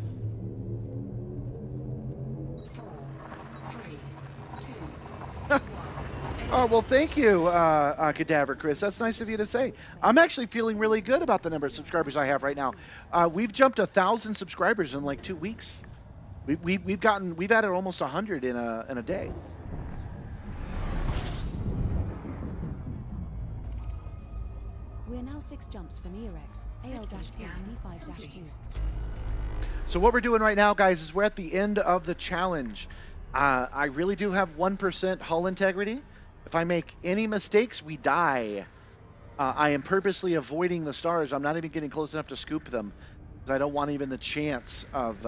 4, 3, 2, Oh, well, thank you, Cadaver Chris. That's nice of you to say. I'm actually feeling really good about the number of subscribers I have right now. We've jumped 1,000 subscribers in like 2 weeks. We've added almost 100 in a day. We're now 6 jumps from ERX, AL-D5-2. So what we're doing right now, guys, is we're at the end of the challenge. I really do have 1% hull integrity. If I make any mistakes, we die. I am purposely avoiding the stars. I'm not even getting close enough to scoop them because I don't want even the chance of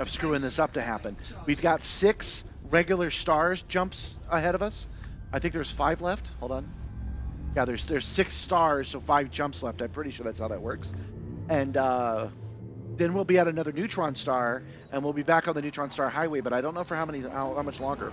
screwing this up to happen. We've got 6 regular stars jumps ahead of us. I think there's 5 left. Hold on. Yeah, there's 6 stars, so 5 jumps left. I'm pretty sure that's how that works. And then we'll be at another neutron star, and we'll be back on the neutron star highway. But I don't know for how much longer.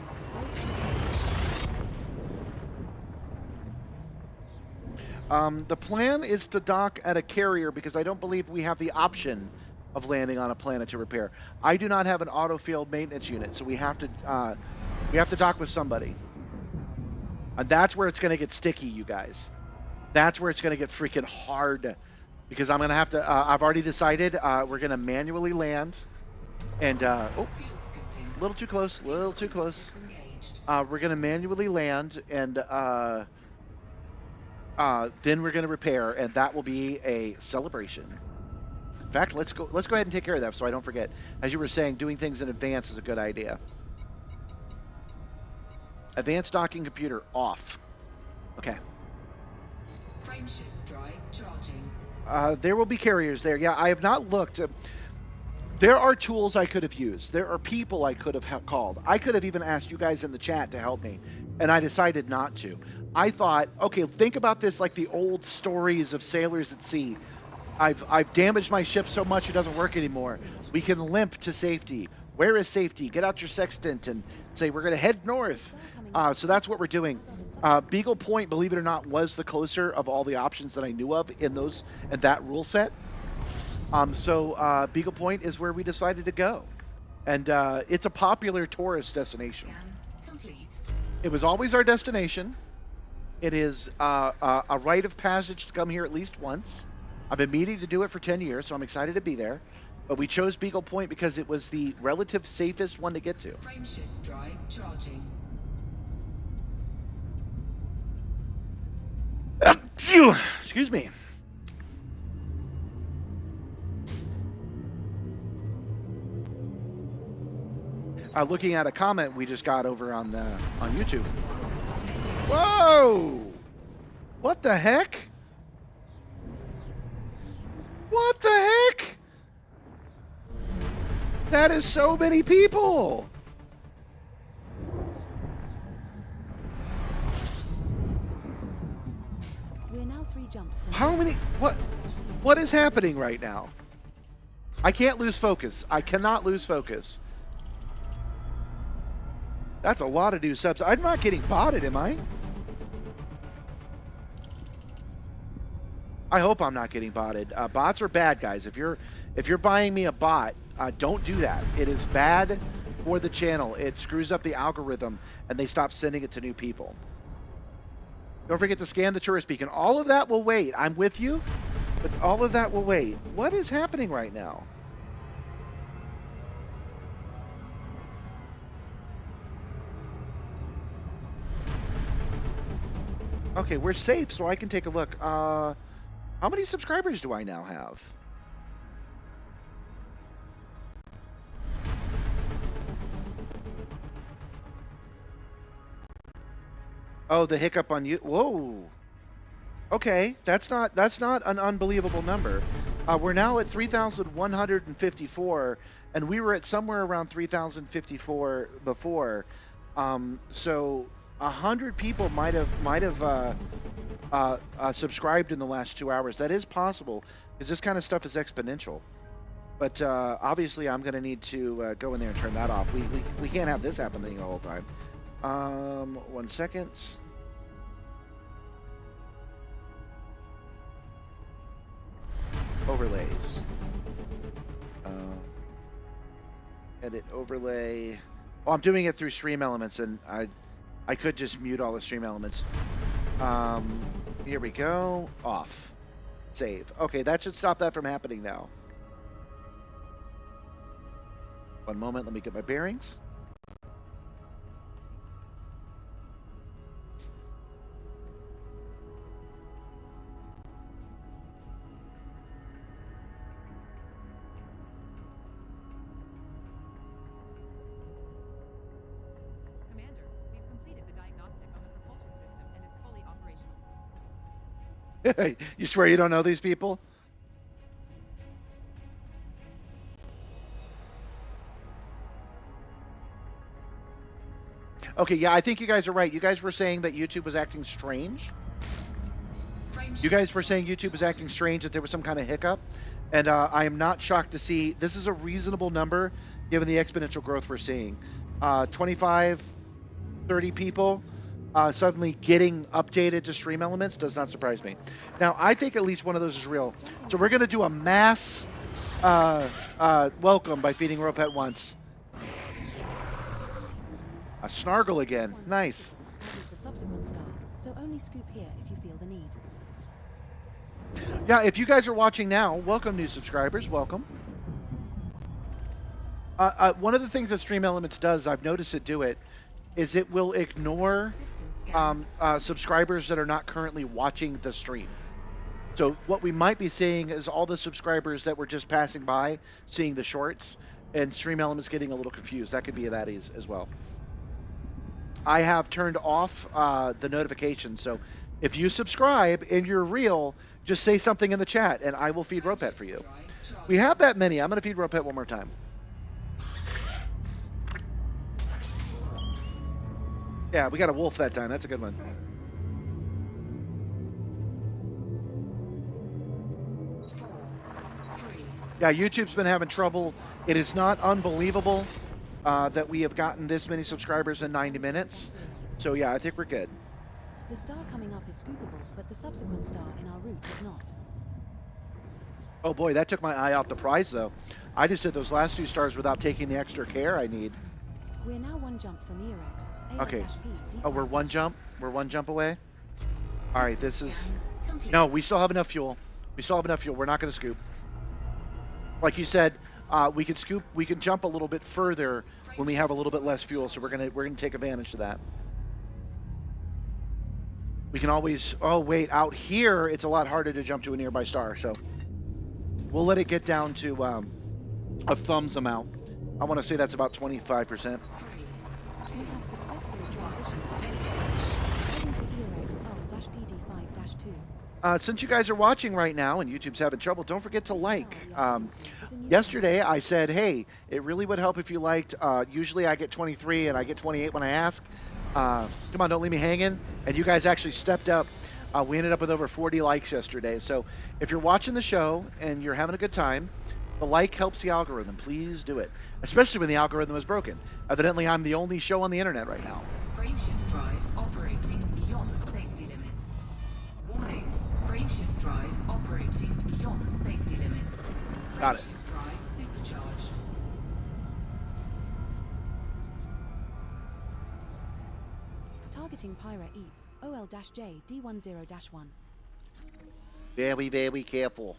The plan is to dock at a carrier because I don't believe we have the option of landing on a planet to repair. I do not have an auto field maintenance unit, so we have to dock with somebody. And that's where it's going to get sticky, you guys. That's where it's going to get freaking hard because I'm going to have to, I've already decided we're going to manually land and, oh, a little too close, we're going to manually land and then we're going to repair, and that will be a celebration. In fact, let's go ahead and take care of that so I don't forget. As you were saying, doing things in advance is a good idea. Advanced docking computer off. Okay. Frameshift drive charging. There will be carriers there. Yeah, I have not looked. There are tools I could have used. There are people I could have called. I could have even asked you guys in the chat to help me, and I decided not to. I thought, okay, think about this like the old stories of sailors at sea. I've damaged my ship so much it doesn't work anymore. We can limp to safety. Where is safety? Get out your sextant and say we're going to head north. So that's what we're doing. Beagle Point, believe it or not, was the closer of all the options that I knew of in that rule set. So Beagle Point is where we decided to go, and it's a popular tourist destination. It was always our destination. It is a rite of passage to come here at least once. I've been meaning to do it for 10 years, so I'm excited to be there. But we chose Beagle Point because it was the relative safest one to get to. Frameshift drive charging. Excuse me. Looking at a comment we just got over on YouTube. Whoa! What the heck? What the heck? That is so many people. We're now 3 jumps from How many? What is happening right now? I can't lose focus. I cannot lose focus. That's a lot of new subs. I'm not getting botted, am I? I hope I'm not getting botted. Bots are bad, guys. If you're buying me a bot, don't do that. It is bad for the channel. It screws up the algorithm, and they stop sending it to new people. Don't forget to scan the tourist beacon. All of that will wait. I'm with you, but all of that will wait. What is happening right now? Okay, we're safe, so I can take a look. How many subscribers do I now have? Oh, the hiccup on you. Whoa. Okay, that's not an unbelievable number. We're now at 3,154, and we were at somewhere around 3,054 before. So 100 people might have subscribed in the last 2 hours. That is possible, because this kind of stuff is exponential. But obviously, I'm going to need to go in there and turn that off. We can't have this happening the whole time. 1 second. Overlays. Edit overlay. Oh, I'm doing it through Stream Elements, and I could just mute all the Stream Elements. Here we go. Off. Save. Okay, that should stop that from happening now. 1 moment, let me get my bearings. Commander, we've completed the diagnostic on the propulsion system and it's fully operational. You swear you don't know these people? Okay, yeah, I think you guys are right. You guys were saying that YouTube was acting strange. You guys were saying YouTube was acting strange, that there was some kind of hiccup. And I am not shocked to see this is a reasonable number given the exponential growth we're seeing. 25, 30 people suddenly getting updated to Stream Elements does not surprise me. Now, I think at least one of those is real. So we're going to do a mass welcome by feeding rope at once. A snargle again. Nice. As is the subsequent star, so only scoop here if you feel the need. Yeah, if you guys are watching now, welcome new subscribers, welcome. One of the things that Stream Elements does, I've noticed it do it, is it will ignore subscribers that are not currently watching the stream. So what we might be seeing is all the subscribers that were just passing by, seeing the shorts, and Stream Elements getting a little confused. That could be that as well. I have turned off the notifications, so if you subscribe and you're real, just say something in the chat, and I will feed Ropet for you. We have that many. I'm going to feed Ropet one more time. Yeah, we got a wolf that time. That's a good one. Yeah, YouTube's been having trouble. It is not unbelievable that we have gotten this many subscribers in 90 minutes. So yeah, I think we're good. The star coming up is scoopable, but the subsequent star in our route is not. Oh boy, that took my eye off the prize though. I just did those last 2 stars without taking the extra care I need. We're now 1 jump from ERX. Okay. Oh, we're 1 jump? We're 1 jump away? Alright, this is... No, we still have enough fuel. We still have enough fuel. We're not going to scoop. Like you said, we can scoop, we can jump a little bit further when we have a little bit less fuel, so we're gonna take advantage of that. We can always, oh wait, out here it's a lot harder to jump to a nearby star, so we'll let it get down to a thumbs amount. I want to say that's about 25%. We have successfully transitioned heading to ERX-PD5-2. Since you guys are watching right now and YouTube's having trouble, don't forget to like. Yesterday I said, hey, it really would help if you liked. Usually I get 23 and I get 28 when I ask. Come on, don't leave me hanging. And you guys actually stepped up. We ended up with over 40 likes yesterday. So if you're watching the show and you're having a good time, the like helps the algorithm. Please do it, especially when the algorithm is broken. Evidently, I'm the only show on the internet right now. Frameshift drive operating beyond safety limits. Warning, frameshift drive operating beyond safety limits. Got it. Frameshift drive supercharged. Operating Pyra Eep, OL-J D10-1. Very, very careful.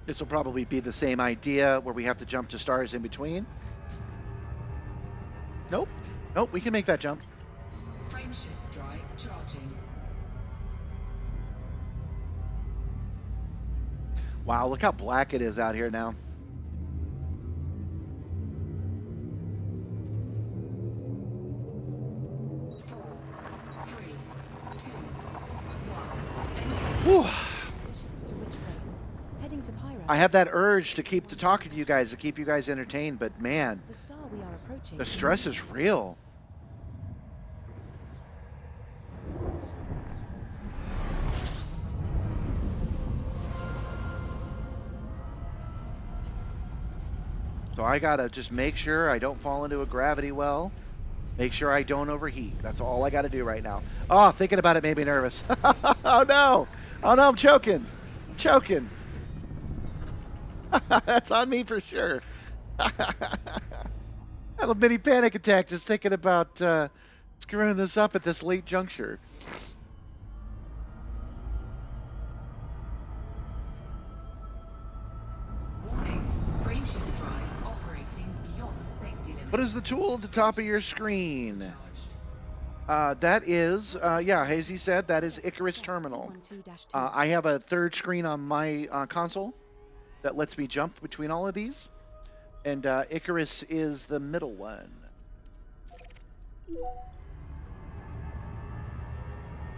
This will probably be the same idea where we have to jump to stars in between. Nope. Nope, we can make that jump. Frameshift drive charging. Wow, look how black it is out here now. Whew. Transitioned to witch space. Heading to Pyra. I have that urge to keep talking to you guys, to keep you guys entertained, but man, The star we are approaching. the is a stress is neutron real. So I gotta just make sure I don't fall into a gravity well. Make sure I don't overheat. That's all I gotta do right now. Oh, thinking about it made me nervous. Oh no! Oh no, I'm choking. I'm choking. That's on me for sure. Had a mini panic attack just thinking about screwing this up at this late juncture. Warning, frameshift drive operating beyond safety limits. What is the tool at the top of your screen? Charged. That is, yeah, Hazy said, that is Icarus Terminal. I have a third screen on my console that lets me jump between all of these. And Icarus is the middle one.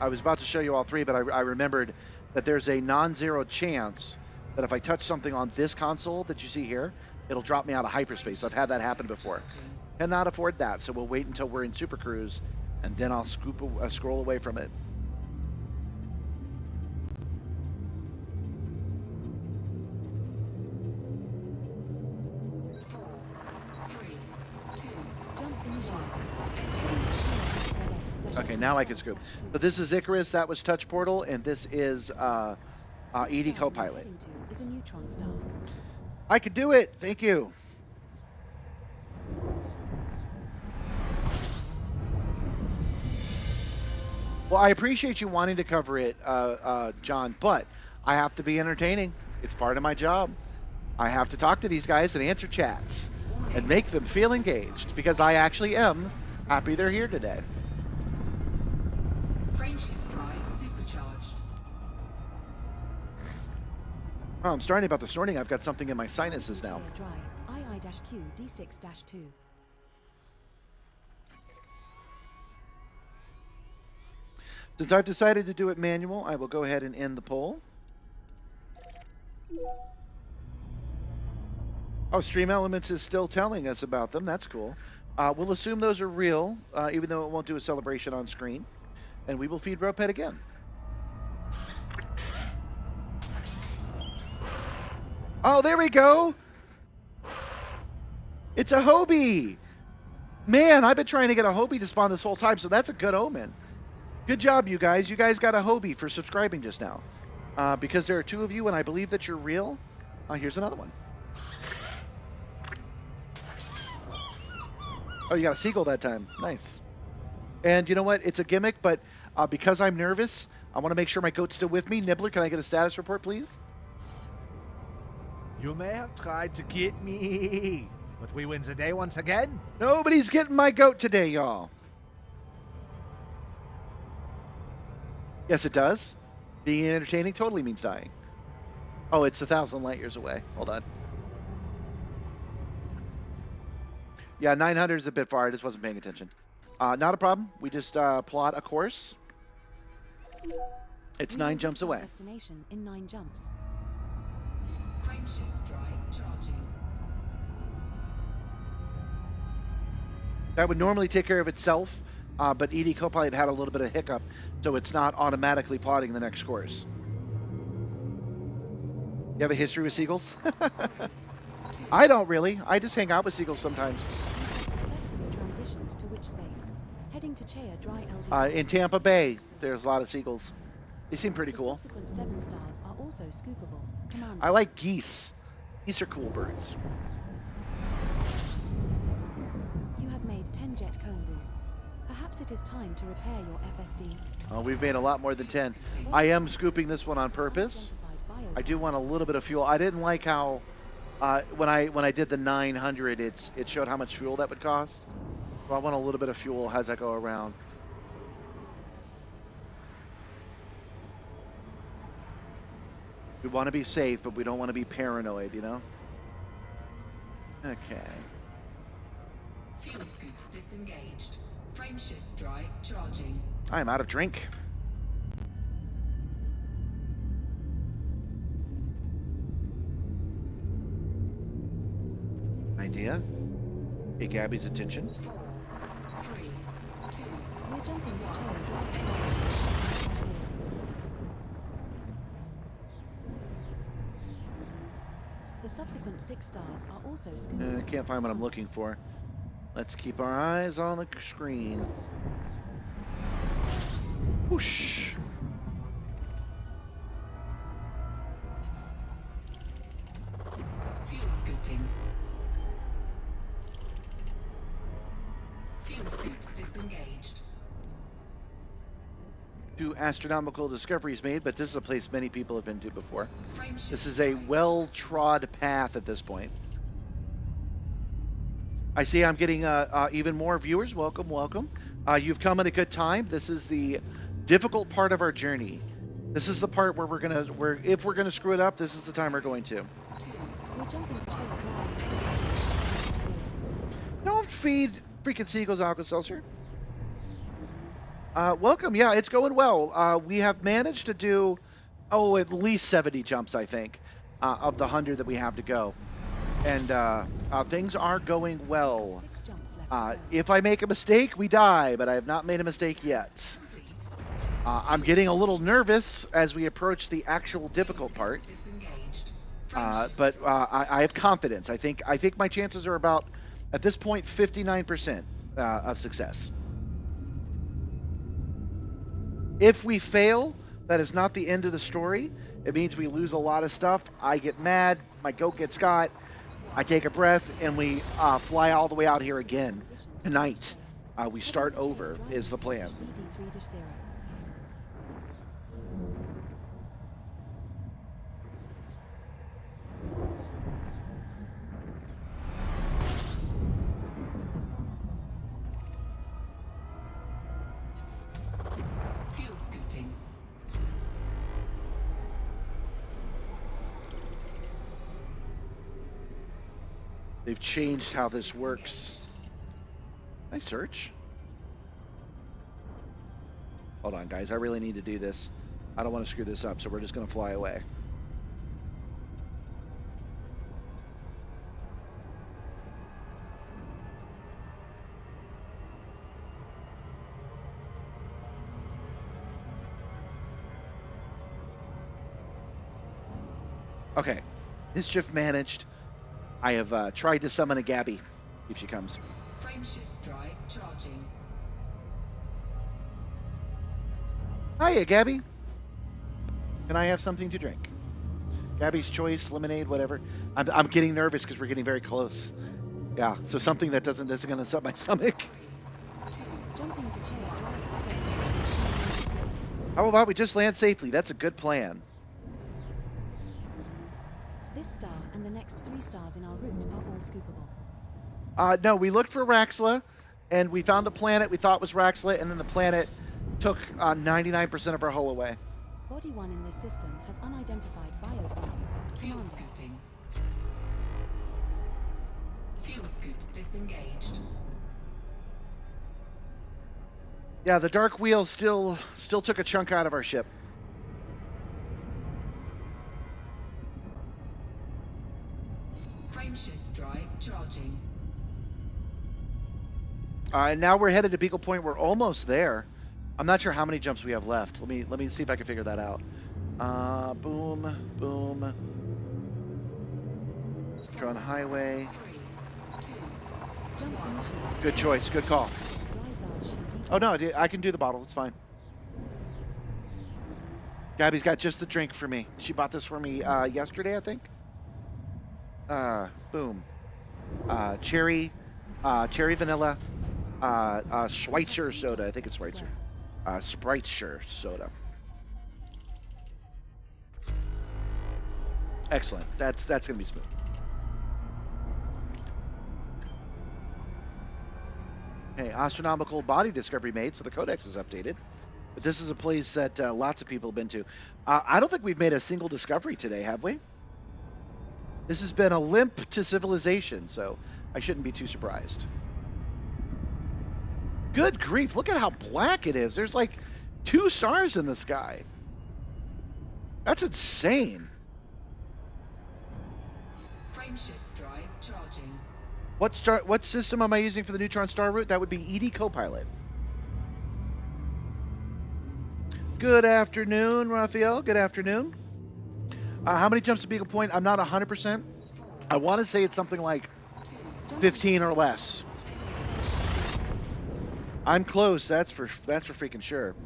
I was about to show you all three, but I remembered that there's a non-zero chance that if I touch something on this console that you see here, it'll drop me out of hyperspace. I've had that happen before. Cannot afford that, so we'll wait until we're in Super Cruise, and then I'll scroll away from it. Jump initiated. Okay, now I can scoop. So this is Icarus, that was Touch Portal, and this is ED Copilot. Is a neutron star. I could do it. Thank you. Well, I appreciate you wanting to cover it, John, but I have to be entertaining. It's part of my job. I have to talk to these guys and answer chats and make them feel engaged because I actually am happy they're here today. Frameshift drive supercharged. Oh, I'm starting about the snorting. I've got something in my sinuses now. Dry. II-Q D6-2. Since I've decided to do it manual, I will go ahead and end the poll. Oh, Stream Elements is still telling us about them. That's cool. We'll assume those are real, even though it won't do a celebration on screen. And we will feed Roped again. Oh, there we go. It's a Hobie. Man, I've been trying to get a Hobie to spawn this whole time, so that's a good omen. Good job, you guys. You guys got a Hobie for subscribing just now. Because there are two of you, and I believe that you're real. Here's another one. Oh, you got a seagull that time. Nice. And you know what? It's a gimmick, but because I'm nervous, I want to make sure my goat's still with me. Nibbler, can I get a status report, please? You may have tried to get me, but we win the day once again. Nobody's getting my goat today, y'all. Yes, it does. Being entertaining totally means dying. Oh, it's 1,000 light years away. Hold on. Yeah, 900 is a bit far. I just wasn't paying attention. Not a problem. We just plot a course. It's 9 jumps away. Destination in 9 jumps. Frameshift drive charging. That would normally take care of itself, but ED Copilot had a little bit of hiccup, so it's not automatically plotting the next course. You have a history with seagulls? I don't really. I just hang out with seagulls sometimes. Successfully transitioned to witch space. Heading to Chea Dry LD. In Tampa Bay, there's a lot of seagulls. They seem pretty The cool. subsequent 7 stars are also scoopable. Command. I like geese. Geese are cool birds. cone boosts. Perhaps it is time to repair your FSD. We've made a lot more than 10. I am scooping this one on purpose. I do want a little bit of fuel. I didn't like how when I did the 900, it showed how much fuel that would cost. So I want a little bit of fuel as I go around. We want to be safe, but we don't want to be paranoid, you know? Okay. Fuel scoop disengaged. Frameshift drive charging. I'm out of drink. Idea. Get Gabby's attention. 4, 3, 2, We're jumping to chair drive. engine. The subsequent 6 stars are also scoopable. I can't find what I'm looking for. Let's keep our eyes on the screen. Whoosh. Fuel scooping. Fuel scoop disengaged. 2 astronomical discoveries made, but this is a place many people have been to before. Frameshift This is a drive well-trod path at this point. I see I'm getting even more viewers. Welcome, welcome. You've come at a good time. This is the difficult part of our journey. This is the part where if we're gonna screw it up, this is the time we're going to. 2, We're jumping to chair drive. Don't feed freaking seagulls Alka-Seltzer. Welcome. Yeah, it's going well. We have managed to do, at least 70 jumps, I think, of the 100 that we have to go. And things are going well. 6 jumps left to go. If I make a mistake, we die, but I have not made a mistake yet. complete. I'm getting a little nervous as we approach the actual difficult part, Disengaged. but I have confidence. I think my chances are about, at this point, 59% of success. If we fail, that is not the end of the story. It means we lose a lot of stuff. I get mad, my goat gets got, I take a breath, and we fly all the way out here again. Tonight, we start over, is the plan. VD3-0. Fuel scooping. They've changed how this works. Can I search? Hold on, guys. I really need to do this. I don't want to screw this up, so we're just going to fly away. Okay. Mischief managed. I have tried to summon a Gabby, if she comes. Frameshift drive charging. Hiya, Gabby. Can I have something to drink? Gabby's choice, lemonade, whatever. I'm getting nervous because we're getting very close. Yeah, so something that isn't going to upset my stomach. 3, 2, Jumping to chair drive. How about we just land safely? That's a good plan. This star and the next 3 stars in our route are all scoopable. No, we looked for Raxla, and we found a planet we thought was Raxla, and then the planet took 99% of our hull away. Body 1 in this system has unidentified biosigns. fuel Commander. scooping. Fuel scoop disengaged. Yeah, the Dark Wheel still took a chunk out of our ship. Frameshift drive charging. And now we're headed to Beagle Point. We're almost there. I'm not sure how many jumps we have left. Let me see if I can figure that out. Boom, boom. Neutron Highway. 3, 2, Jump initiated. Good choice. Good call. Dryzard shoe Oh no, defense. I can do the bottle. It's fine. Gabby's got just the drink for me. She bought this for me yesterday, I think. Boom. Cherry vanilla, Schweitzer soda. I think it's Schweitzer. Spreitzer soda. Excellent. That's gonna be smooth. Okay, astronomical body discovery made, so the codex is updated. But this is a place that lots of people have been to. I don't think we've made a single discovery today, have we? This has been a limp to civilization, so I shouldn't be too surprised. Good grief, look at how black it is. There's like 2 stars in the sky. That's insane. Frameshift drive charging. What system am I using for the neutron star route? That would be ED Copilot. Good afternoon, Raphael. Good afternoon. How many jumps to Beagle Point? I'm not 100%. I want to say it's something like 15 or less. I'm close. That's for freaking sure.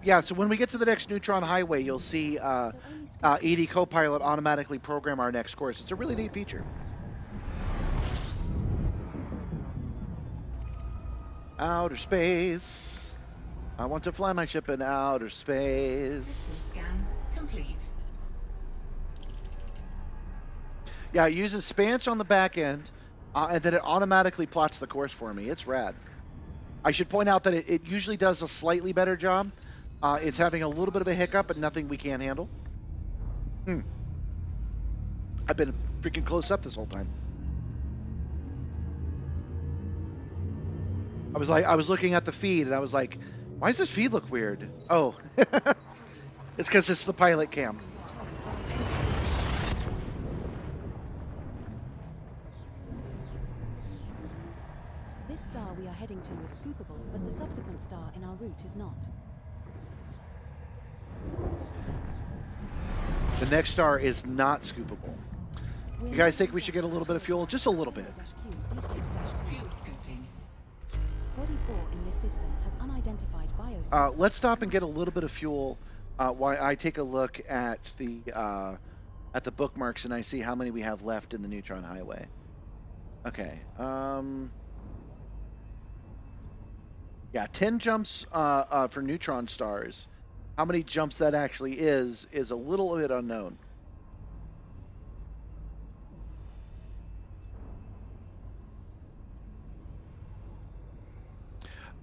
Yeah. So when we get to the next neutron highway, you'll see ED Copilot automatically program our next course. It's a really neat feature. Outer space. I want to fly my ship in outer space. System scan complete. Yeah, it uses Spanch on the back end, and then it automatically plots the course for me. It's rad. I should point out that it usually does a slightly better job. It's having a little bit of a hiccup, but nothing we can't handle. I've been freaking close up this whole time. I was looking at the feed, and I was like, why does this feed look weird? Oh, it's because it's the pilot cam. This star we are heading to is scoopable, but the subsequent star in our route is not. The next star is not scoopable. You guys think we should get a little bit of fuel? Just a little bit. Fuel scooping. Body 4 in this system has unidentified biosignals. Let's stop and get a little bit of fuel while I take a look at the bookmarks and I see how many we have left in the neutron highway. Okay. Yeah, 10 jumps for neutron stars. How many jumps that actually is a little bit unknown.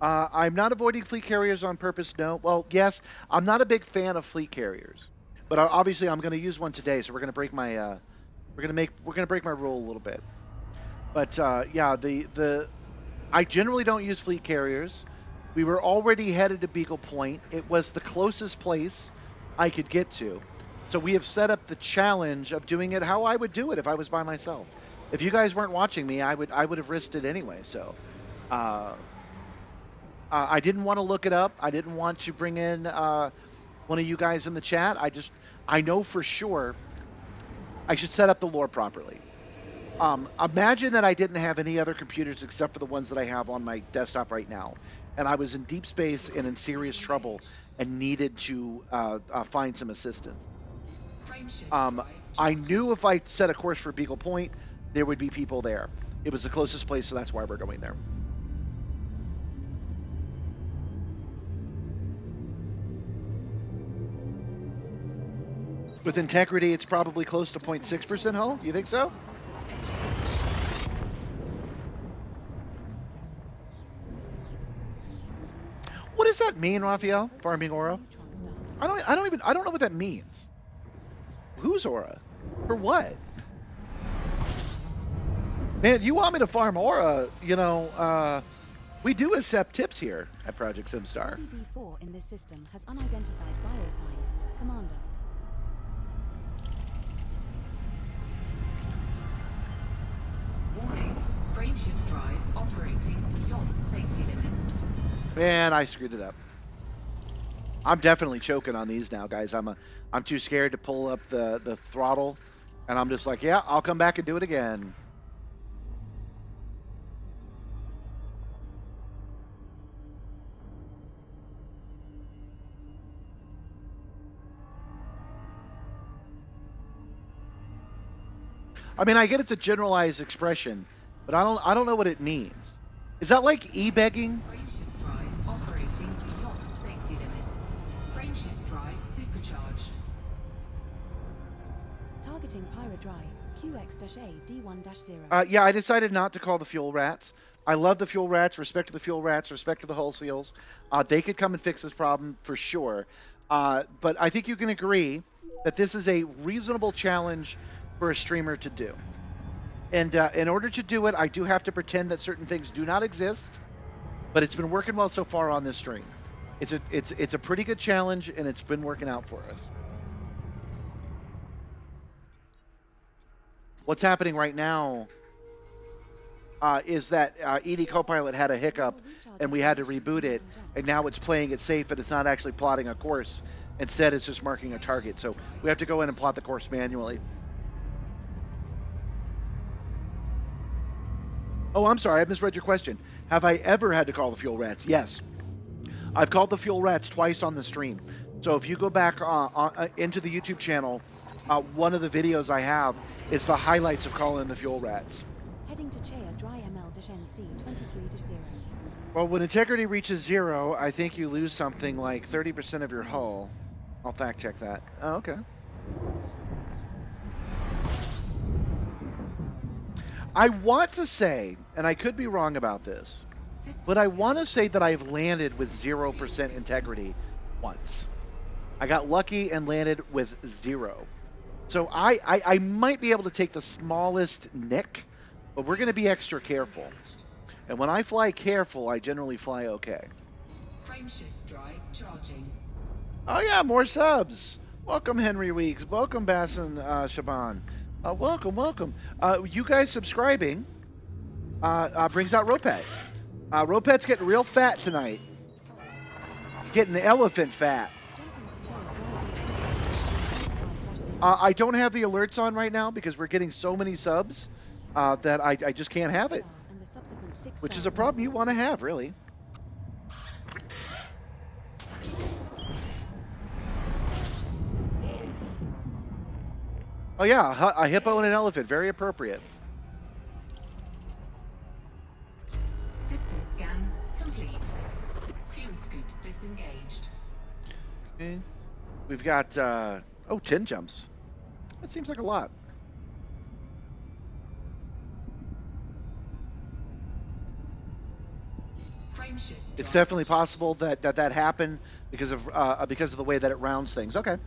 I'm not avoiding fleet carriers on purpose. No. Well, yes, I'm not a big fan of fleet carriers, but obviously I'm going to use one today, so we're going to break my we're going to break my rule a little bit. But yeah, I generally don't use fleet carriers. We were already headed to Beagle Point. It was the closest place I could get to. So we have set up the challenge of doing it how I would do it if I was by myself. If you guys weren't watching me, I would have risked it anyway. So I didn't want to look it up. I didn't want to bring in one of you guys in the chat. I know for sure I should set up the lore properly. Imagine that I didn't have any other computers except for the ones that I have on my desktop right now. And I was in deep space and in serious trouble and needed to find some assistance. I knew if I set a course for Beagle Point, there would be people there. It was the closest place, so that's why we're going there. With integrity, it's probably close to 0.6% hull. You think so? What does that mean, Raphael? Farming aura? I don't know what that means. Whose aura? For what? Man, you want me to farm aura? You know, we do accept tips here at Project Simstarr. D4 in this system has unidentified biosigns. Commander. Warning. Frameshift drive operating beyond safety limits. Man, I screwed it up. I'm definitely choking on these now, guys. I'm too scared to pull up the throttle, and I'm just like, yeah, I'll come back and do it again. I mean, I get it's a generalized expression, but I don't know what it means. Is that like e-begging? Frameshift drive operating beyond safety limits. Frameshift drive supercharged. Targeting Pyrodry, QX-A D1-0. Yeah, I decided not to call the fuel rats. I love the fuel rats, respect to the fuel rats, respect to the hull seals. They could come and fix this problem for sure. But I think you can agree that this is a reasonable challenge for a streamer to do. And in order to do it, I do have to pretend that certain things do not exist. But it's been working well so far on this stream. It's a pretty good challenge, and it's been working out for us. What's happening right now is that ED Copilot had a hiccup, and we had to reboot it, and now it's playing it safe, but it's not actually plotting a course. Instead, it's just marking a target. So we have to go in and plot the course manually. Oh, I'm sorry, I misread your question. Have I ever had to call the fuel rats? Yes. I've called the fuel rats twice on the stream. So if you go back into the YouTube channel, one of the videos I have is the highlights of calling the fuel rats. Heading to Chea Dry ML-NC 23-0. Well, when integrity reaches 0, I think you lose something like 30% of your hull. I'll fact check that. Oh, okay. I want to say, and I could be wrong about this, but I want to say that I've landed with 0% integrity once. I got lucky and landed with 0. So I might be able to take the smallest nick, but we're going to be extra careful. And when I fly careful, I generally fly okay. Frameshift drive charging. Oh yeah, more subs. Welcome Henry Weeks. Welcome Bassin Shaban. Welcome, welcome. You guys subscribing brings out Ropet. Ropet's getting real fat tonight. Getting the elephant fat. I don't have the alerts on right now because we're getting so many subs that I just can't have it. Which is a problem you want to have, really. Oh yeah, a hippo and an elephant. Very appropriate. System scan complete. Fuel scoop disengaged. Okay. We've got, 10 jumps. That seems like a lot. It's definitely possible that happened because of the way that it rounds things. Okay.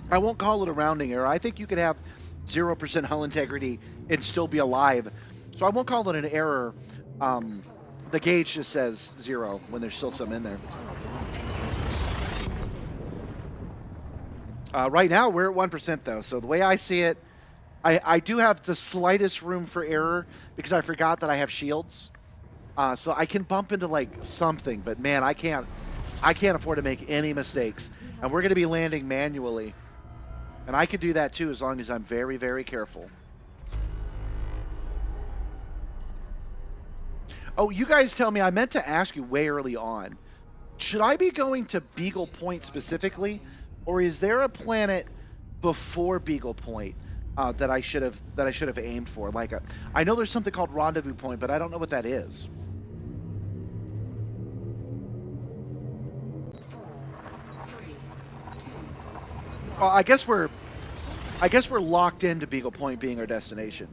I won't call it a rounding error. I think you could have 0% hull integrity and still be alive. So I won't call it an error. The gauge just says 0 when there's still some in there. Right now we're at 1% though. So the way I see it, I do have the slightest room for error because I forgot that I have shields. So I can bump into like something, but man, I can't afford to make any mistakes. And we're going to be landing manually. And I could do that too as long as I'm very, very careful. Oh, you guys tell me, I meant to ask you way early on. Should I be going to Beagle Point specifically? Or is there a planet before Beagle Point that I should have aimed for? Like I know there's something called Rendezvous Point, but I don't know what that is. 4, 3, 2. Well, I guess we're locked into Beagle Point being our destination.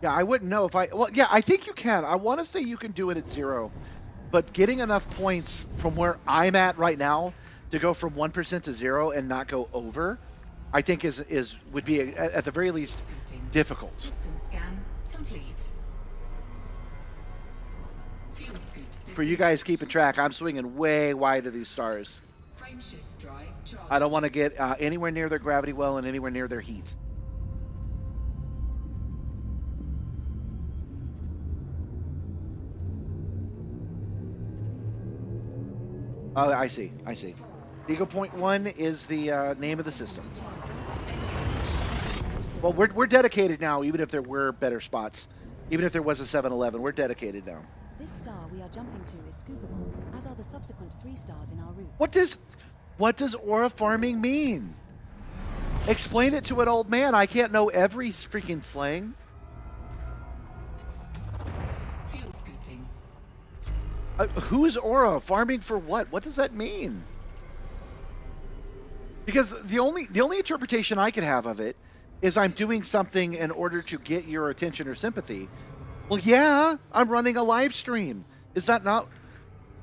Yeah, I wouldn't know if well, yeah, I think you can. I want to say you can do it at 0, but getting enough points from where I'm at right now to go from 1% to 0 and not go over, I think would be at the very least difficult. System scan complete. Fuel scoop For you guys keeping track, I'm swinging way wide of these stars. Frameshift drive charging. I don't want to get anywhere near their gravity well and anywhere near their heat. Oh, I see. Beagle Point 1 is the name of the system. Well, we're dedicated now, even if there were better spots. Even if there was a 7-Eleven, we're dedicated now. This star we are jumping to is scoopable, as are the subsequent 3 stars in our route. What does aura farming mean? Explain it to an old man. I can't know every freaking slang. Fuel scooping. Who's aura? Farming for what? What does that mean? Because the only interpretation I could have of it is I'm doing something in order to get your attention or sympathy. Well, yeah, I'm running a live stream. Is that not?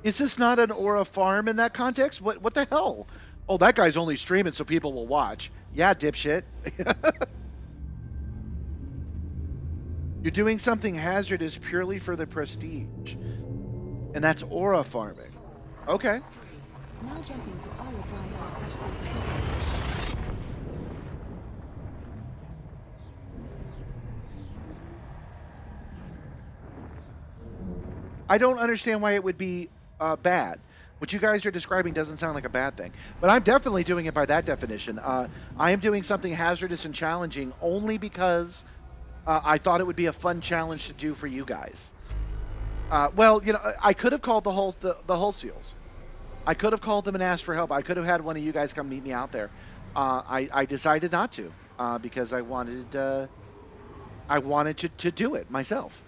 Is this not an aura farm in that context? What the hell? Oh, that guy's only streaming so people will watch. Yeah, dipshit. You're doing something hazardous purely for the prestige. And that's aura farming. Okay. Now jumping to Aura Drive dash C. I don't understand why it would be bad. What you guys are describing doesn't sound like a bad thing. But I'm definitely doing it by that definition. I am doing something hazardous and challenging only because I thought it would be a fun challenge to do for you guys. Well, you know, I could have called the Hull Seals. I could have called them and asked for help. I could have had one of you guys come meet me out there. I decided not to because I wanted to do it myself.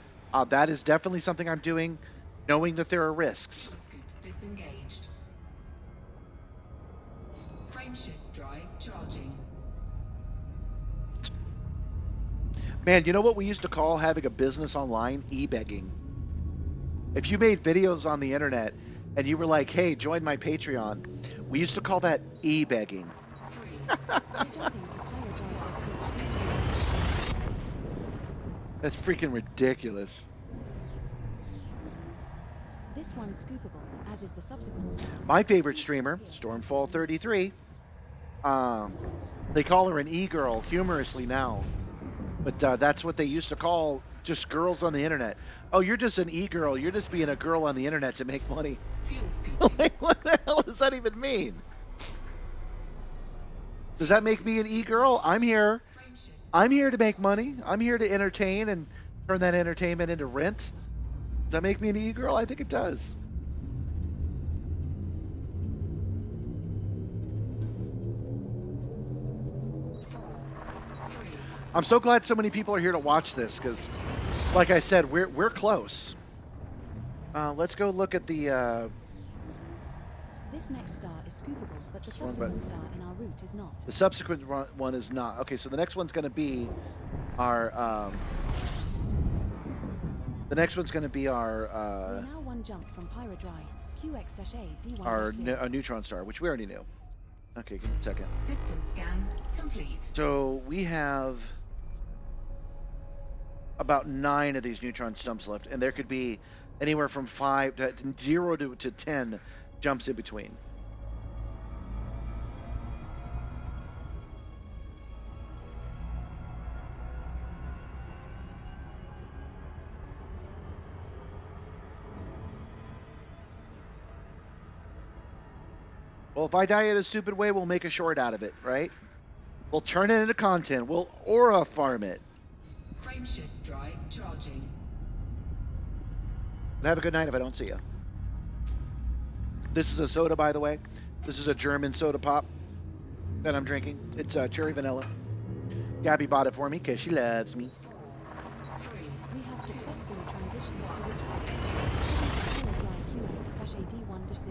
That is definitely something I'm doing, knowing that there are risks. Fuel scoop disengaged. Frameshift drive charging. Man, you know what we used to call having a business online? E-begging. If you made videos on the internet and you were like, hey, join my Patreon, we used to call that e-begging. 3, Jumping to Aura Drive ZTH. That's freaking ridiculous. This one's scoopable, as is the subsequent star. My favorite streamer, Stormfall33. They call her an e-girl humorously now. But that's what they used to call just girls on the internet. Oh, you're just an e-girl. You're just being a girl on the internet to make money. fuel scooping. Like, what the hell does that even mean? Does that make me an e-girl? I'm here. Frameshift. I'm here to make money. I'm here to entertain and turn that entertainment into rent. Does that make me an e-girl? I think it does. I'm so glad so many people are here to watch this because, like I said, we're close. Let's go look at the This next star is scoopable, but the Just one subsequent button. star in our route is not. subsequent one is not. Okay, so the next one's going to be our the next one's going to be our We're now one jump from Pyra Drive, QX-A D1. our neutron star, which we already knew. Okay, give me a second. System scan complete. So we have about 9 of these neutron jumps left, and there could be anywhere from 0 to 10 jumps in between. Well, if I die in a stupid way, we'll make a short out of it, right? We'll turn it into content. We'll aura farm it. Frameshift drive charging. And have a good night if I don't see you. This is a soda, by the way. This is a German soda pop that I'm drinking. It's cherry vanilla. Gabby bought it for me because she loves me. 4, 3, We have successfully transitioned to which space? Pyra Drive QX-AD1-0.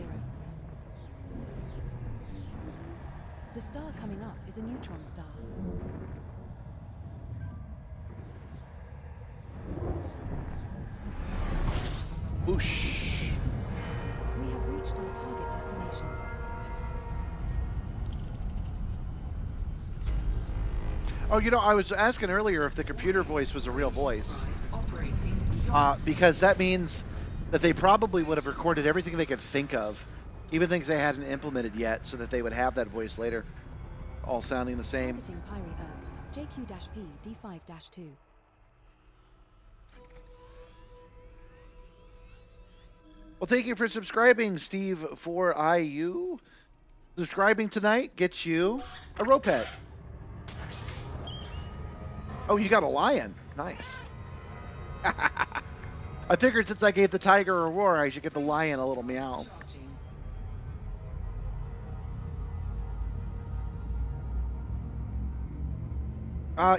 The star coming up is a neutron star. Whoosh. We have reached our target destination. Oh, you know, I was asking earlier if the computer voice was a real voice. drive operating beyond Because that means that they probably would have recorded everything they could think of, even things they hadn't implemented yet, so that they would have that voice later, all sounding the same. Targeting Pyre JQ-P D5-2. Well, thank you for subscribing, Steve 4IU. Subscribing tonight gets you a Ropet. Oh, you got a lion. Nice. I figured since I gave the tiger a roar, I should give the lion a little meow. charging.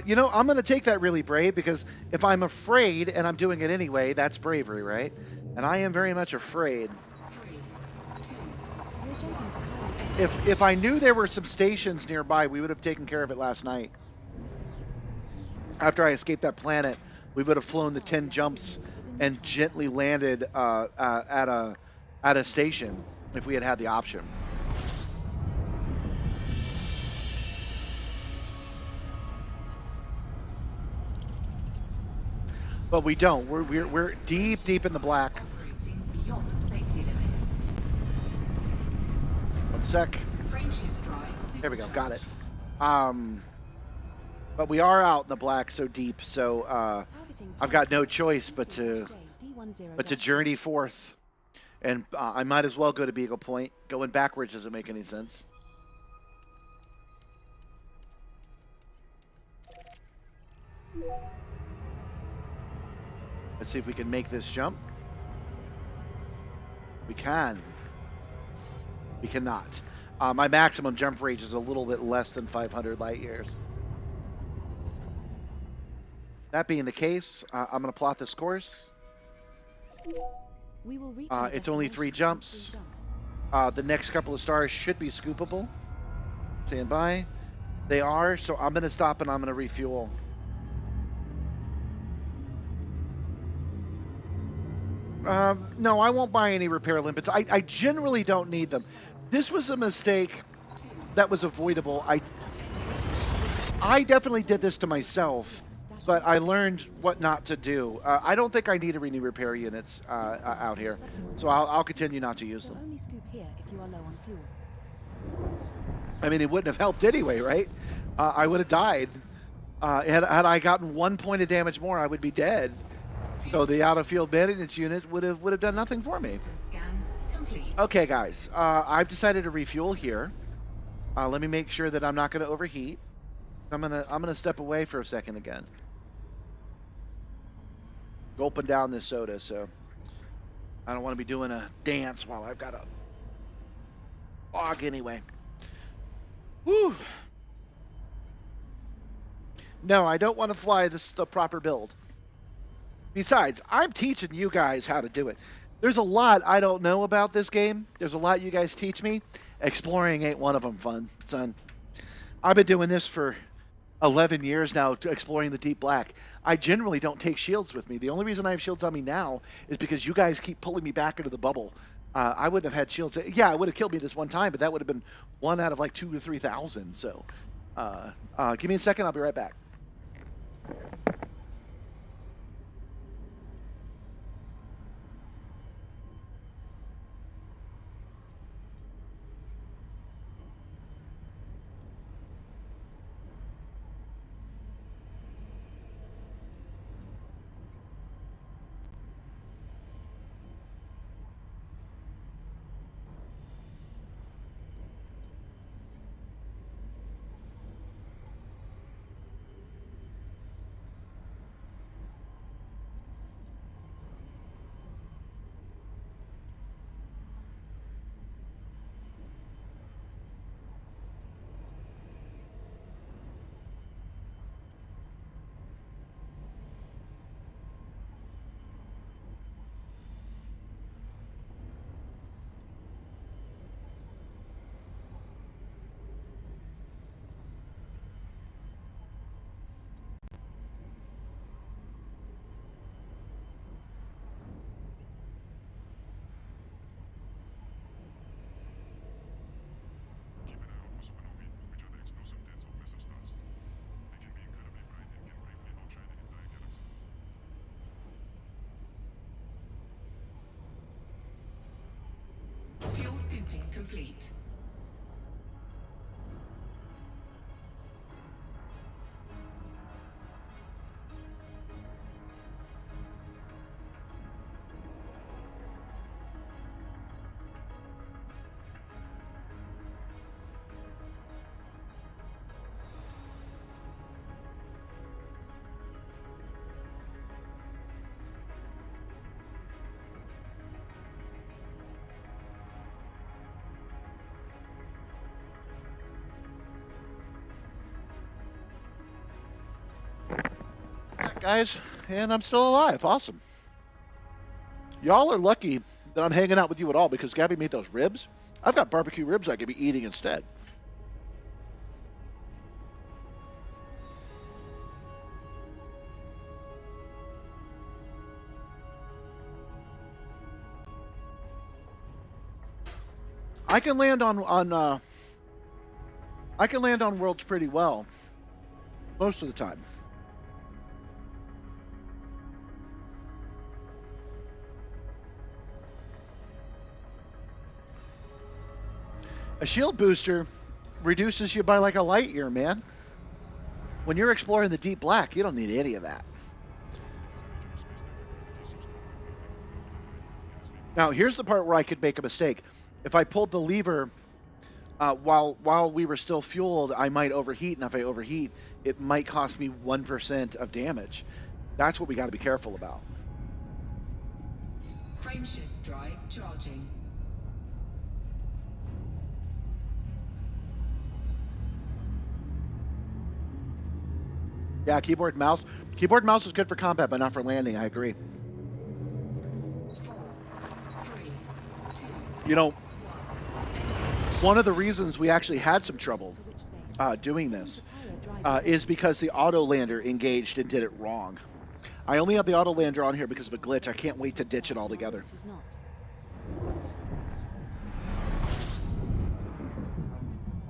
You know, I'm going to take that really brave because if I'm afraid and I'm doing it anyway, that's bravery, right? And I am very much afraid. 3, 2, We're jumping to high. If I knew there were some stations nearby, we would have taken care of it last night. After I escaped that planet, we would have flown the 10 jumps and gently landed at a station if we had had the option. But we don't. We're deep in the black. operating beyond safety limits. 1 sec. Frameshift drive There we go. Got it. supercharged. But we are out in the black so deep, so Targeting I've got no pilot choice but to journey forth, and I might as well go to Beagle Point. Going backwards doesn't make any sense. Let's see if we can make this jump. We can. We cannot. My maximum jump range is a little bit less than 500 light years. That being the case, I'm going to plot this course. We will reach It's only 3 jumps. The next couple of stars should be scoopable. Stand by. They are, so I'm going to stop and I'm going to refuel. No, I won't buy any repair limpets. I generally don't need them. This was a mistake that was avoidable. I definitely did this to myself, but I learned what not to do. I don't think I need any repair units out here, so I'll continue not to use them. Only scoop here if you are low on fuel. I mean, it wouldn't have helped anyway, right? I would have died. Had I gotten 1 point of damage more, I would be dead. So the out-of-field maintenance unit would have done nothing for me. System scan complete. Okay, guys, I've decided to refuel here. Let me make sure that I'm not going to overheat. I'm gonna step away for a second again. Gulping down this soda, so I don't want to be doing a dance while I've got a fog anyway. Woo! No, I don't want to fly the proper build. Besides, I'm teaching you guys how to do it. There's a lot I don't know about this game. There's a lot you guys teach me. Exploring ain't one of them, son. I've been doing this for 11 years now, exploring the deep black. I generally don't take shields with me. The only reason I have shields on me now is because you guys keep pulling me back into the bubble. I wouldn't have had shields. Yeah, it would have killed me this one time, but that would have been 1 out of like 2,000 to 3,000. So give me a second. I'll be right back. Keep an eye out for supernovae, which are the explosive deaths of massive stars. They can be incredibly bright and can briefly outshine an entire galaxy. Fuel scooping complete. guys, and I'm still alive. Awesome. Y'all are lucky that I'm hanging out with you at all because Gabby made those ribs. I've got barbecue ribs I could be eating instead. I can land on worlds pretty well most of the time. A shield booster reduces you by like a light year, man. When you're exploring the deep black, you don't need any of that. Now, here's the part where I could make a mistake. If I pulled the lever while we were still fueled, I might overheat, and if I overheat, it might cost me 1% of damage. That's what we got to be careful about. Frameshift drive charging. Yeah, keyboard and mouse. Keyboard and mouse is good for combat, but not for landing. I agree. 4, 3, 2. You know, one of the reasons we actually had some trouble To which space? doing this Heading to Pyro Drive is because the auto lander engaged and did it wrong. I only have the auto lander on here because of a glitch. I can't wait to ditch it altogether. It is not.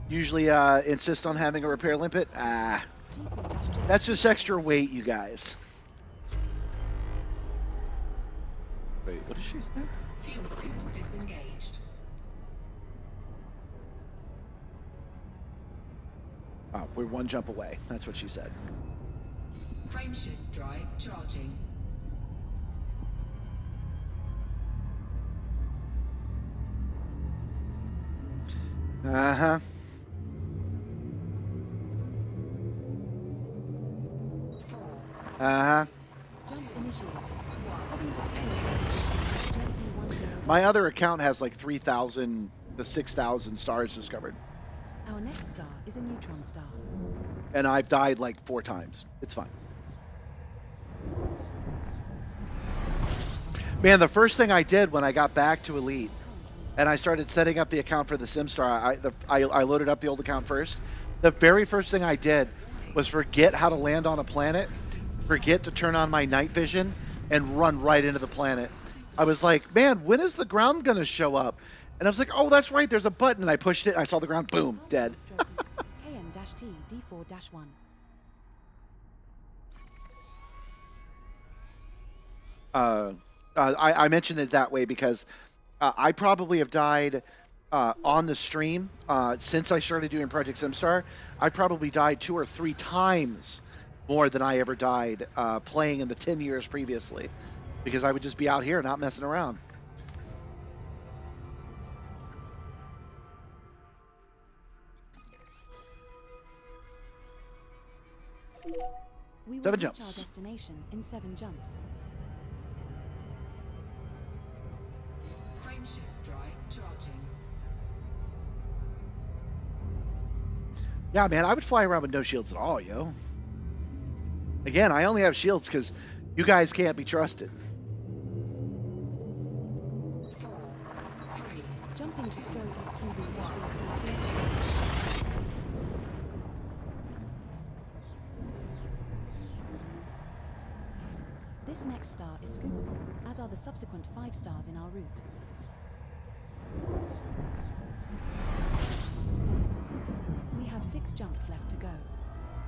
Usually insist on having a repair limpet. GC-J. That's just extra weight, you guys. Wait, what did she say? Fuel scoop disengaged. Oh, we're one jump away. That's what she said. Frameshift drive charging. Uh-huh. 4, Uh-huh. Jump initiated. Heading to Pyro Drive. JD10. My other account has like 3,000 to 6,000 stars discovered. Our next star is a neutron star. And I've died like 4 times. It's fine. Man, the first thing I did when I got back to Elite and I started setting up the account for the Simstarr, I loaded up the old account first. The very first thing I did was forget how to land on a planet, forget to turn on my night vision, and run right into the planet. I was like, man, when is the ground going to show up? And I was like, oh, that's right, there's a button. And I pushed it, and I saw the ground, boom, dead. KM-T D4-1. I mentioned it that way because I probably have died on the stream since I started doing Project Simstarr. I probably died 2 or 3 times more than I ever died playing in the 10 years previously, because I would just be out here not messing around. We will 7 reach our jumps. destination in 7 jumps. Frameshift drive charging. Yeah, man, I would fly around with no shields at all, yo. Again, I only have shields because you guys can't be trusted. 4, 3. Jumping to stroke QB-VC2. This next star is scoopable, as are the subsequent 5 stars in our route. We have 6 jumps left to go.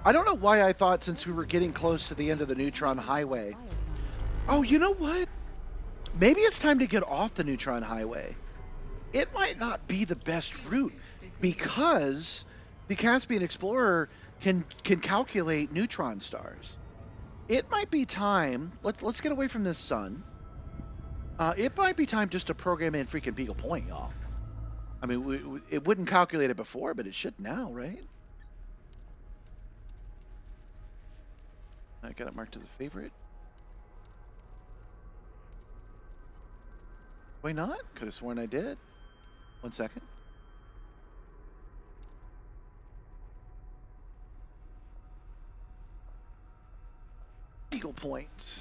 I don't know why I thought since we were getting close to the end of the Neutron Highway. Biosigns. Oh, you know what? Maybe it's time to get off the Neutron Highway. It might not be the best route because the Caspian Explorer can calculate neutron stars. It might be time. Let's get away from this sun. It might be time just to program in freaking Beagle Point, y'all. I mean, it wouldn't calculate it before, but it should now, right? I got it marked as a favorite. Why not? Could have sworn I did. 1 second. Beagle Point.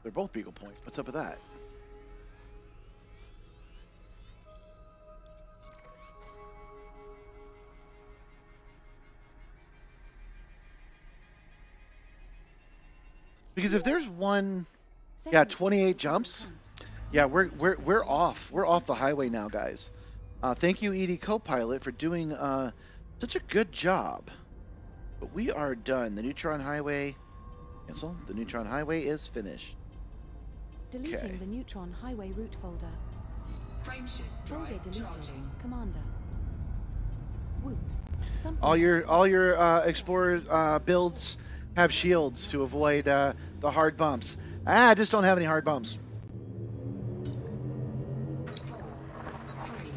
They're both Beagle Point. What's up with that? Because if there's one, yeah, 28 jumps. Yeah, we're off. We're off the highway now, guys. Thank you, ED Copilot, for doing such a good job. But we are done. The Neutron Highway, cancel. The Neutron Highway is finished. Deleting Okay. the Neutron Highway route folder. Frameshift Folder drive deleted. charging. Commander. Whoops. Something All your Explorer builds have shields to avoid the hard bumps. I just don't have any hard bumps. 4, 3,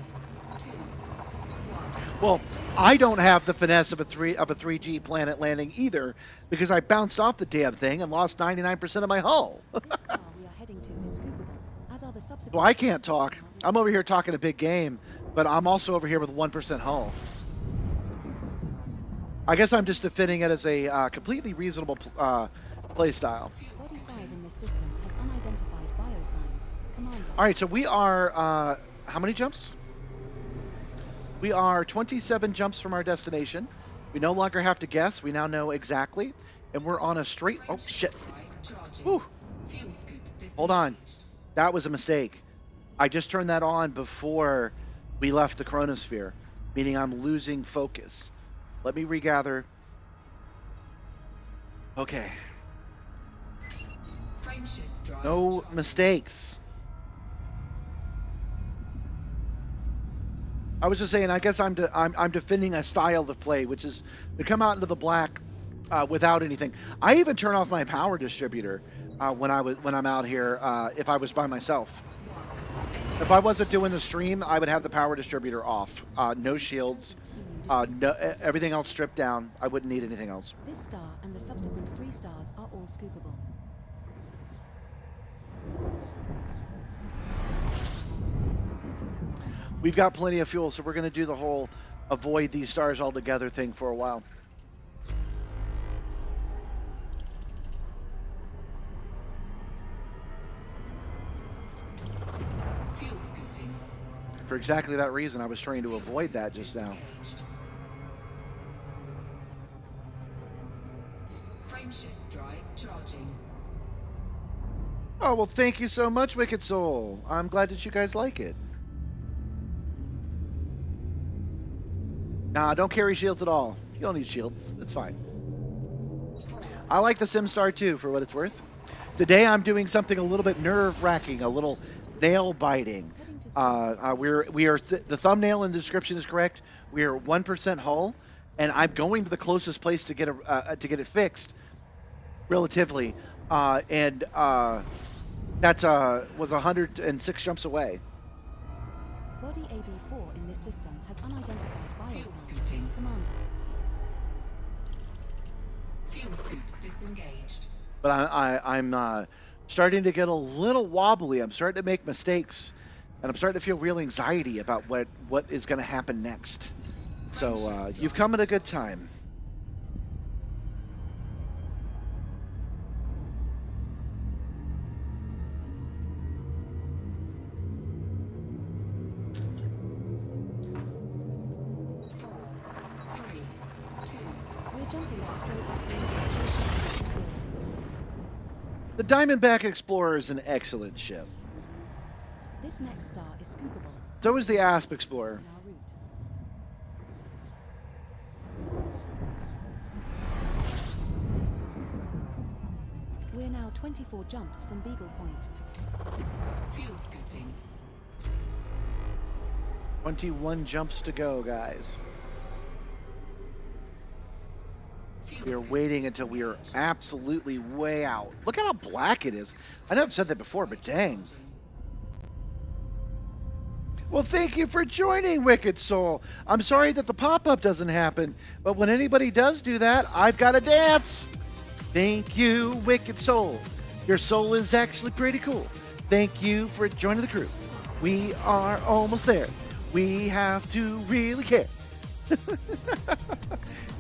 2, 1. Well, I don't have the finesse of a 3G planet landing either, because I bounced off the damn thing and lost 99% of my hull. This star we are heading to is scoopable, as are the subsequent. So I can't talk. I'm over here talking a big game, but I'm also over here with 1% hull. I guess I'm just defending it as a completely reasonable play style. Body 5 in this system has unidentified biosigns. Commander. All right, so we are how many jumps? We are 27 jumps from our destination. We no longer have to guess. We now know exactly, and we're on a straight. Oh shit! Drive charging. Whew. Fuel scoop Hold on. disengaged. That was a mistake. I just turned that on before we left the chronosphere, meaning I'm losing focus. Let me regather. Okay. Frameshift drive No charging. mistakes. I was just saying, I guess I'm defending a style of play, which is to come out into the black without anything. I even turn off my power distributor when I'm out here if I was by myself. If I wasn't doing the stream, I would have the power distributor off. No shields, no, everything else stripped down. I wouldn't need anything else. This star and the subsequent 3 stars are all scoopable. We've got plenty of fuel, so we're going to do the whole avoid these stars altogether thing for a while. Fuel scooping. For exactly that reason, I was trying to avoid that just now. Disengaged. Frameshift drive charging. Oh, well, thank you so much, Wicked Soul. I'm glad that you guys like it. Nah, don't carry shields at all. You don't need shields. It's fine. 4, I like the Simstarr too, for what it's worth. Today I'm doing something a little bit nerve-wracking, a little nail-biting. The thumbnail in the description is correct. We are 1% hull, and I'm going to the closest place to get it fixed, relatively, and that was 106 jumps away. Body AB4 in this system has unidentified Fuel biosigns. scooping. Commander. Fuel scoop disengaged. But I'm starting to get a little wobbly. I'm starting to make mistakes, and I'm starting to feel real anxiety about what is going to happen next. So you've come at a good time. We're jumping to straight up. The Diamondback Explorer is an excellent ship. This next star is scoopable. So is the Asp Explorer. On our route. We're now 24 jumps from Beagle Point. Fuel scooping. 21 jumps to go, guys. Fuel We are scoop waiting until we are disengaged. absolutely way out. Look at how black it is. I know I've said that before, but dang. Well, thank you for joining, Wicked Soul. I'm sorry that the pop-up doesn't happen, but when anybody does do that, I've got to dance. Thank you, Wicked Soul. Your soul is actually pretty cool. Thank you for joining the crew. We are almost there. We have to really care.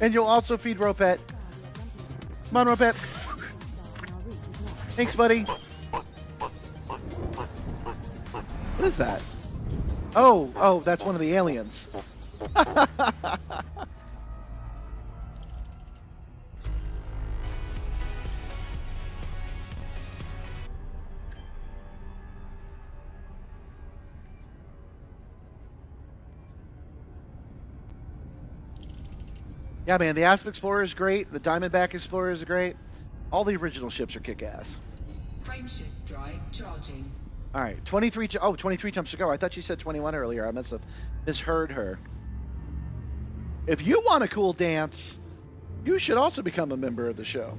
And you'll also feed Ropet. Come on, Rumpet. Star in our route is not. Thanks, buddy. What is that? Oh, that's one of the aliens. Yeah, man, the Asp Explorer is great. The Diamondback Explorer is great. All the original ships are kick-ass. Frameshift drive charging. All right, 23. 23 jumps to go. I thought she said 21 earlier. I must have misheard her. If you want a cool dance, you should also become a member of the show.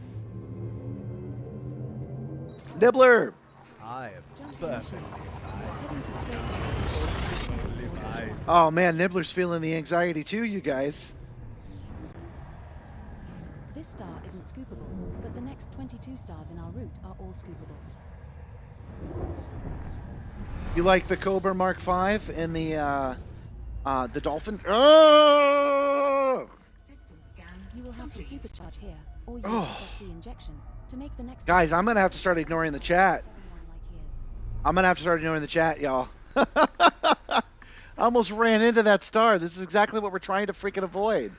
Nibbler. I am Jumping perfect. mission. Heading to straight. Totally fine. Oh man, Nibbler's feeling the anxiety too, you guys. This star isn't scoopable, but the next 22 stars in our route are all scoopable. You like the Cobra Mark V and the Dolphin? Oh! System scan You will have to complete. supercharge here, or use Oh. FSD injection to make the next. Guys, I'm gonna have to start ignoring the chat. 71 light years. I'm gonna have to start ignoring the chat, y'all. I almost ran into that star. This is exactly what we're trying to freaking avoid.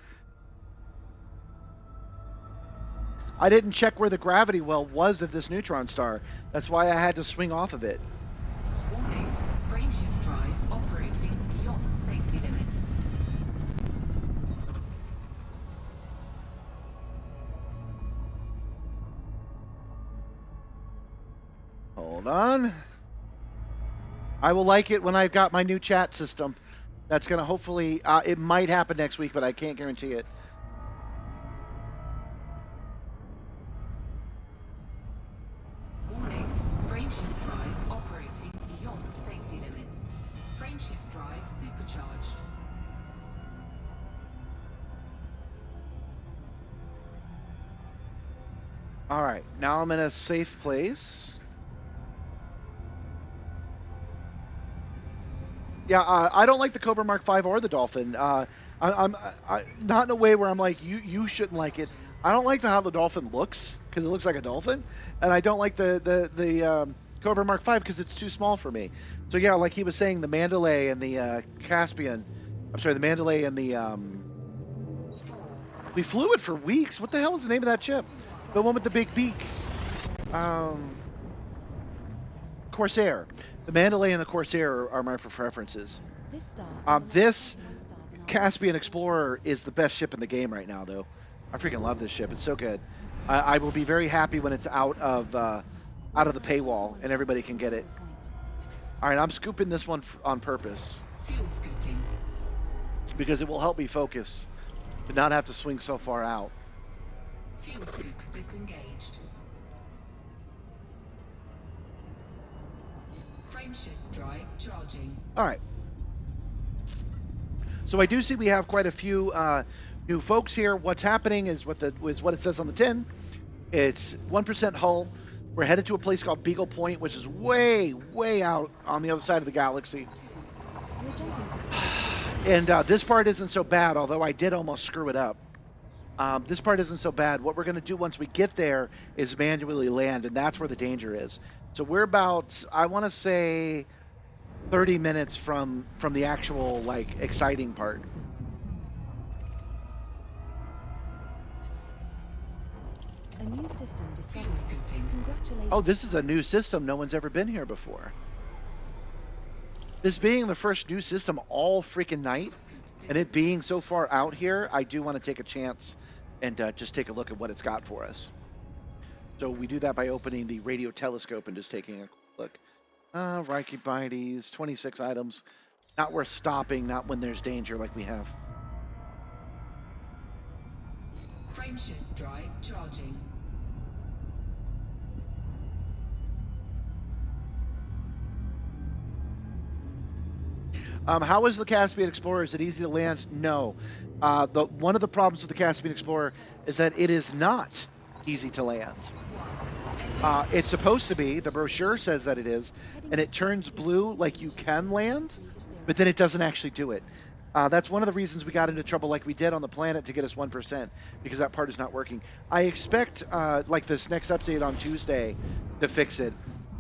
I didn't check where the gravity well was of this neutron star. That's why I had to swing off of it. Warning. Frameshift drive operating beyond safety limits. Hold on. I will like it when I've got my new chat system. That's gonna hopefully, it might happen next week, but I can't guarantee it. Warning. Frameshift drive operating beyond safety limits. Frameshift drive supercharged. All right, now I'm in a safe place. Yeah, I don't like the Cobra Mark V or the Dolphin. I'm not in a way where I'm like you shouldn't like it. I don't like how the Dolphin looks because it looks like a dolphin, and I don't like the Cobra Mark V because it's too small for me. So yeah, like he was saying, the Mandalay and the Caspian. I'm sorry, the Mandalay and the we flew it for weeks. What the hell was the name of that ship? The one with the big beak. Corsair. The Mandalay and the Corsair are my preferences. This star. This Caspian Explorer is the best ship in the game right now, though. I freaking love this ship. It's so good. I will be very happy when it's out of the paywall and everybody can get it. All right, I'm scooping this one on purpose Fuel scooping. because it will help me focus to not have to swing so far out. Fuel scoop disengaged. Frameshift drive charging. All right. So I do see we have quite a few new folks here. What's happening is what it says on the tin. It's 1% hull. We're headed to a place called Beagle Point, which is way, way out on the other side of the galaxy. We're jumping to star. And this part isn't so bad, although I did almost screw it up. This part isn't so bad. What we're going to do once we get there is manually land, and that's where the danger is. So we're about, I want to say, 30 minutes from the actual, like, exciting part. A new system discovered. Fuel scooping. Congratulations. Oh, this is a new system. No one's ever been here before. This being the first new system all freaking night, and it being so far out here, I do want to take a chance and just take a look at what it's got for us. So we do that by opening the radio telescope and just taking a look. Rhycobites, 26 items. Not worth stopping, not when there's danger like we have. Frameshift drive charging. How is the Caspian Explorer? Is it easy to land? No. One of the problems with the Caspian Explorer is that it is not easy to land. It's supposed to be. The brochure says that it is, and it turns blue like you can land, but then it doesn't actually do it. That's one of the reasons we got into trouble like we did on the planet to get us 1%, because that part is not working. I expect like this next update on Tuesday to fix it.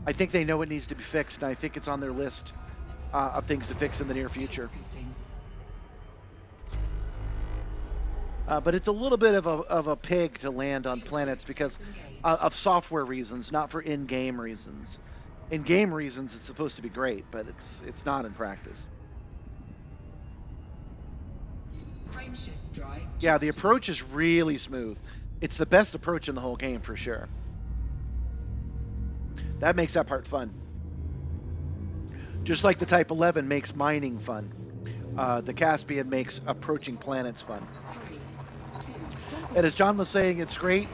I think they know it needs to be fixed, and I think it's on their list of things to fix in the near future. But it's a little bit of a pig to land on planets because of software reasons, not for in-game reasons. In-game reasons, it's supposed to be great, but it's not in practice. Frameshift drive. Yeah, the approach is really smooth. It's the best approach in the whole game for sure. That makes that part fun. Just like the Type 11 makes mining fun. The Caspian makes approaching planets fun. 3, 2, And as John was saying, it's great.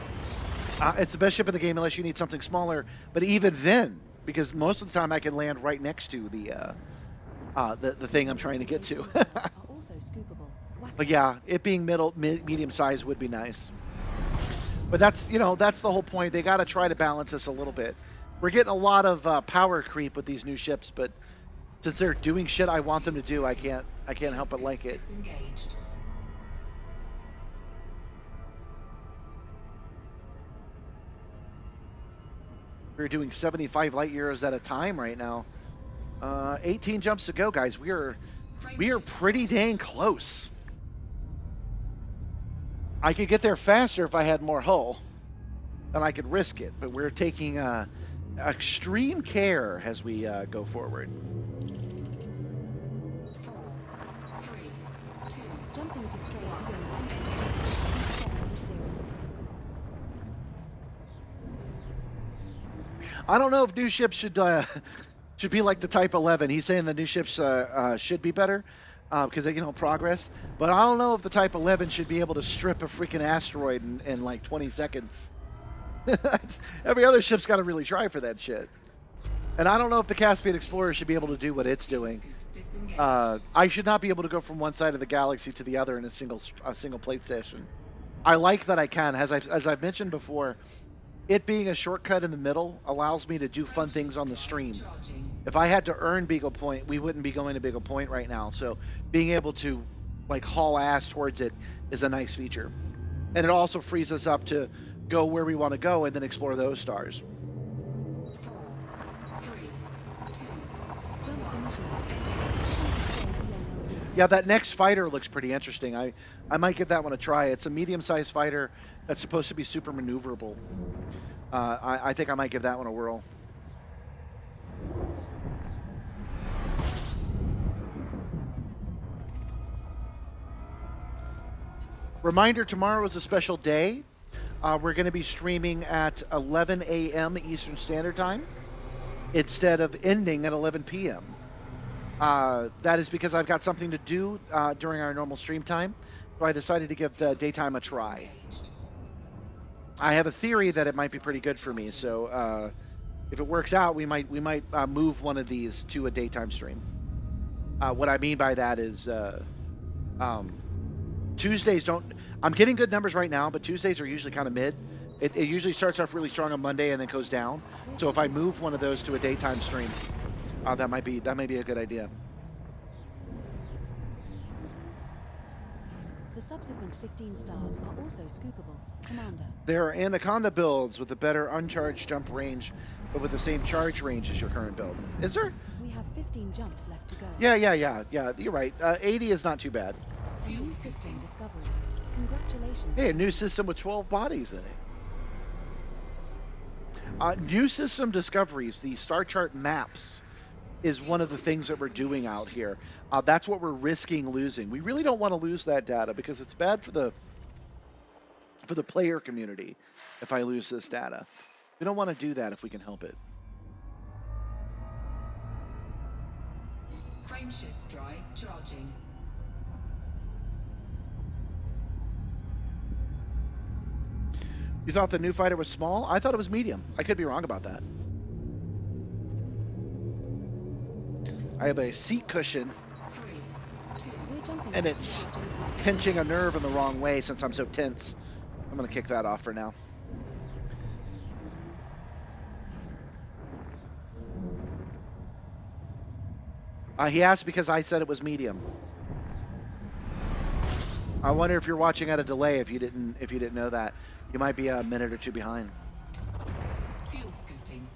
It's the best ship in the game unless you need something smaller. But even then, because most of the time I can land right next to the thing I'm trying to get to. Are also scoopable. But yeah, it being medium size would be nice. But that's that's the whole point. They got to try to balance this a little bit. We're getting a lot of power creep with these new ships, but since they're doing shit I want them to do, I can't help but like it. disengaged. We're doing 75 light years at a time right now. 18 jumps to go, guys. We are pretty dang close. I could get there faster if I had more hull, and I could risk it. But we're taking extreme care as we go forward. 4, 3, 2, Jumping to straight under zero. I don't know if new ships should be like the Type 11. He's saying the new ships should be better because they progress. But I don't know if the Type 11 should be able to strip a freaking asteroid in like 20 seconds. Every other ship's got to really try for that shit. And I don't know if the Caspian Explorer should be able to do what it's doing. disengaged. I should not be able to go from one side of the galaxy to the other in a single plate station. I like that I can, as I've mentioned before. It being a shortcut in the middle allows me to do fun things on the stream. Charging. If I had to earn Beagle Point, we wouldn't be going to Beagle Point right now. So being able to like haul ass towards it is a nice feature. And it also frees us up to go where we want to go and then explore those stars. 4, 3, 2, Jump initiated. Yeah, that next fighter looks pretty interesting. I might give that one a try. It's a medium-sized fighter that's supposed to be super maneuverable. I think I might give that one a whirl. Reminder, tomorrow is a special day. We're going to be streaming at 11 a.m. Eastern Standard Time instead of ending at 11 p.m. That is because I've got something to do during our normal stream time, so I decided to give the daytime a try. I have a theory that it might be pretty good for me, so if it works out, we might move one of these to a daytime stream. What I mean by that is Tuesdays don't. I'm getting good numbers right now, but Tuesdays are usually kind of mid. It usually starts off really strong on Monday and then goes down. So if I move one of those to a daytime stream, that might be a good idea. The subsequent 15 stars are also scoopable. Commander. There are Anaconda builds with a better uncharged jump range, but with the same charge range as your current build. Is there? We have 15 jumps left to go. Yeah. You're right. 80 is not too bad. A new system discovery. Congratulations. Hey, a new system with 12 bodies in it. New system discoveries, the star chart maps, is one of the things that we're doing out here. That's what we're risking losing. We really don't want to lose that data because it's bad for the player community if I lose this data. We don't want to do that if we can help it. Frameshift drive charging. You thought the new fighter was small? I thought it was medium. I could be wrong about that. I have a seat cushion, 3, 2, We're jumping and to it's start JP. pinching a nerve in the wrong way since I'm so tense. I'm going to kick that off for now. He asked because I said it was medium. I wonder if you're watching at a delay. If you didn't know that, you might be a minute or two behind. Fuel scooping.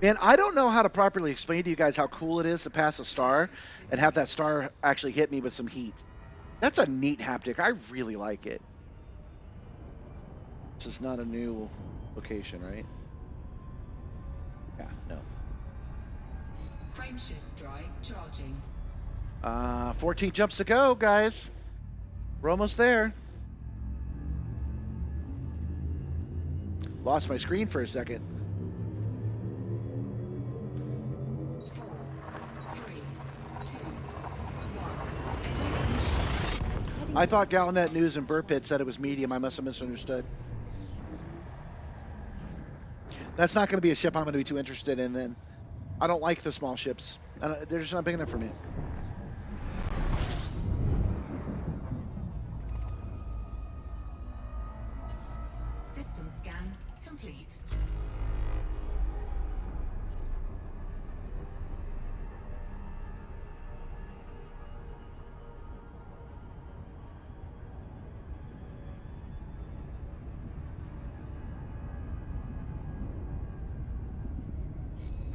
Man, I don't know how to properly explain to you guys how cool it is to pass a star and have that star actually hit me with some heat. That's a neat haptic. I really like it. This is not a new location, right? Yeah, no. Frameshift drive charging. 14 jumps to go, guys. We're almost there. Lost my screen for a second. 4, 3, 2, 1. Heading I to thought Galnet News and Burpit said it was medium. I must have misunderstood. That's not going to be a ship I'm going to be too interested in then. I don't like the small ships. They're just not big enough for me. System scan complete.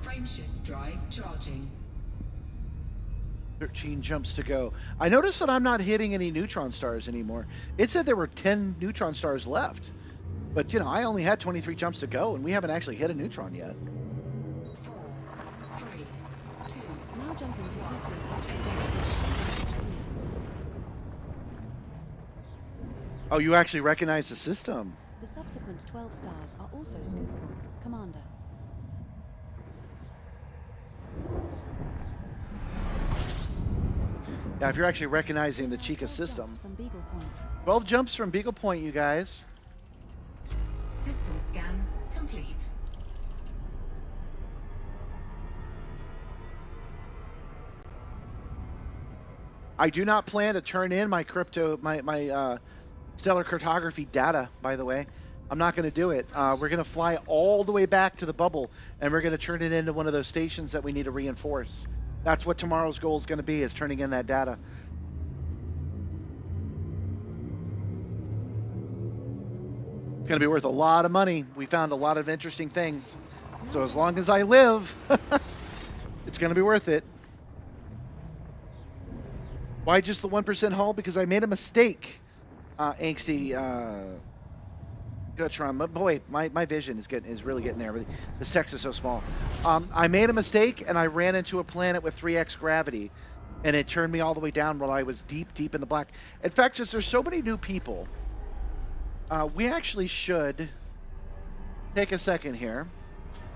Frameshift drive charging. 13 jumps to go. I noticed that I'm not hitting any neutron stars anymore. It said there were 10 neutron stars left. But, you know, I only had 23 jumps to go, and we haven't actually hit a neutron yet. 4, 3, 2. Now jumping to Sequel-3. Oh, you actually recognize the system. The subsequent 12 stars are also scoopable. Commander. Yeah, if you're actually recognizing the Chica 12 system. jumps from Beagle Point. 12 jumps from Beagle Point, you guys. System scan complete. I do not plan to turn in my stellar cartography data, by the way. I'm not going to do it. We're going to fly all the way back to the bubble, and we're going to turn it into one of those stations that we need to reinforce. That's what tomorrow's goal is going to be, is turning in that data. It's going to be worth a lot of money. We found a lot of interesting things. So as long as I live, it's going to be worth it. Why just the 1% hull? Because I made a mistake, angsty Gutron. But boy, my vision is really getting there. This text is so small. I made a mistake, and I ran into a planet with 3x gravity, and it turned me all the way down while I was deep in the black. In fact, since there's so many new people, we actually should take a second here.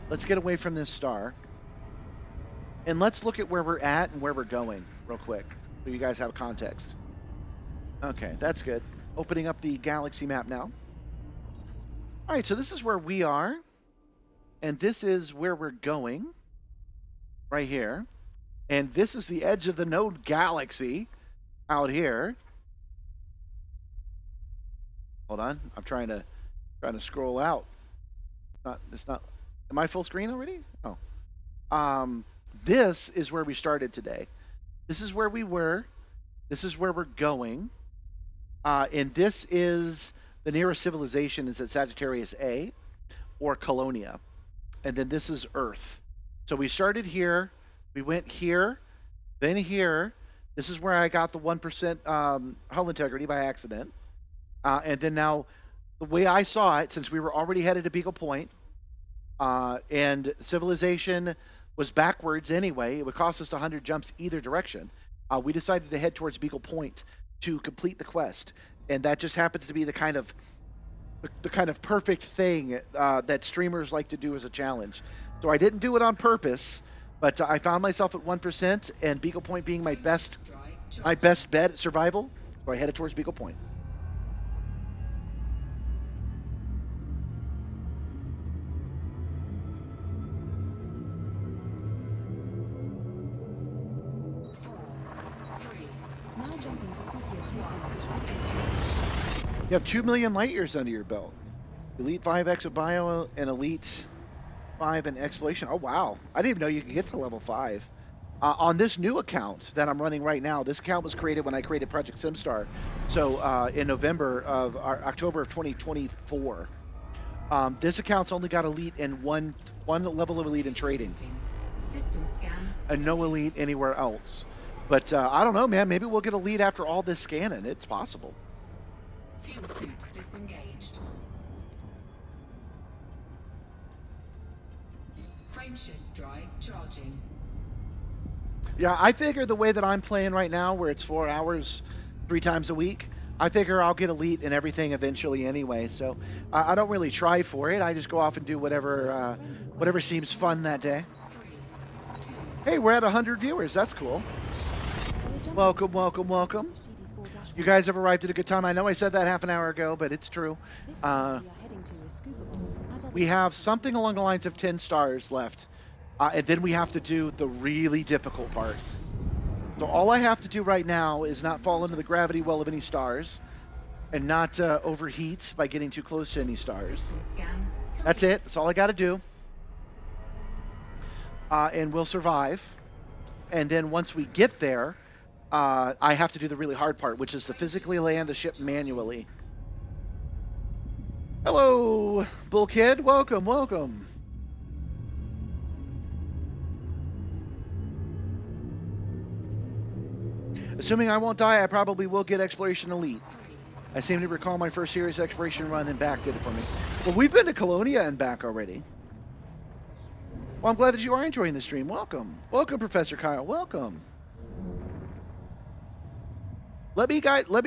Let's get away from this star, and let's look at where we're at and where we're going real quick, so you guys have context. Okay, that's good. Opening up the galaxy map now. All right, so this is where we are, and this is where we're going, right here. And this is the edge of the node galaxy out here. Hold on, I'm trying to scroll out. It's not. Am I full screen already? Oh. This is where we started today. This is where we were. This is where we're going. And this is the nearest civilization is at Sagittarius A or Colonia. And then this is Earth. So we started here. We went here. Then here. This is where I got the 1% hull integrity by accident. And then now, the way I saw it, since we were already headed to Beagle Point, and civilization was backwards anyway, it would cost us 100 jumps either direction. We decided to head towards Beagle Point to complete the quest, and that just happens to be the kind of perfect thing that streamers like to do as a challenge. So I didn't do it on purpose, but I found myself at 1%, and Beagle Point being my best bet at survival, so I headed towards Beagle Point. Now jumping to Sequel-3. You have 2 million light years under your belt. Elite 5 Exobio and Elite 5 in Exploration. Oh, wow. I didn't even know you could get to level 5. On this new account that I'm running right now, this account was created when I created Project Simstarr. So in October of 2024. This account's only got elite in one level of elite in trading, System scan. and no elite anywhere else. But I don't know, man. Maybe we'll get a lead after all this scanning. It's possible. Fuel suit disengaged. Frameshift drive charging. Yeah, I figure the way that I'm playing right now, where it's 4 hours, 3 times a week, I figure I'll get elite and everything eventually anyway. So I don't really try for it. I just go off and do whatever seems fun that day. 3, 2, Hey, we're at 100 viewers. That's cool. We're jumping Welcome, to welcome, welcome. GD4-1. You guys have arrived at a good time. I know I said that half an hour ago, but it's true. This star we are heading to is scoopable, as are the We have subsequent something along the lines of 10 stars left. And then we have to do the really difficult part. So all I have to do right now is not fall into the gravity well of any stars and not overheat by getting too close to any stars. system scan. That's it. That's all I got to do. And we'll survive. And then once we get there, I have to do the really hard part, which is to physically land the ship manually. Hello, Bull Kid. Welcome, welcome. Assuming I won't die, I probably will get Exploration Elite. I seem to recall my first serious exploration run and back did it for me. Well, we've been to Colonia and back already. Well, I'm glad that you are enjoying the stream. Welcome. Welcome, Professor Kyle. Welcome. Let me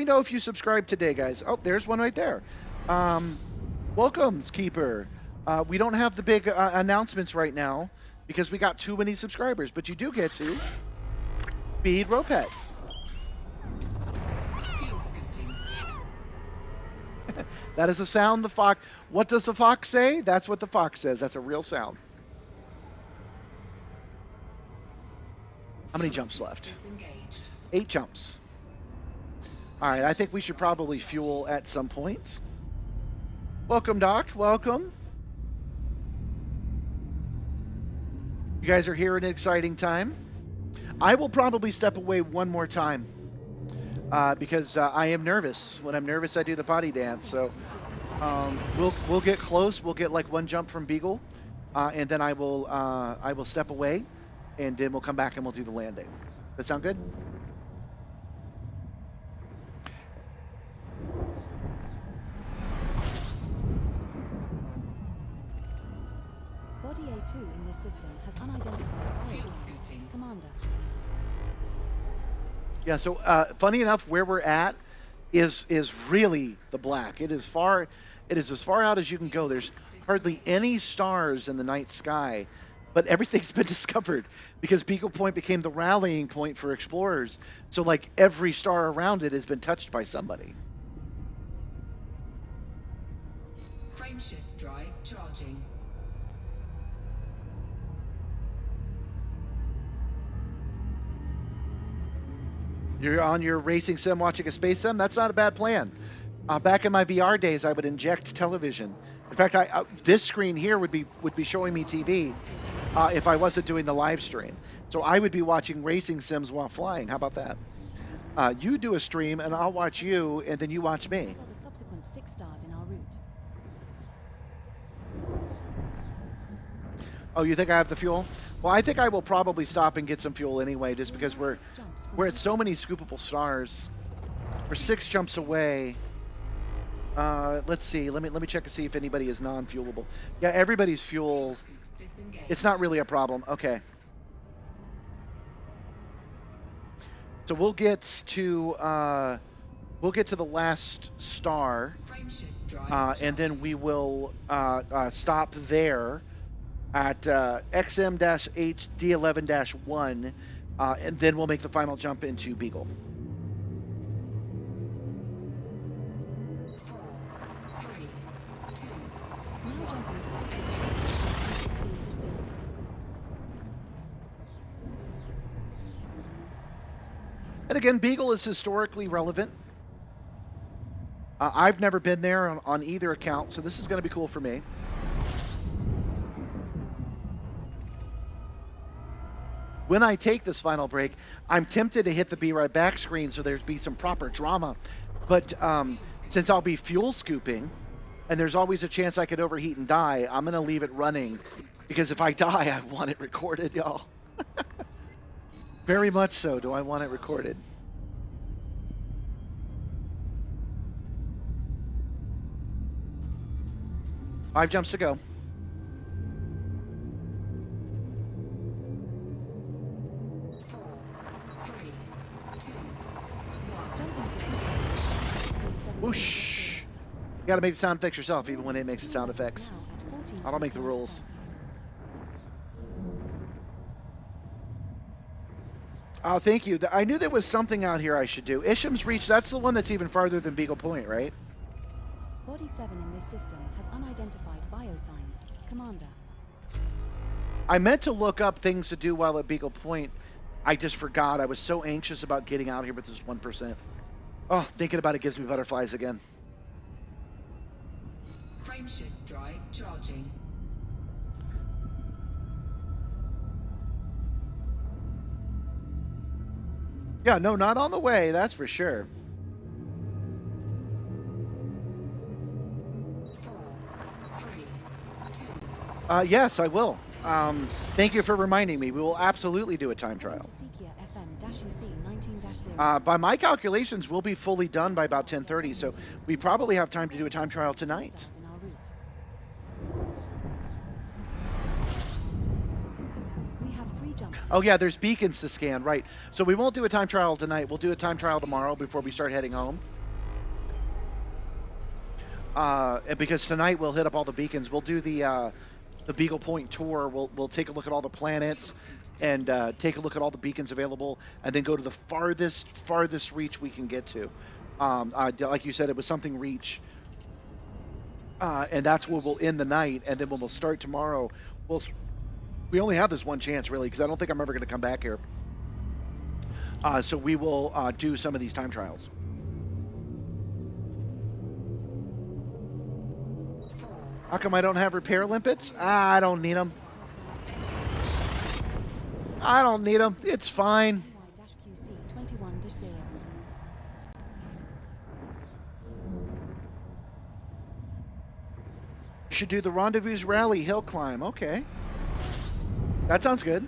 know if you subscribe today, guys. Oh, there's one right there. Welcome, Keeper. We don't have the big announcements right now because we got too many subscribers, but you do get to feed Ropet. Fuel scooping. That is the sound the fox. What does the fox say? That's what the fox says. That's a real sound. How many jumps left? Disengaged. 8 jumps. All right, I think we should probably fuel at some point. Welcome, Doc. Welcome. You guys are here at an exciting time. I will probably step away one more time because I am nervous. When I'm nervous, I do the body dance. So we'll get close. We'll get like one jump from Beagle, and then I will step away, and then we'll come back and we'll do the landing. That sound good? Body A2 in this system has unidentified Fuel biosensors. scooping. Commander. Yeah. So funny enough, where we're at is really the black. It is far. It is as far out as you can go. There's hardly any stars in the night sky, but everything's been discovered because Beagle Point became the rallying point for explorers. So like every star around it has been touched by somebody. Frameshift drive charging. You're on your racing sim watching a space sim? That's not a bad plan. Back in my VR days, I would inject television. In fact, this screen here would be showing me TV if I wasn't doing the live stream. So I would be watching racing sims while flying. How about that? You do a stream, and I'll watch you, and then you watch me. These are the subsequent 6 stars in our route. Oh, you think I have the fuel? Well, I think I will probably stop and get some fuel anyway, just because we're at so many scoopable stars. We're 6 jumps away. Let's see. Let me check to see if anybody is non-fuelable. Yeah, everybody's fuel. Disengaged. It's not really a problem. Okay. So we'll get to the last star, Frameshift drive and then we will stop there at XM-HD11-1, and then we'll make the final jump into Beagle. 4, 3, 2, Now jumping to 16 to 0. And again, Beagle is historically relevant. I've never been there on either account, so this is going to be cool for me. when I take this final break, I'm tempted to hit the be right back screen so there's be some proper drama. But since I'll be fuel scooping, and there's always a chance I could overheat and die, I'm going to leave it running because if I die, I want it recorded, y'all. Very much so. Do I want it recorded? Five jumps to go. Whoosh. You gotta make the sound effects yourself, even when it makes the sound effects. I don't make the rules. Oh, thank you. I knew there was something out here I should do. Isham's Reach, that's the one that's even farther than Beagle Point, right? Body 7 in this system has unidentified biosigns. Commander. I meant to look up things to do while at Beagle Point. I just forgot. I was so anxious about getting out here with this 1%. Oh, thinking about it gives me butterflies again. Frameshift drive charging. Yeah, no, not on the way, that's for sure. 4, 3, 2. Yes, I will. Thank you for reminding me. We will absolutely do a time trial. By my calculations, we'll be fully done by about 10:30, so we probably have time to do a time trial tonight. We have 3 jumps. Oh yeah, there's beacons to scan, right. So we won't do a time trial tonight. We'll do a time trial tomorrow before we start heading home. Because tonight we'll hit up all the beacons. We'll do the Beagle Point tour. We'll take a look at all the planets and take a look at all the beacons available, and then go to the farthest reach we can get to. Like you said, it was something reach, and that's where we'll end the night. And then when we'll start tomorrow, we only have this one chance really, because I don't think I'm ever going to come back here. So we will do some of these time trials. How come I don't have repair limpets? I don't need them. I don't need them. It's fine. Should do the Rendezvous Rally hill climb. Okay. That sounds good.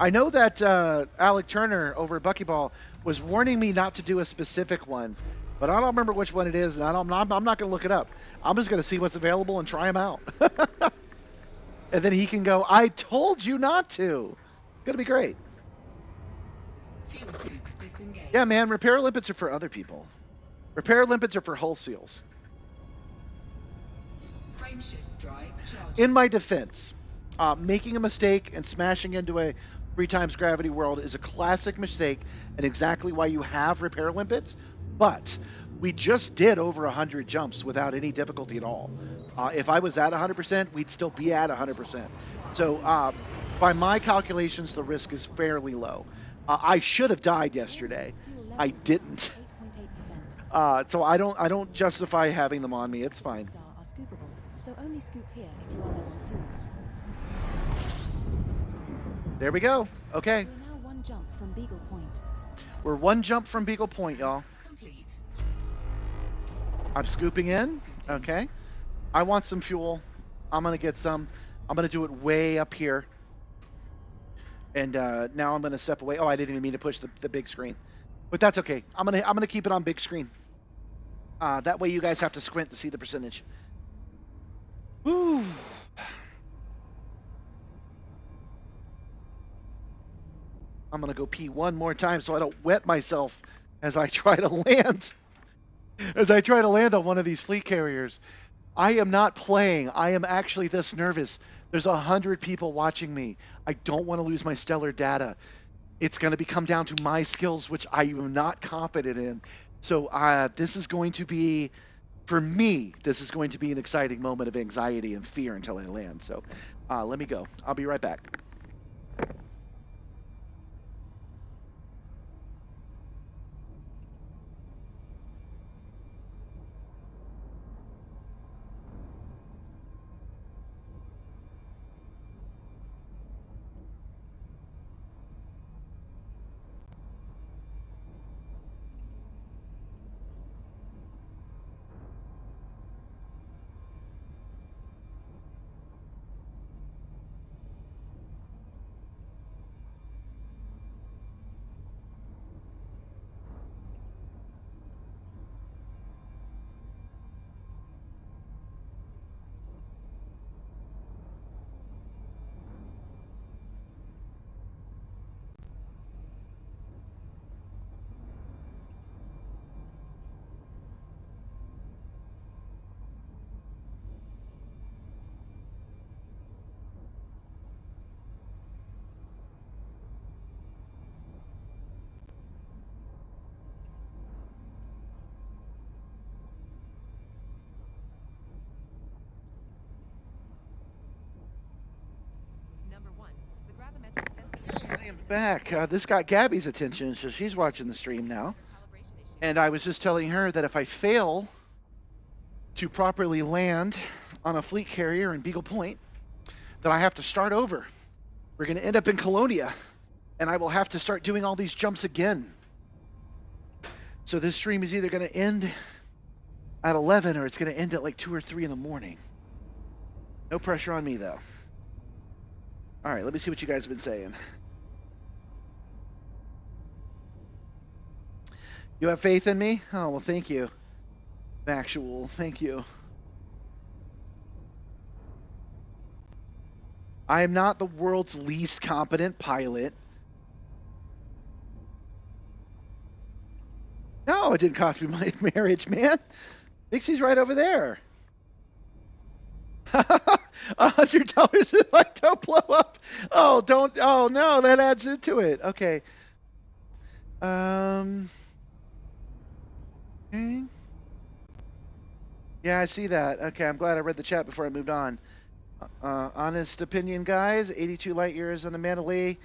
I know that Alec Turner over at Buckyball was warning me not to do a specific one, but I don't remember which one it is, and I'm not going to look it up. I'm just going to see what's available and try them out. And then he can go, I told you not to. Going to be great. Yeah, man, repair limpets are for other people. Repair limpets are for hull seals. In my defense, making a mistake and smashing into a 3 times gravity world is a classic mistake and exactly why you have repair limpets, but we just did over 100 jumps without any difficulty at all. If I was at 100%, we'd still be at 100%. So by my calculations, the risk is fairly low. I should have died yesterday. I didn't. So I don't justify having them on me. It's fine. So only scoop here if you are low on fuel. There we go. Okay. We're now 1 jump from Beagle Point. We're 1 jump from Beagle Point, y'all. I'm scooping in. Okay. I want some fuel. I'm going to get some. I'm going to do it way up here. And now I'm going to step away. Oh, I didn't even mean to push the big screen. But that's okay. I'm going to keep it on big screen. That way you guys have to squint to see the percentage. Woo. I'm going to go pee one more time so I don't wet myself as I try to land. As I try to land on one of these fleet carriers. I am not playing. I am actually this nervous. There's 100 people watching me. I don't want to lose my stellar data. It's going to come down to my skills, which I am not confident in. So this is going to be, for me, this is going to be an exciting moment of anxiety and fear until I land. So let me go. I'll be right back. back. This got Gabby's attention, so she's watching the stream now. And I was just telling her that if I fail to properly land on a fleet carrier in Beagle Point, that I have to start over. We're going to end up in Colonia, and I will have to start doing all these jumps again. So this stream is either going to end at 11 or it's going to end at like 2 or 3 in the morning. No pressure on me, though. All right, let me see what you guys have been saying. You have faith in me? Oh, well, thank you. Actual, thank you. I am not the world's least competent pilot. No, it didn't cost me my marriage, man. Dixie's right over there. $100 if I don't blow up. Oh, don't. Oh, no, that adds into it. Okay. Okay. Yeah, I see that. Okay, I'm glad I read the chat before I moved on. Honest opinion, guys. 82 light years on the Mandalay,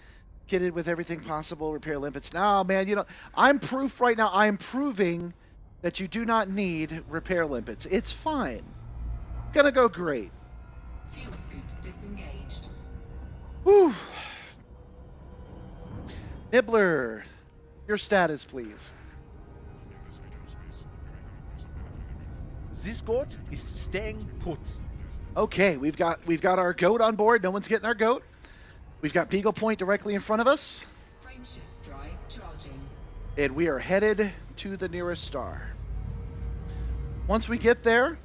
kitted with everything possible. Repair limpets. No, man, you know, I'm proof right now. I'm proving that you do not need repair limpets. It's fine. It's gonna go great. Fuel scoop disengaged. Whew. Nibbler, your status, please. This goat is staying put. Okay, we've got our goat on board. No one's getting our goat. We've got Beagle Point directly in front of us. Frameshift drive charging. And we are headed to the nearest star. Once we get there,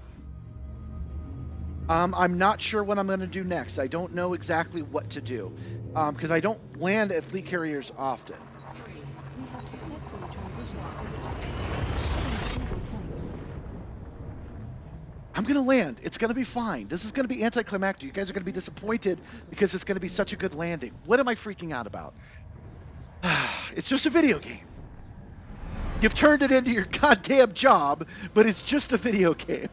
I'm not sure what I'm going to do next. I don't know exactly what to do because I don't land at fleet carriers often. We have successfully transitioned to Beagle Point. I'm going to land. It's going to be fine. This is going to be anticlimactic. You guys are going to be disappointed because it's going to be such a good landing. What am I freaking out about? It's just a video game. You've turned it into your goddamn job, but it's just a video game.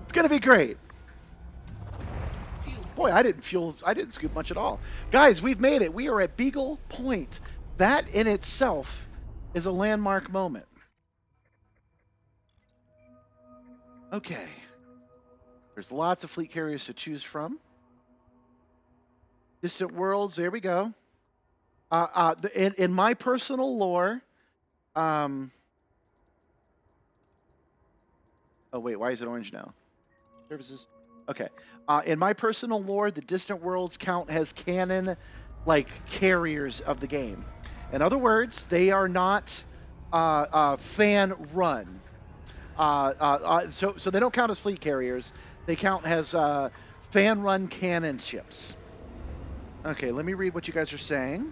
It's going to be great. Boy, I didn't scoop much at all. Guys, we've made it. We are at Beagle Point. That in itself is a landmark moment. Okay. There's lots of fleet carriers to choose from. Distant worlds, there we go. In my personal lore, oh wait, why is it orange now? Services. Okay. In my personal lore, the distant worlds count as canon, like carriers of the game. In other words, they are not fan run. So they don't count as fleet carriers. They count as fan run cannon ships. Okay, let me read what you guys are saying.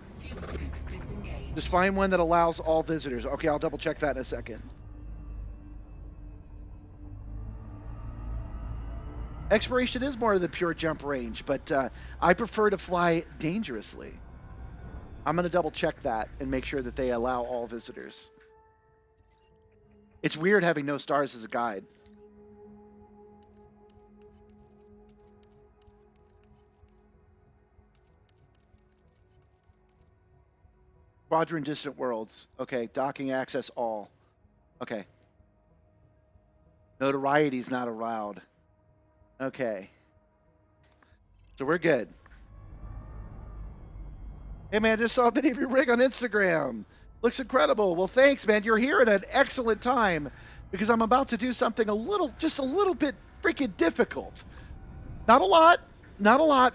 Just find one that allows all visitors. Okay, I'll double check that in a second. Exploration is more than pure jump range, but I prefer to fly dangerously. I'm going to double check that and make sure that they allow all visitors. It's weird having no stars as a guide. Quadrant distant worlds. Okay, docking access all. Okay. Notoriety is not allowed. Okay. So we're good. Hey man, just saw a video of your rig on Instagram. Looks incredible. Well, thanks, man. You're here at an excellent time because I'm about to do something just a little bit freaking difficult. Not a lot,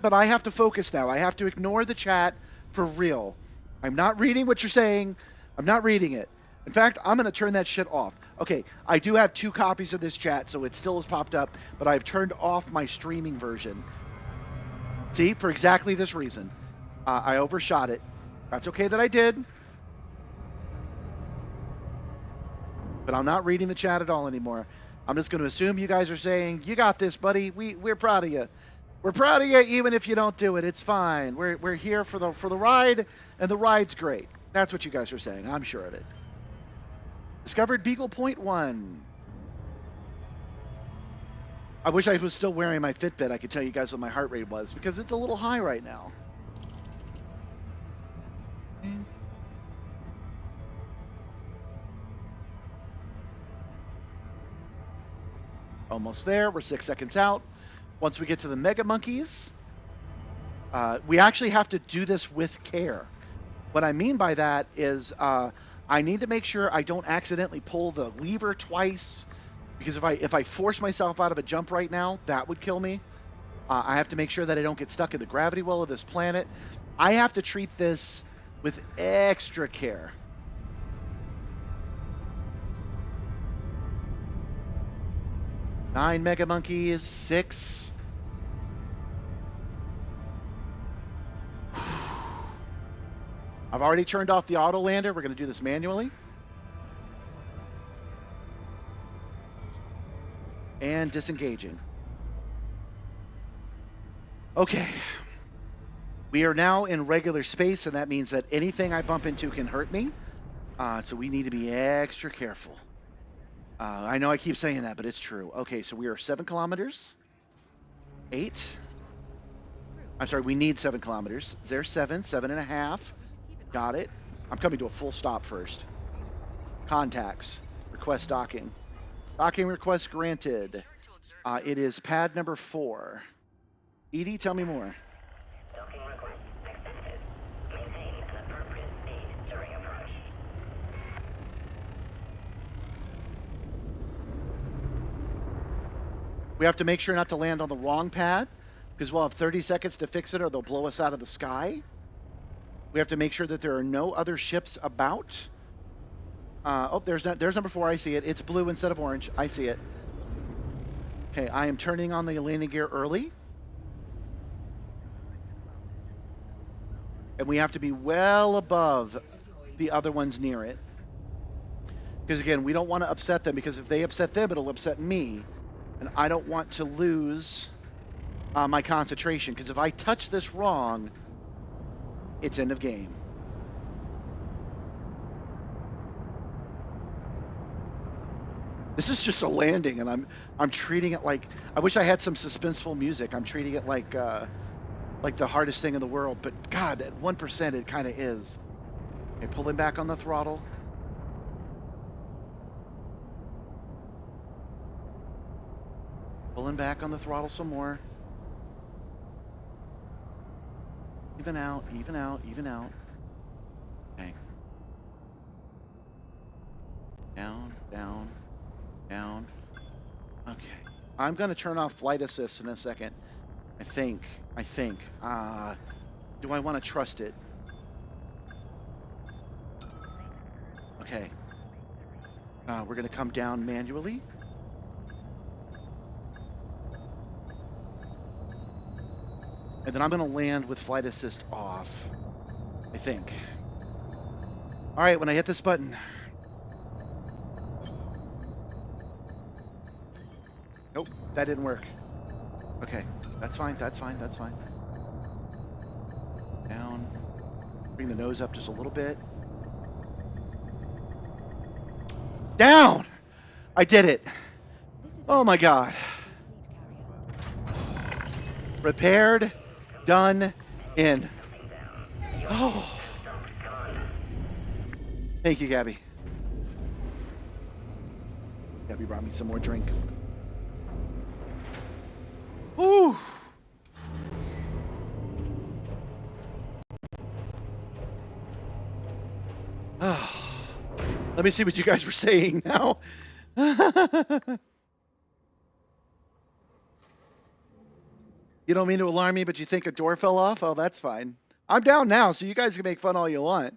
but I have to focus now. I have to ignore the chat for real. I'm not reading what you're saying. I'm not reading it. In fact, I'm going to turn that shit off. Okay, I do have 2 copies of this chat, so it still has popped up, but I've turned off my streaming version. See, for exactly this reason. I overshot it. That's okay that I did. But I'm not reading the chat at all anymore. I'm just going to assume you guys are saying, you got this, buddy. We're proud of you. We're proud of you even if you don't do it. It's fine. We're here for the ride, and the ride's great. That's what you guys are saying. I'm sure of it. Discovered Beagle Point 1. I wish I was still wearing my Fitbit. I could tell you guys what my heart rate was because it's a little high right now. almost there. We're 6 seconds out. Once we get to the mega monkeys, we actually have to do this with care. What I mean by that is I need to make sure I don't accidentally pull the lever twice, because if I force myself out of a jump right now, that would kill me. I have to make sure that I don't get stuck in the gravity well of this planet. I have to treat this with extra care. Nine mega monkeys, 6. I've already turned off the auto lander. We're going to do this manually. And disengaging. Okay. We are now in regular space, and that means that anything I bump into can hurt me. So we need to be extra careful. I know I keep saying that, but it's true. Okay, so we are 7 kilometers. 8. I'm sorry, we need 7 kilometers. There's 7, 7.5. Got it. I'm coming to a full stop first. Contacts. Request docking. Docking request granted. It is pad number 4. Edie, tell me more. Docking request accepted. Maintain an appropriate speed during approach. We have to make sure not to land on the wrong pad, because we'll have 30 seconds to fix it or they'll blow us out of the sky. We have to make sure that there are no other ships about. There's number 4. I see it. It's blue instead of orange. I see it. Okay, I am turning on the landing gear early. And we have to be well above the other ones near it. Because again, we don't want to upset them, because if they upset them, it'll upset me. And I don't want to lose my concentration, because if I touch this wrong, it's end of game. This is just a landing, and I'm treating it like, I wish I had some suspenseful music. I'm treating it like the hardest thing in the world, but God, at 1% it kind of is. Okay, pulling back on the throttle. Pulling back on the throttle some more. Even out, even out, even out. Okay. Down, down, down. Okay. I'm going to turn off flight assist in a second. I think. Do I want to trust it? Okay. We're going to come down manually. And then I'm going to land with flight assist off, I think. All right, when I hit this button. Nope, that didn't work. Okay, that's fine, that's fine, that's fine. Down. Bring the nose up just a little bit. Down! I did it. Oh my God. Repaired. Done. In. Oh. Thank you, Gabby. Gabby brought me some more drink. Woo. Oh. Let me see what you guys were saying now. You don't mean to alarm me, but you think a door fell off? Oh, that's fine. I'm down now, so you guys can make fun all you want.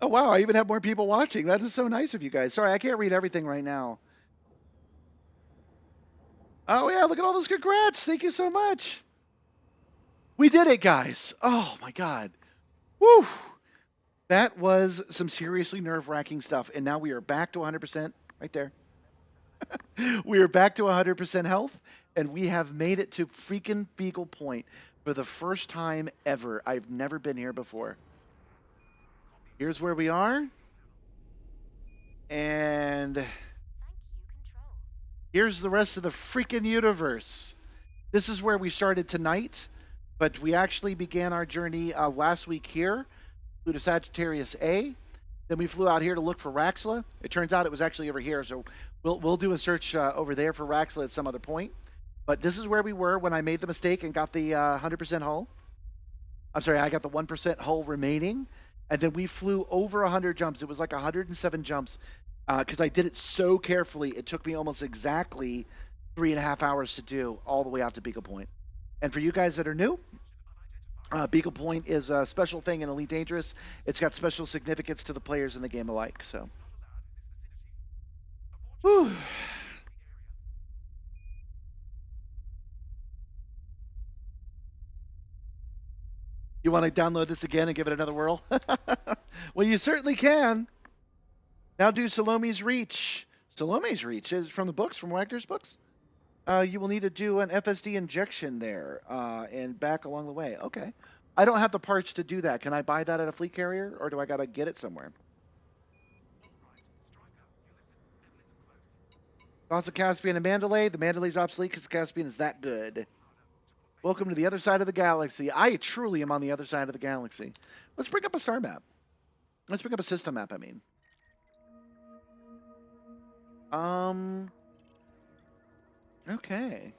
Oh, wow, I even have more people watching. That is so nice of you guys. Sorry, I can't read everything right now. Oh, yeah, look at all those congrats. Thank you so much. We did it, guys. Oh, my God. Woo! That was some seriously nerve-wracking stuff, and now we are back to 100% right there. We are back to 100% health, and we have made it to freaking Beagle Point for the first time ever. I've never been here before. Here's where we are. And here's the rest of the freaking universe. This is where we started tonight, but we actually began our journey last week here, Pluto Sagittarius A. Then we flew out here to look for Raxla. It turns out it was actually over here, so we'll do a search over there for Raxla at some other point. But this is where we were when I made the mistake and got the 100% hull. I'm sorry, I got the 1% hull remaining, and then we flew over 100 jumps. It was like 107 jumps because I did it so carefully. It took me almost exactly 3.5 hours to do all the way out to Beagle Point. And for you guys that are new, Beagle Point is a special thing in Elite Dangerous. It's got special significance to the players in the game alike. So, whew. You want to download this again and give it another whirl? Well, you certainly can. Now do Salome's Reach. Salome's Reach is from the books, from Wagner's books. You will need to do an FSD injection there and back along the way. Okay. I don't have the parts to do that. Can I buy that at a fleet carrier, or do I got to get it somewhere? Thoughts of Caspian and Mandalay? The Mandalay's obsolete because Caspian is that good. Welcome to the other side of the galaxy. I truly am on the other side of the galaxy. Let's bring up a star map. Let's bring up a system map, I mean. Okay.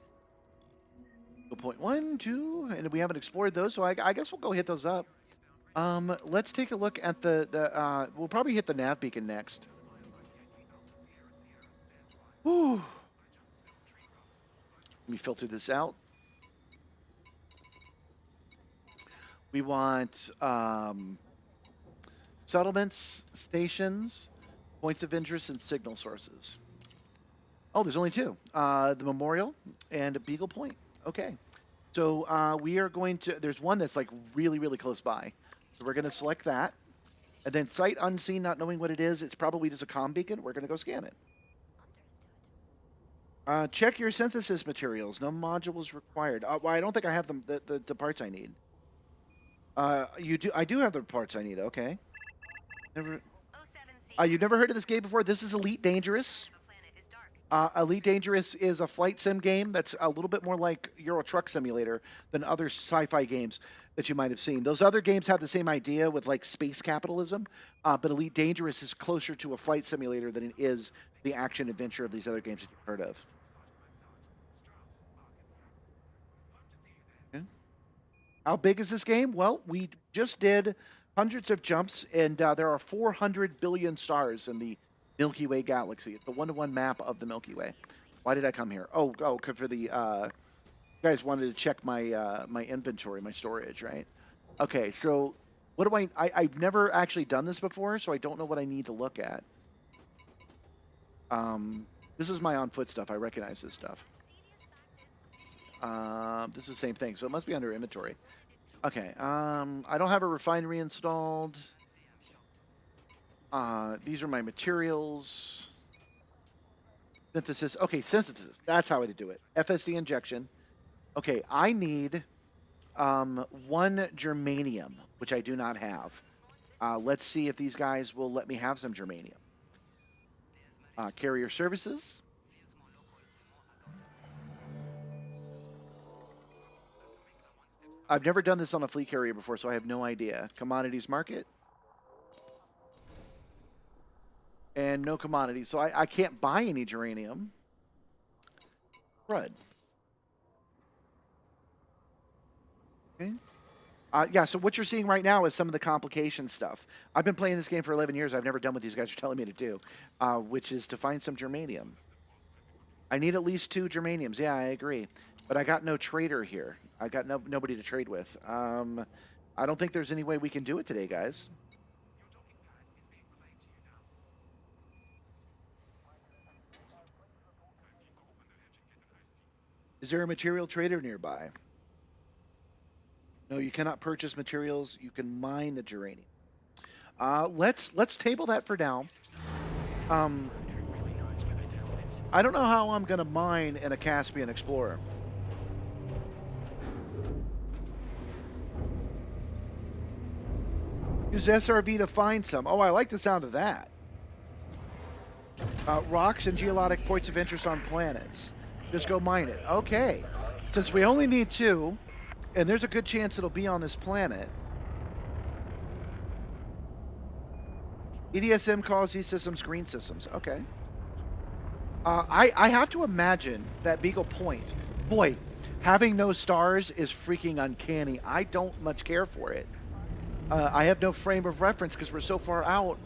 Go point 1, 2, and we haven't explored those, so I guess we'll go hit those up. Let's take a look at we'll probably hit the nav beacon next. Whew. Let me filter this out. We want settlements, stations, points of interest, and signal sources. Oh, there's only 2. The Memorial and Beagle Point. Okay. So we are going to... There's one that's like really, really close by. So we're going to select that. And then sight unseen, not knowing what it is. It's probably just a comm beacon. We're going to go scan it. Check your synthesis materials. No modules required. Well, I don't think I have the parts I need. You do. I do have the parts I need. Okay. Never. You've never heard of this game before? This is Elite Dangerous. Elite Dangerous is a flight sim game that's a little bit more like Euro Truck Simulator than other sci-fi games that you might have seen. Those other games have the same idea with like space capitalism, but Elite Dangerous is closer to a flight simulator than it is the action adventure of these other games that you've heard of. Okay. How big is this game? Well, we just did hundreds of jumps, and there are 400 billion stars in the Milky Way galaxy. It's a one-to-one map of the Milky Way. Why did I come here? Oh, for the you guys wanted to check my my inventory, my storage, right? Okay, so what do I've never actually done this before, so I don't know what I need to look at. This is my on-foot stuff. I recognize this stuff. This is the same thing, so it must be under inventory. Okay, I don't have a refinery installed. These are my materials. Synthesis. Okay, synthesis. That's how I do it. FSD injection. Okay, I need 1 germanium, which I do not have. Let's see if these guys will let me have some germanium. Carrier services. I've never done this on a fleet carrier before, so I have no idea. Commodities market. And no commodities, so I can't buy any geranium. Crud. Okay. Yeah, so what you're seeing right now is some of the complication stuff. I've been playing this game for 11 years. I've never done what these guys are telling me to do, which is to find some germanium. I need at least 2 germaniums. Yeah, I agree. But I got no trader here. I got nobody to trade with. I don't think there's any way we can do it today, guys. Is there a material trader nearby? No, you cannot purchase materials. You can mine the geranium. Let's table that for now. I don't know how I'm gonna mine in a Caspian Explorer. Use SRV to find some. Oh, I like the sound of that. Rocks and geologic points of interest on planets. Just go mine it. Okay. Since we only need 2, and there's a good chance it'll be on this planet. EDSM calls these systems green systems. Okay. I have to imagine that Beagle Point, boy, having no stars is freaking uncanny. I don't much care for it. I have no frame of reference because we're so far out.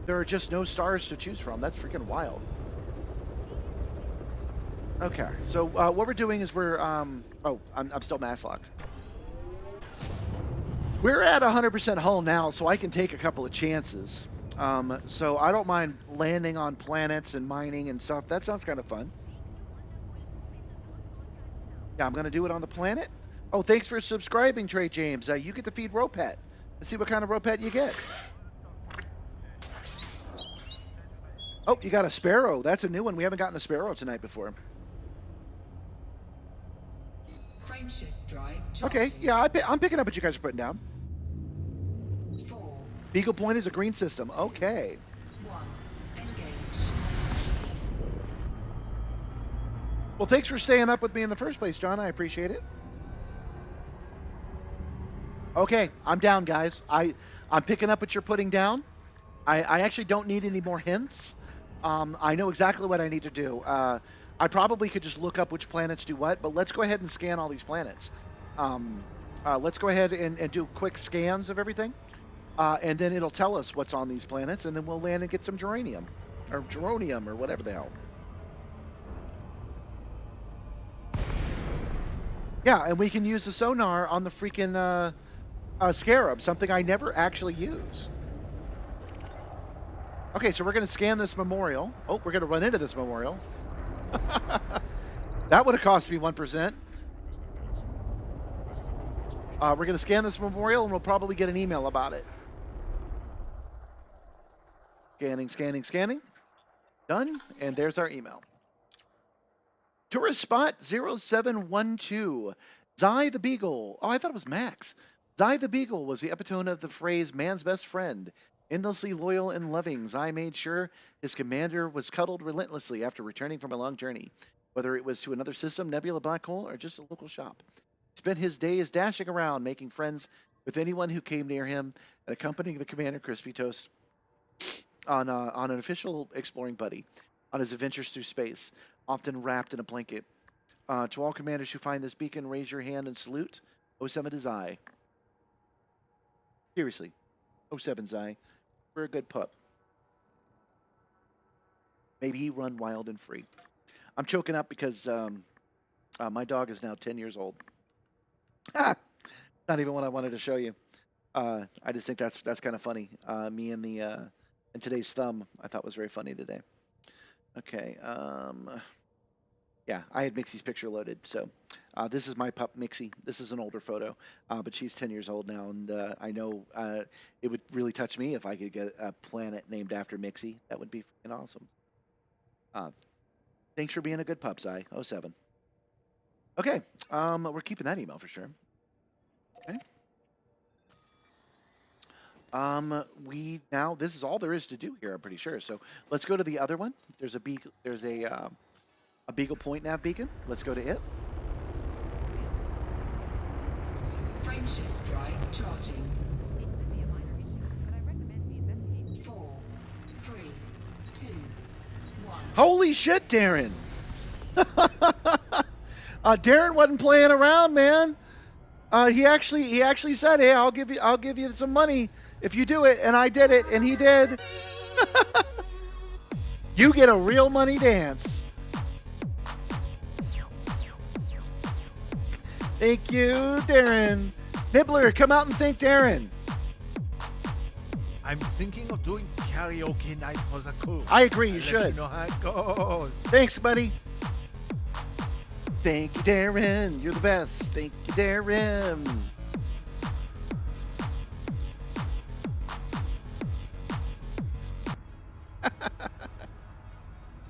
There are just no stars to choose from. That's freaking wild. Okay, so what we're doing is we're I'm still mass locked. We're at 100% hull now, so I can take a couple of chances. So I don't mind landing on planets and mining and stuff. That sounds kind of fun. Yeah, I'm gonna do it on the planet. Oh, thanks for subscribing, Trey James. You get to feed Ropet. Let's see what kind of Ropet you get. Oh, you got a sparrow. That's a new one. We haven't gotten a sparrow tonight before. Frameshift drive Okay, charging. yeah, I'm picking up what you guys are putting down. 4, Beagle Point is a green system. Okay. 1, engage. Well, thanks for staying up with me in the first place, John. I appreciate it. Okay, I'm down, guys. I'm picking up what you're putting down. I actually don't need any more hints. I know exactly what I need to do. I probably could just look up which planets do what, but let's go ahead and scan all these planets. Let's go ahead and do quick scans of everything, and then it'll tell us what's on these planets, and then we'll land and get some geranium, or geronium, or whatever the hell. Yeah, and we can use the sonar on the freaking scarab, something I never actually use. Okay, so we're going to scan this memorial. Oh, we're going to run into this memorial. That would have cost me 1%. We're going to scan this memorial, and we'll probably get an email about it. Scanning, scanning, scanning. Done, and there's our email. Tourist spot 0712. Zai the Beagle. Oh, I thought it was Max. Zai the Beagle was the epitome of the phrase man's best friend. Endlessly loyal and loving, Zai made sure his commander was cuddled relentlessly after returning from a long journey, whether it was to another system, nebula, black hole, or just a local shop. He spent his days dashing around, making friends with anyone who came near him, and accompanying the commander, Crispy Toast, on an official exploring buddy on his adventures through space, often wrapped in a blanket. To all commanders who find this beacon, raise your hand and salute. 07 to Zai. Seriously, 07 Zai. We're a good pup. Maybe he run wild and free. I'm choking up because my dog is now 10 years old. Not even what I wanted to show you. I just think that's kind of funny. Me and the and today's thumb I thought was very funny today. Okay. Yeah, I had Mixie's picture loaded. So this is my pup, Mixie. This is an older photo, but she's 10 years old now, and I know it would really touch me if I could get a planet named after Mixie. That would be freaking awesome. Thanks for being a good pup, Zai. 07. Okay, we're keeping that email for sure. Okay. This is all there is to do here, I'm pretty sure. So let's go to the other one. There's a Beagle. There's a Beagle Point nav beacon. Let's go to it. Frameshift drive charging. It could be a minor issue, but I recommend we investigate. 4, 3, 2, 1. Holy shit, Darren! Darren wasn't playing around, man. He actually said, "Hey, I'll give you some money if you do it," and I did it, and he did. You get a real money dance. Thank you, Darren. Nibbler, come out and thank Darren. I'm thinking of doing karaoke night for the crew. I agree, you I'll let should. You know how it goes. Thanks, buddy. Thank you, Darren. You're the best. Thank you, Darren.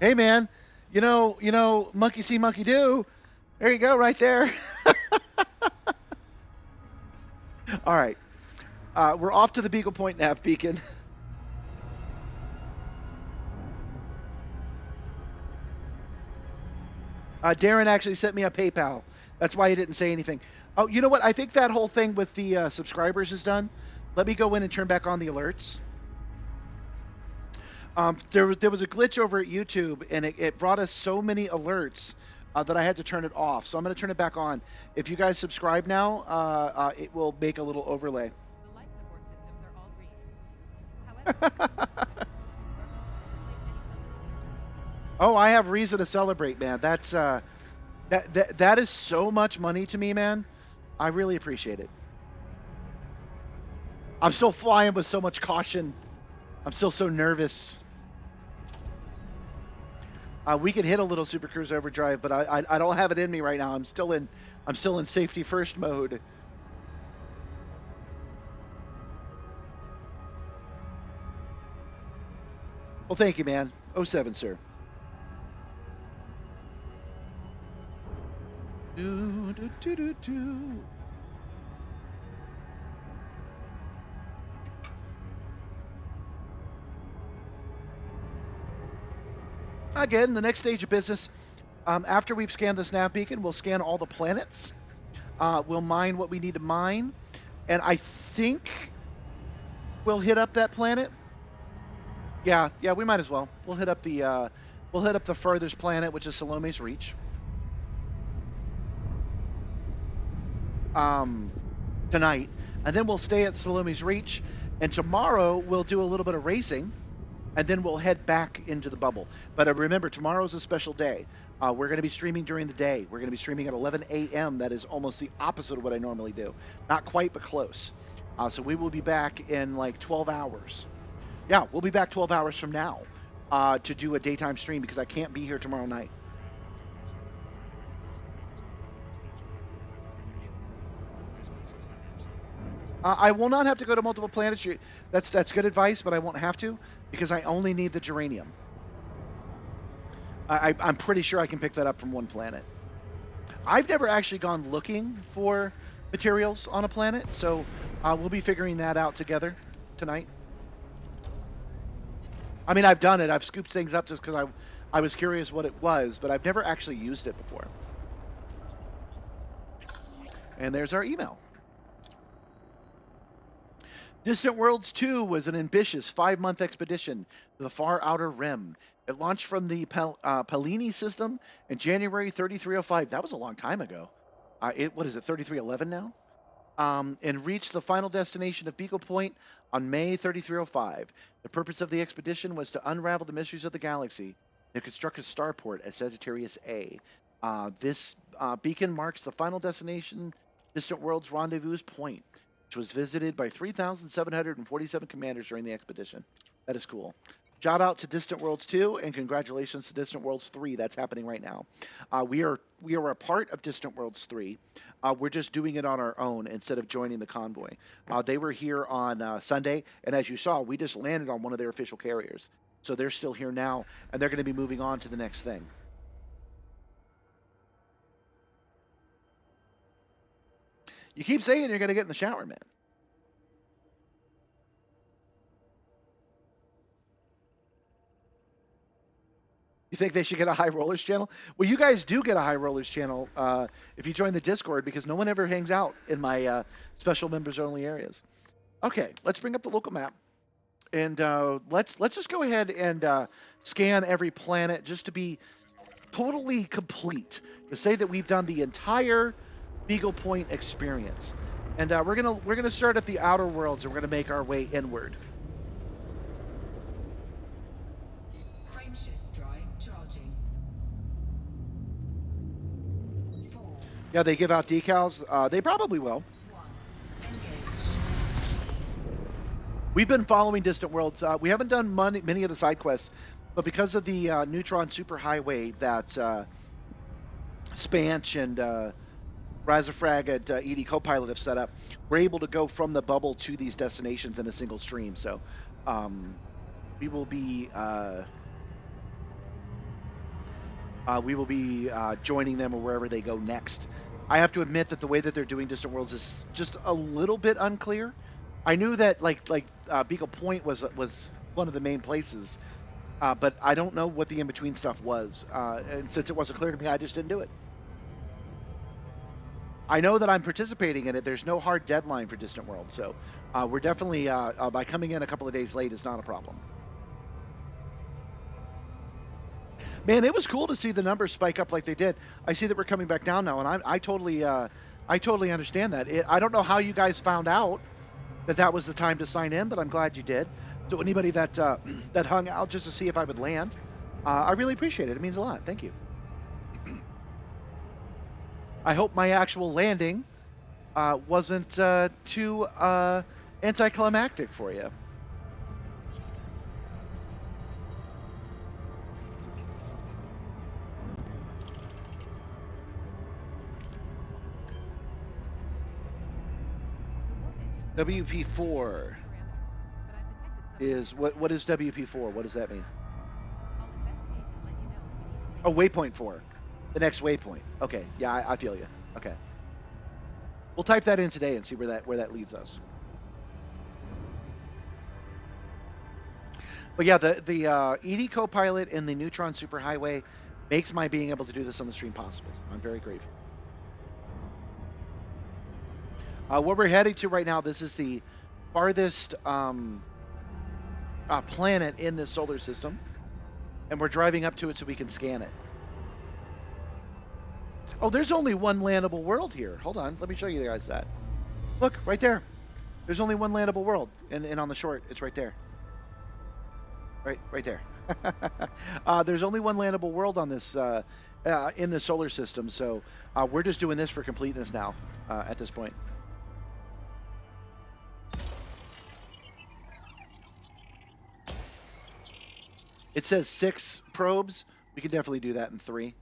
Hey, man. You know, monkey see, monkey do. There you go, right there. All right. We're off to the Beagle Point nav beacon. Darren actually sent me a PayPal. That's why he didn't say anything. Oh, you know what? I think that whole thing with the subscribers is done. Let me go in and turn back on the alerts. There was a glitch over at YouTube, and it brought us so many alerts that I had to turn it off. So I'm going to turn it back on. If you guys subscribe now, it will make a little overlay. The life support systems are all green. However, two sparkles replace any filters that are Oh, I have reason to celebrate, man. That is so much money to me, man. I really appreciate it. I'm still flying with so much caution. I'm still so nervous. We could hit a little Super Cruise overdrive, but I don't have it in me right now. I'm still in safety first mode. Well, thank you, man. 07, sir. Do, do, do, do, do. Again, the next stage of business, after we've scanned this nav beacon, we'll scan all the planets. We'll mine what we need to mine, and I think we'll hit up that planet. Yeah, we might as well. We'll hit up the furthest planet, which is Salome's Reach. Tonight, and then we'll stay at Salome's Reach, and tomorrow we'll do a little bit of racing, and then we'll head back into the bubble. But remember, tomorrow's a special day. We're going to be streaming during the day. We're going to be streaming at 11 a.m. That is almost the opposite of what I normally do. Not quite, but close. So we will be back in like 12 hours. Yeah, we'll be back 12 hours from now to do a daytime stream because I can't be here tomorrow night. I will not have to go to multiple planets. That's good advice, but I won't have to because I only need the geranium. I'm pretty sure I can pick that up from one planet. I've never actually gone looking for materials on a planet, so we'll be figuring that out together tonight. I mean, I've done it. I've scooped things up just because I was curious what it was, but I've never actually used it before. And there's our email. Distant Worlds 2 was an ambitious 5-month expedition to the far outer rim. It launched from the Pellini system in January 3305. That was a long time ago. What is it, 3311 now? And reached the final destination of Beagle Point on May 3305. The purpose of the expedition was to unravel the mysteries of the galaxy and construct a starport at Sagittarius A. This beacon marks the final destination, Distant Worlds Rendezvous Point, which was visited by 3,747 commanders during the expedition. That is cool. Shout out to Distant Worlds 2 and congratulations to Distant Worlds 3. That's happening right now. We are a part of Distant Worlds 3. We're just doing it on our own instead of joining the convoy. They were here on Sunday, and as you saw, we just landed on one of their official carriers. So they're still here now, and they're going to be moving on to the next thing. You keep saying you're going to get in the shower, man. You think they should get a High Rollers channel? Well, you guys do get a High Rollers channel if you join the Discord because no one ever hangs out in my special members only areas. Okay, let's bring up the local map. And let's just go ahead and scan every planet just to be totally complete. To say that we've done the entire Beagle Point experience. And we're gonna start at the outer worlds and we're gonna make our way inward. Frameshift drive charging. 4, Yeah, they give out decals. They probably will. 1. Engage. We've been following Distant Worlds. We haven't done many of the side quests, but because of the Neutron superhighway that Spanch and Razafrag and ED Copilot have set up, we're able to go from the bubble to these destinations in a single stream. So we will be joining them or wherever they go next. I have to admit that the way that they're doing Distant Worlds is just a little bit unclear. I knew that like Beagle Point was one of the main places, but I don't know what the in-between stuff was. And since it wasn't clear to me, I just didn't do it. I know that I'm participating in it. There's no hard deadline for Distant World, so we're definitely by coming in a couple of days late is not a problem. Man, it was cool to see the numbers spike up like they did. I see that we're coming back down now, and I totally understand that. I don't know how you guys found out that that was the time to sign in, but I'm glad you did. So anybody that that hung out just to see if I would land, I really appreciate it. It means a lot. Thank you. I hope my actual landing wasn't too anticlimactic for you. The warp engine WP4 parameters, but I've detected some. is what is WP4? What does that mean? I'll investigate and let you know if we need to take. Oh, waypoint 4. The next waypoint. Okay. Yeah, I feel you. Okay. We'll type that in today and see where that leads us. But yeah, the ED Copilot and the Neutron Superhighway makes my being able to do this on the stream possible. So I'm very grateful. What we're heading to right now, this is the farthest planet in this solar system, and we're driving up to it so we can scan it. Oh, there's only one landable world here. Hold on, let me show you guys that. Look, right there. There's only one landable world, and on the short, it's right there. Right there. There's only one landable world on this in the solar system, so we're just doing this for completeness now at this point. It says 6 probes. We can definitely do that in 3.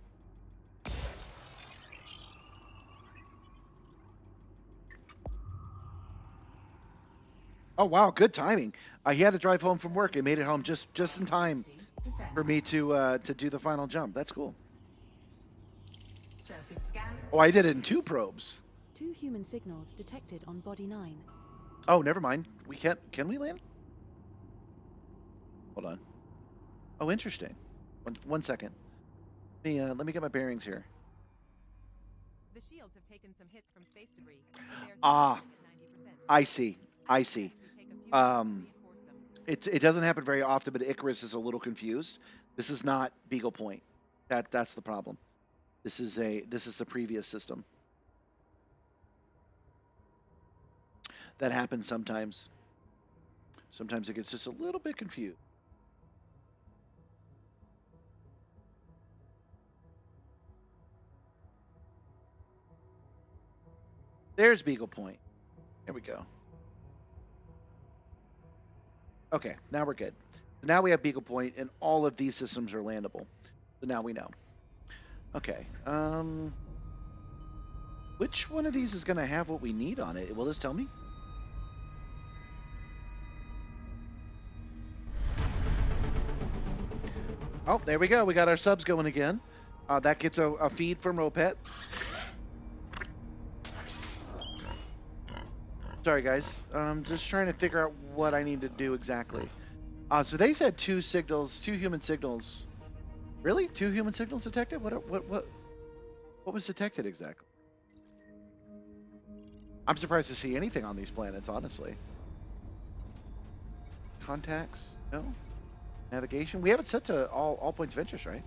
Oh wow, good timing. He had to drive home from work and made it home just in time for me to do the final jump. That's cool. Surface scan. Oh, I did it in 2 probes. 2 human signals detected on body 9. Oh, never mind. We can't. Can we land? Hold on. Oh, interesting. One second. Let me get my bearings here. The shields have taken some hits from space debris. But they are Ah, still at 90%. I see. I see. It would take a few minutes to reinforce them. It doesn't happen very often, but Icarus is a little confused. This is not Beagle Point. That's the problem. This is the previous system. That happens sometimes. Sometimes it gets just a little bit confused. There's Beagle Point. There we go. Okay, now we're good. Now we have Beagle Point, and all of these systems are landable. So now we know. Okay. Which one of these is going to have what we need on it? Will this tell me? Oh, there we go. We got our subs going again. That gets a feed from Ropet. Sorry, guys. Just trying to figure out what I need to do exactly. So they said 2 signals, 2 human signals. Really? 2 human signals detected? What was detected exactly? I'm surprised to see anything on these planets, honestly. Contacts? No. Navigation? We have it set to all points of interest, right?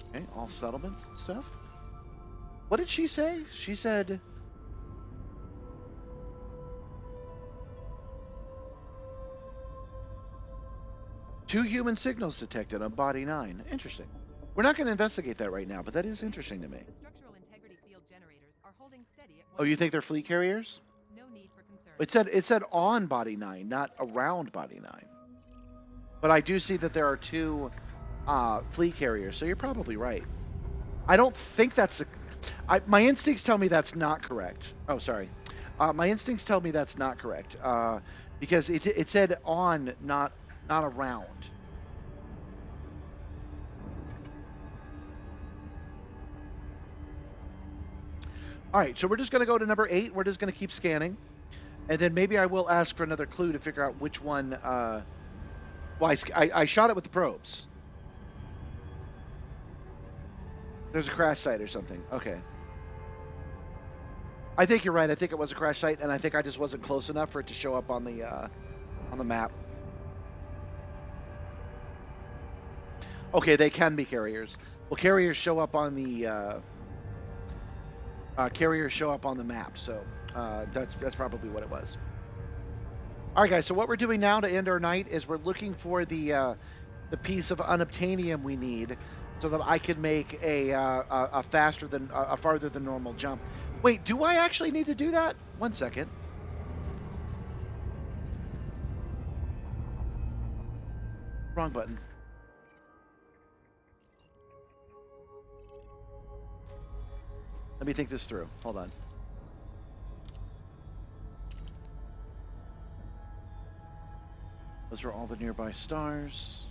Okay, all settlements and stuff. What did she say? She said... Two human signals detected on body 9. Interesting. We're not going to investigate that right now, but that is interesting to me. The structural integrity field generators are holding steady at Oh, you think they're fleet carriers? no need for concern. It said on body 9, not around body 9. But I do see that there are 2 fleet carriers, so you're probably right. I don't think that's the... my instincts tell me that's not correct. Oh, sorry. My instincts tell me that's not correct. Because it said on, not around. All right, so we're just going to go to number 8. We're just going to keep scanning. And then maybe I will ask for another clue to figure out which one... well, I shot it with the probes. There's a crash site or something. Okay. I think you're right. I think it was a crash site, and I think I just wasn't close enough for it to show up on the map. Okay, they can be carriers. Well, carriers show up on the map, so that's probably what it was. All right, guys. So what we're doing now to end our night is we're looking for the piece of unobtainium we need, so that I can make a farther than normal jump. Wait, do I actually need to do that? 1 second. Wrong button. Let me think this through. Hold on. Those are all the nearby stars.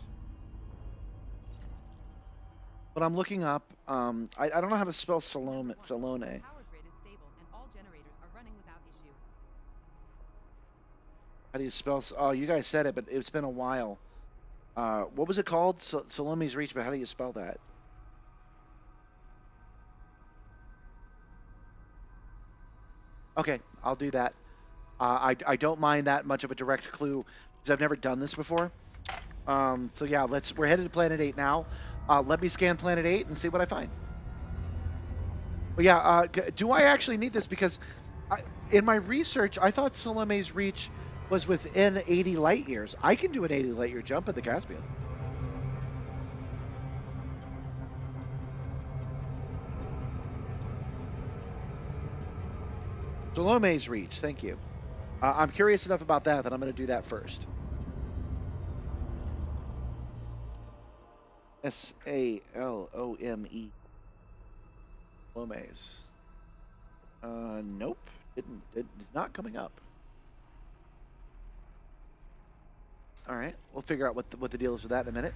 But I'm looking up. I don't know how to spell Salome. The power grid is stable and all generators are running without issue. How do you spell? Oh, you guys said it, but it's been a while. What was it called? Salome's Reach, but how do you spell that? Okay, I'll do that. I don't mind that much of a direct clue because I've never done this before. So yeah, we're headed to Planet 8 now. Let me scan Planet 8 and see what I find. But yeah, do I actually need this? Because in my research, I thought Salome's Reach was within 80 light years. I can do an 80 light year jump in the Caspian. Salome's Reach, thank you. I'm curious enough about that I'm going to do that first. Salome. Salome's. Nope. It's not coming up. All right, we'll figure out what the deal is with that in a minute.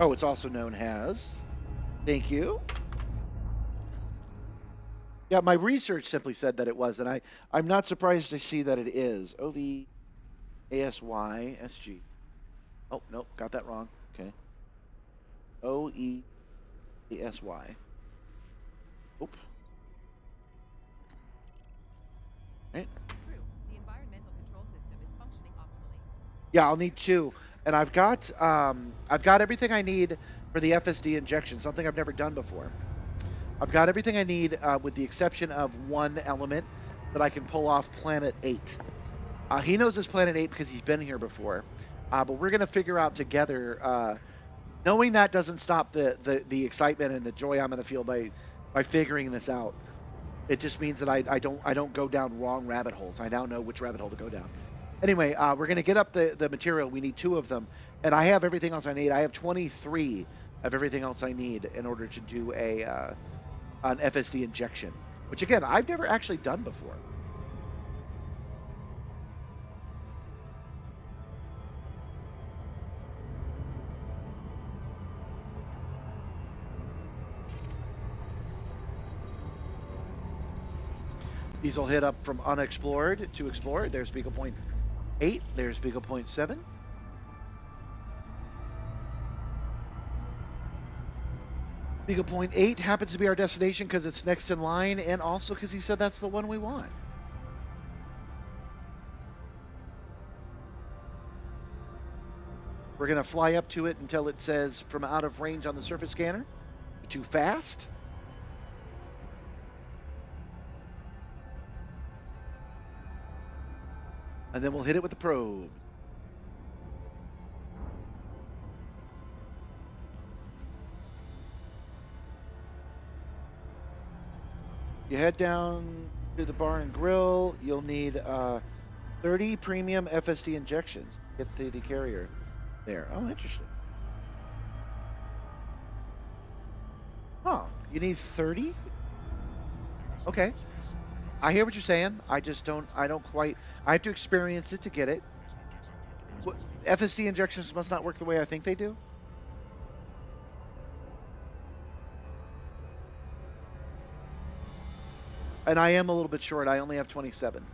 Oh, it's also known as. Thank you. Yeah, my research simply said that it was, and I'm not surprised to see that it is. OVASYSG. Oh, nope, got that wrong. Okay. OEASY. Oop. Right. True. The environmental control system is functioning optimally. Yeah, I'll need 2, and I've got everything I need for the FSD injection, something I've never done before. I've got everything I need with the exception of one element that I can pull off Planet 8. He knows this Planet 8 because he's been here before, but we're gonna figure out together. Knowing that doesn't stop the excitement and the joy I'm gonna feel by figuring this out. It just means that I don't go down wrong rabbit holes. I now know which rabbit hole to go down. Anyway, we're gonna get up the material. We need 2 of them, and I have everything else I need. I have 23 of everything else I need in order to do an FSD injection, which again I've never actually done before. These will hit up from unexplored to explored. There's Beagle Point 8. There's Beagle Point 7. Beagle Point 8 happens to be our destination because it's next in line, and also because he said that's the one we want. We're going to fly up to it until it says from out of range on the surface scanner. Too fast. And then we'll hit it with the probe. You head down to the bar and grill. You'll need 30 premium FSD injections to get the carrier there. Oh, interesting. Oh, you need 30? Okay. I hear what you're saying. I don't quite. I have to experience it to get it. What, FSD injections must not work the way I think they do? And I am a little bit short. I only have 27.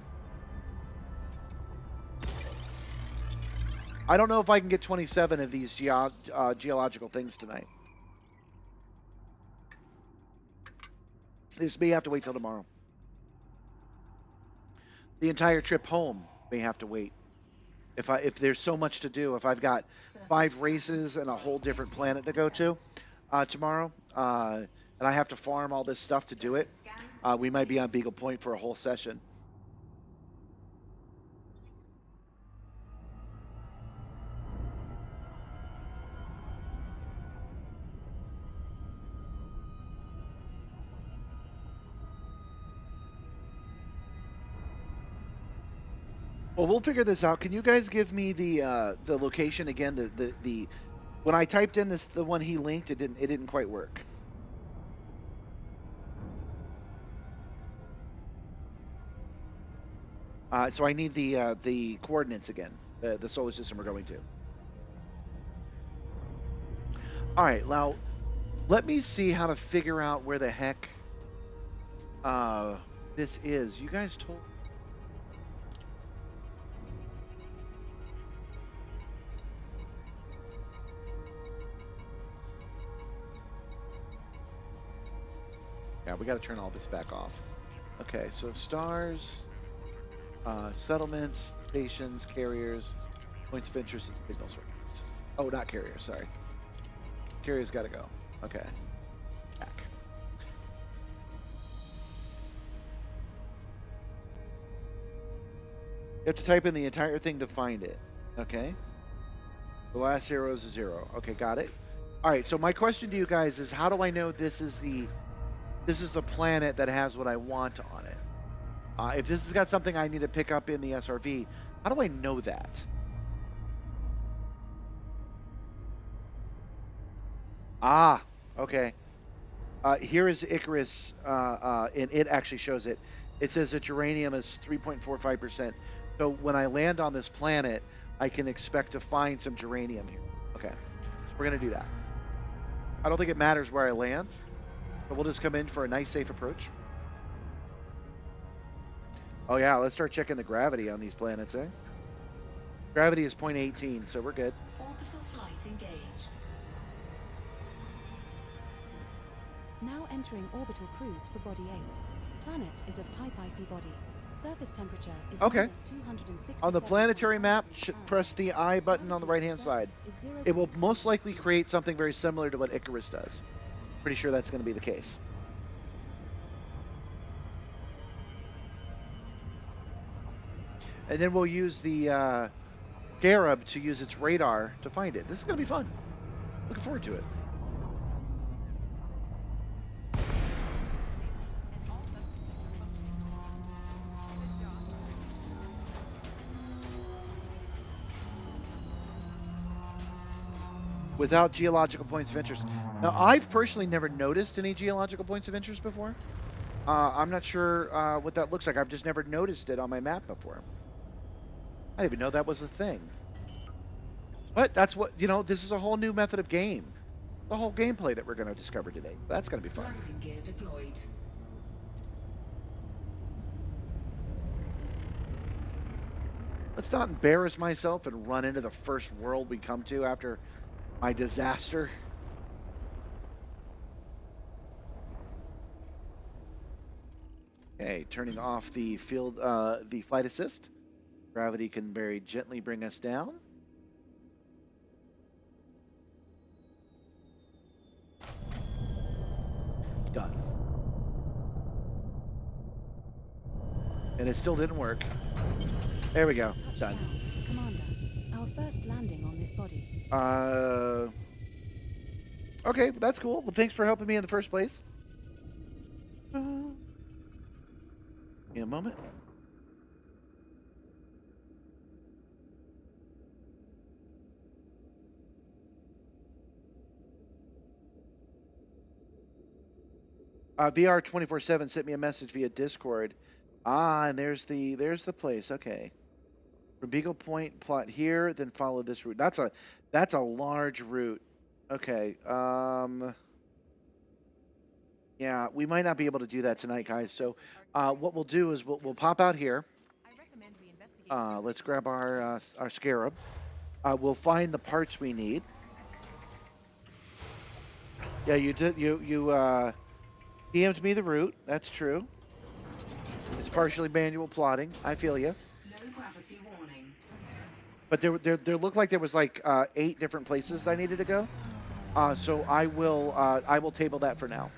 I don't know if I can get 27 of these geological things tonight. This may have to wait till tomorrow. The entire trip home may have to wait if there's so much to do, if I've got 5 races and a whole different planet to go to tomorrow, and I have to farm all this stuff to do it, we might be on Beagle Point for a whole session. Well, we'll figure this out. Can you guys give me the location again? The when I typed in the one he linked, it didn't quite work. So I need the coordinates again. The solar system we're going to. All right, now let me see how to figure out where the heck this is. You guys told. Yeah, we got to turn all this back off. Okay, so stars, settlements, stations, carriers, points of interest, and signal sources. Oh, not carriers, sorry. Carriers got to go. Okay. Back. You have to type in the entire thing to find it. Okay. The last 0 is a 0. Okay, got it. All right, so my question to you guys is, how do I know this is the planet that has what I want on it? If this has got something I need to pick up in the SRV, how do I know that? Ah, okay. Here is Icarus, and it actually shows it. It says that uranium is 3.45%. So when I land on this planet, I can expect to find some uranium here. Okay, so we're gonna do that. I don't think it matters where I land, but we'll just come in for a nice, safe approach. Oh yeah, let's start checking the gravity on these planets, eh? Gravity is 0.18, so we're good. Orbital flight engaged. Now entering orbital cruise for Body 8. Planet is of type icy body. Surface temperature is Okay. -267. On the planetary map, press the I button on the right-hand side. It will most likely create something very similar to what Icarus does. Pretty sure that's going to be the case. And then we'll use the Scarab to use its radar to find it. This is going to be fun. Looking forward to it. And all subsystems are functioning. Good job. Without geological points of interest. Now, I've personally never noticed any geological points of interest before. I'm not sure what that looks like. I've just never noticed it on my map before. I didn't even know that was a thing. But that's what, this is a whole new method of game. The whole gameplay that we're going to discover today. That's going to be fun. Landing gear deployed. Let's not embarrass myself and run into the first world we come to after my disaster. Okay, turning off the the flight assist. Gravity can very gently bring us down. Done. And it still didn't work. There we go. Done. Commander, our first landing on this body. Okay, that's cool. Well, thanks for helping me in the first place. Give me a moment. VR247 sent me a message via Discord. And there's the place. Okay. From Beagle Point, plot here, then follow this route. That's a large route. Okay. Yeah, we might not be able to do that tonight, guys. So, what we'll do is we'll pop out here. I recommend we investigate. Let's grab our Scarab. We'll find the parts we need. Yeah, you DM'd me the route. That's true. It's partially manual plotting. I feel you. Low gravity warning. But there looked like there was like 8 different places I needed to go. So I will table that for now.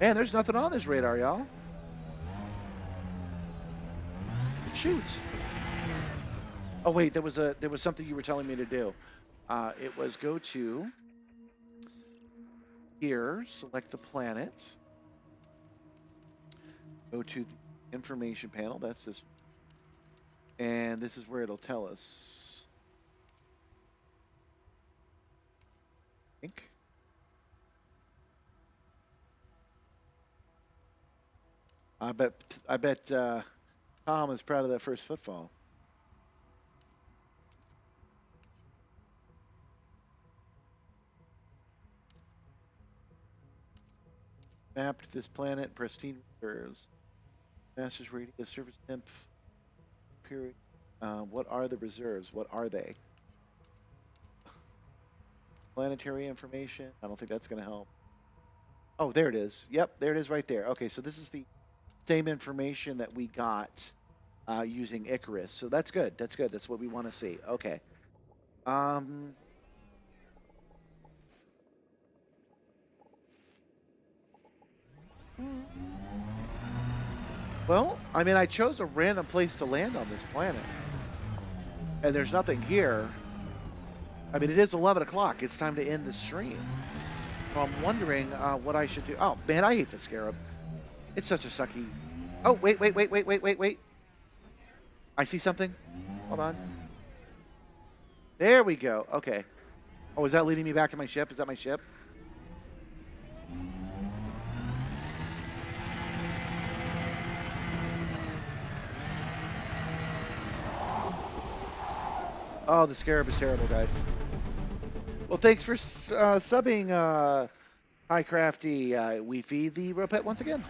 Man, there's nothing on this radar, y'all. Shoot. Oh wait, there was something you were telling me to do. It was go to here, select the planet, go to the information panel. That's this, and this is where it'll tell us. I think. I bet Tom is proud of that first footfall. Mapped this planet, pristine reserves. Master's radius, surface temp, period. What are the reserves? What are they? Planetary information. I don't think that's going to help. Oh, there it is. Yep, there it is right there. Okay, so this is the same information that we got using Icarus. So that's good. That's good. That's what we want to see. Okay. Well, I mean, I chose a random place to land on this planet. And there's nothing here. I mean, it is 11 o'clock. It's time to end the stream. So I'm wondering what I should do. Oh, man, I hate the Scarab. It's such a sucky... Oh, wait. I see something. Hold on. There we go. Okay. Oh, is that leading me back to my ship? Is that my ship? Oh, the Scarab is terrible, guys. Well, thanks for subbing, Hi Crafty. We feed the Ropet once again.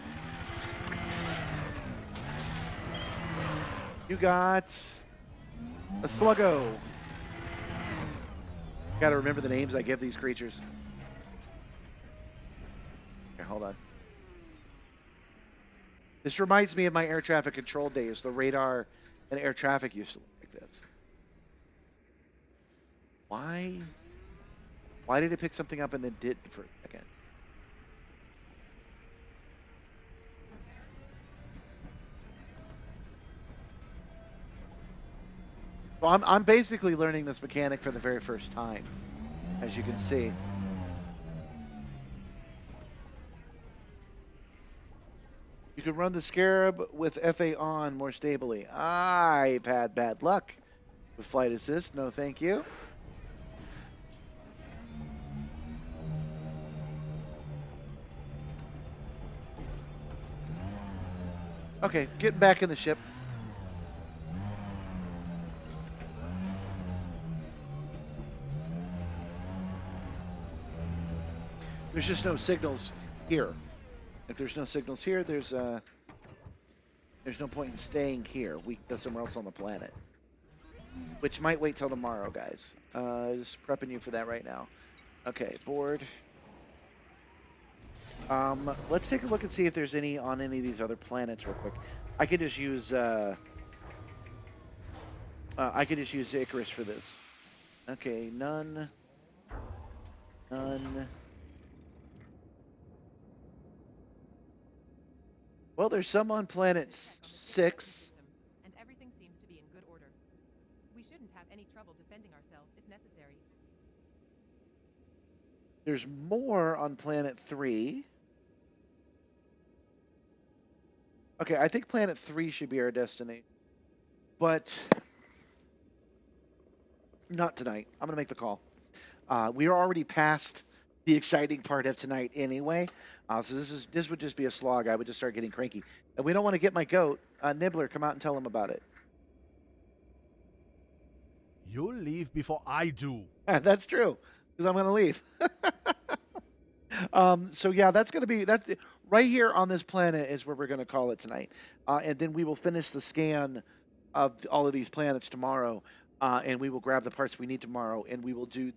You got a Sluggo. Got to remember the names I give these creatures. Okay, hold on. This reminds me of my air traffic control days. The radar and air traffic used to look like this. Why did it pick something up and then did for a second? Well, I'm basically learning this mechanic for the very first time, as you can see. You can run the Scarab with FA on more stably. I've had bad luck with flight assist. No, thank you. Okay, getting back in the ship. There's just no signals here. If there's no signals here, there's no point in staying here. We can go somewhere else on the planet. Which might wait till tomorrow, guys. Just prepping you for that right now. Okay, board. Let's take a look and see if there's any on any of these other planets real quick. I could just use Icarus for this. Okay, none. Well, there's some on planet 6. And everything seems to be in good order. We shouldn't have any trouble defending ourselves if necessary. There's more on planet 3. Okay, I think planet 3 should be our destination. But not tonight. I'm going to make the call. We are already past the exciting part of tonight anyway. So this would just be a slog. I would just start getting cranky. And we don't want to get my goat, Nibbler, come out and tell him about it. You'll leave before I do. That's true, because I'm going to leave. So yeah, that's going to be right here on this planet is where we're going to call it tonight. And then we will finish the scan of all of these planets tomorrow, and we will grab the parts we need tomorrow, and we will do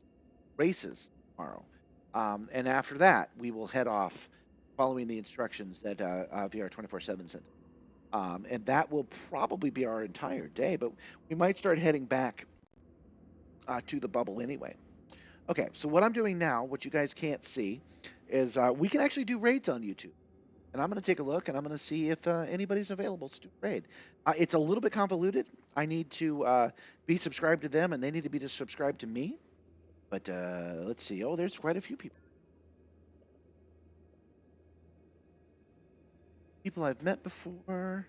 races tomorrow. And after that, we will head off following the instructions that VR 24/7 sent. And that will probably be our entire day. But we might start heading back to the bubble anyway. Okay, so what I'm doing now, what you guys can't see, is we can actually do raids on YouTube. And I'm going to take a look and I'm going to see if anybody's available to do a raid. It's a little bit convoluted. I need to be subscribed to them and they need to be subscribed to me. But let's see. Oh, there's quite a few people. People I've met before.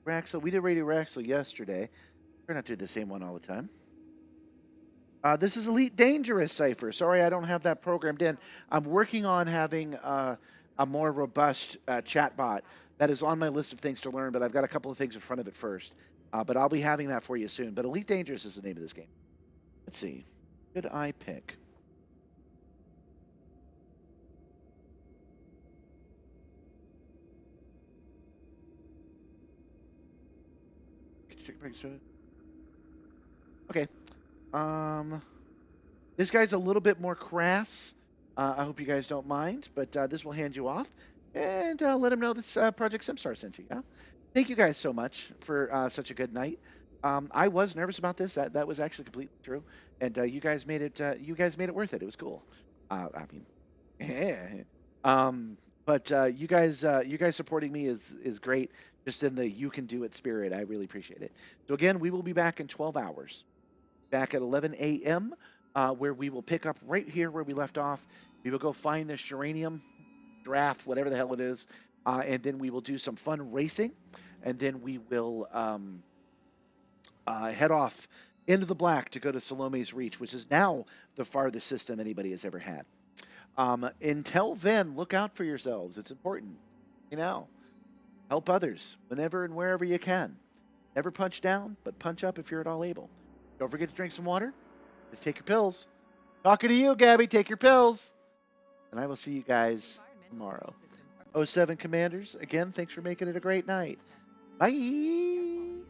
Raxel, we did Radio Raxel yesterday. We're not doing the same one all the time. This is Elite Dangerous Cipher. Sorry, I don't have that programmed in. I'm working on having a more robust chatbot. That is on my list of things to learn, but I've got a couple of things in front of it first. But I'll be having that for you soon. But Elite Dangerous is the name of this game. Let's see. Should I pick? Okay. This guy's a little bit more crass. I hope you guys don't mind, but this will hand you off. And let him know this Project Simstarr sent you. Yeah? Thank you guys so much for such a good night. I was nervous about this. That was actually completely true. And you guys made it. You guys made it worth it. It was cool. I mean, yeah. But you guys supporting me is great. Just in the you can do it spirit. I really appreciate it. So again, we will be back in 12 hours. Back at 11 a.m. Where we will pick up right here where we left off. We will go find this uranium draft, whatever the hell it is, and then we will do some fun racing, and then we will head off into the black to go to Salome's Reach, which is now the farthest system anybody has ever had. Until then, look out for yourselves. It's important. You know, help others whenever and wherever you can. Never punch down, but punch up if you're at all able. Don't forget to drink some water. Just take your pills. Talking to you, Gabby. Take your pills. And I will see you guys tomorrow. 07 Commanders, again, thanks for making it a great night. Bye.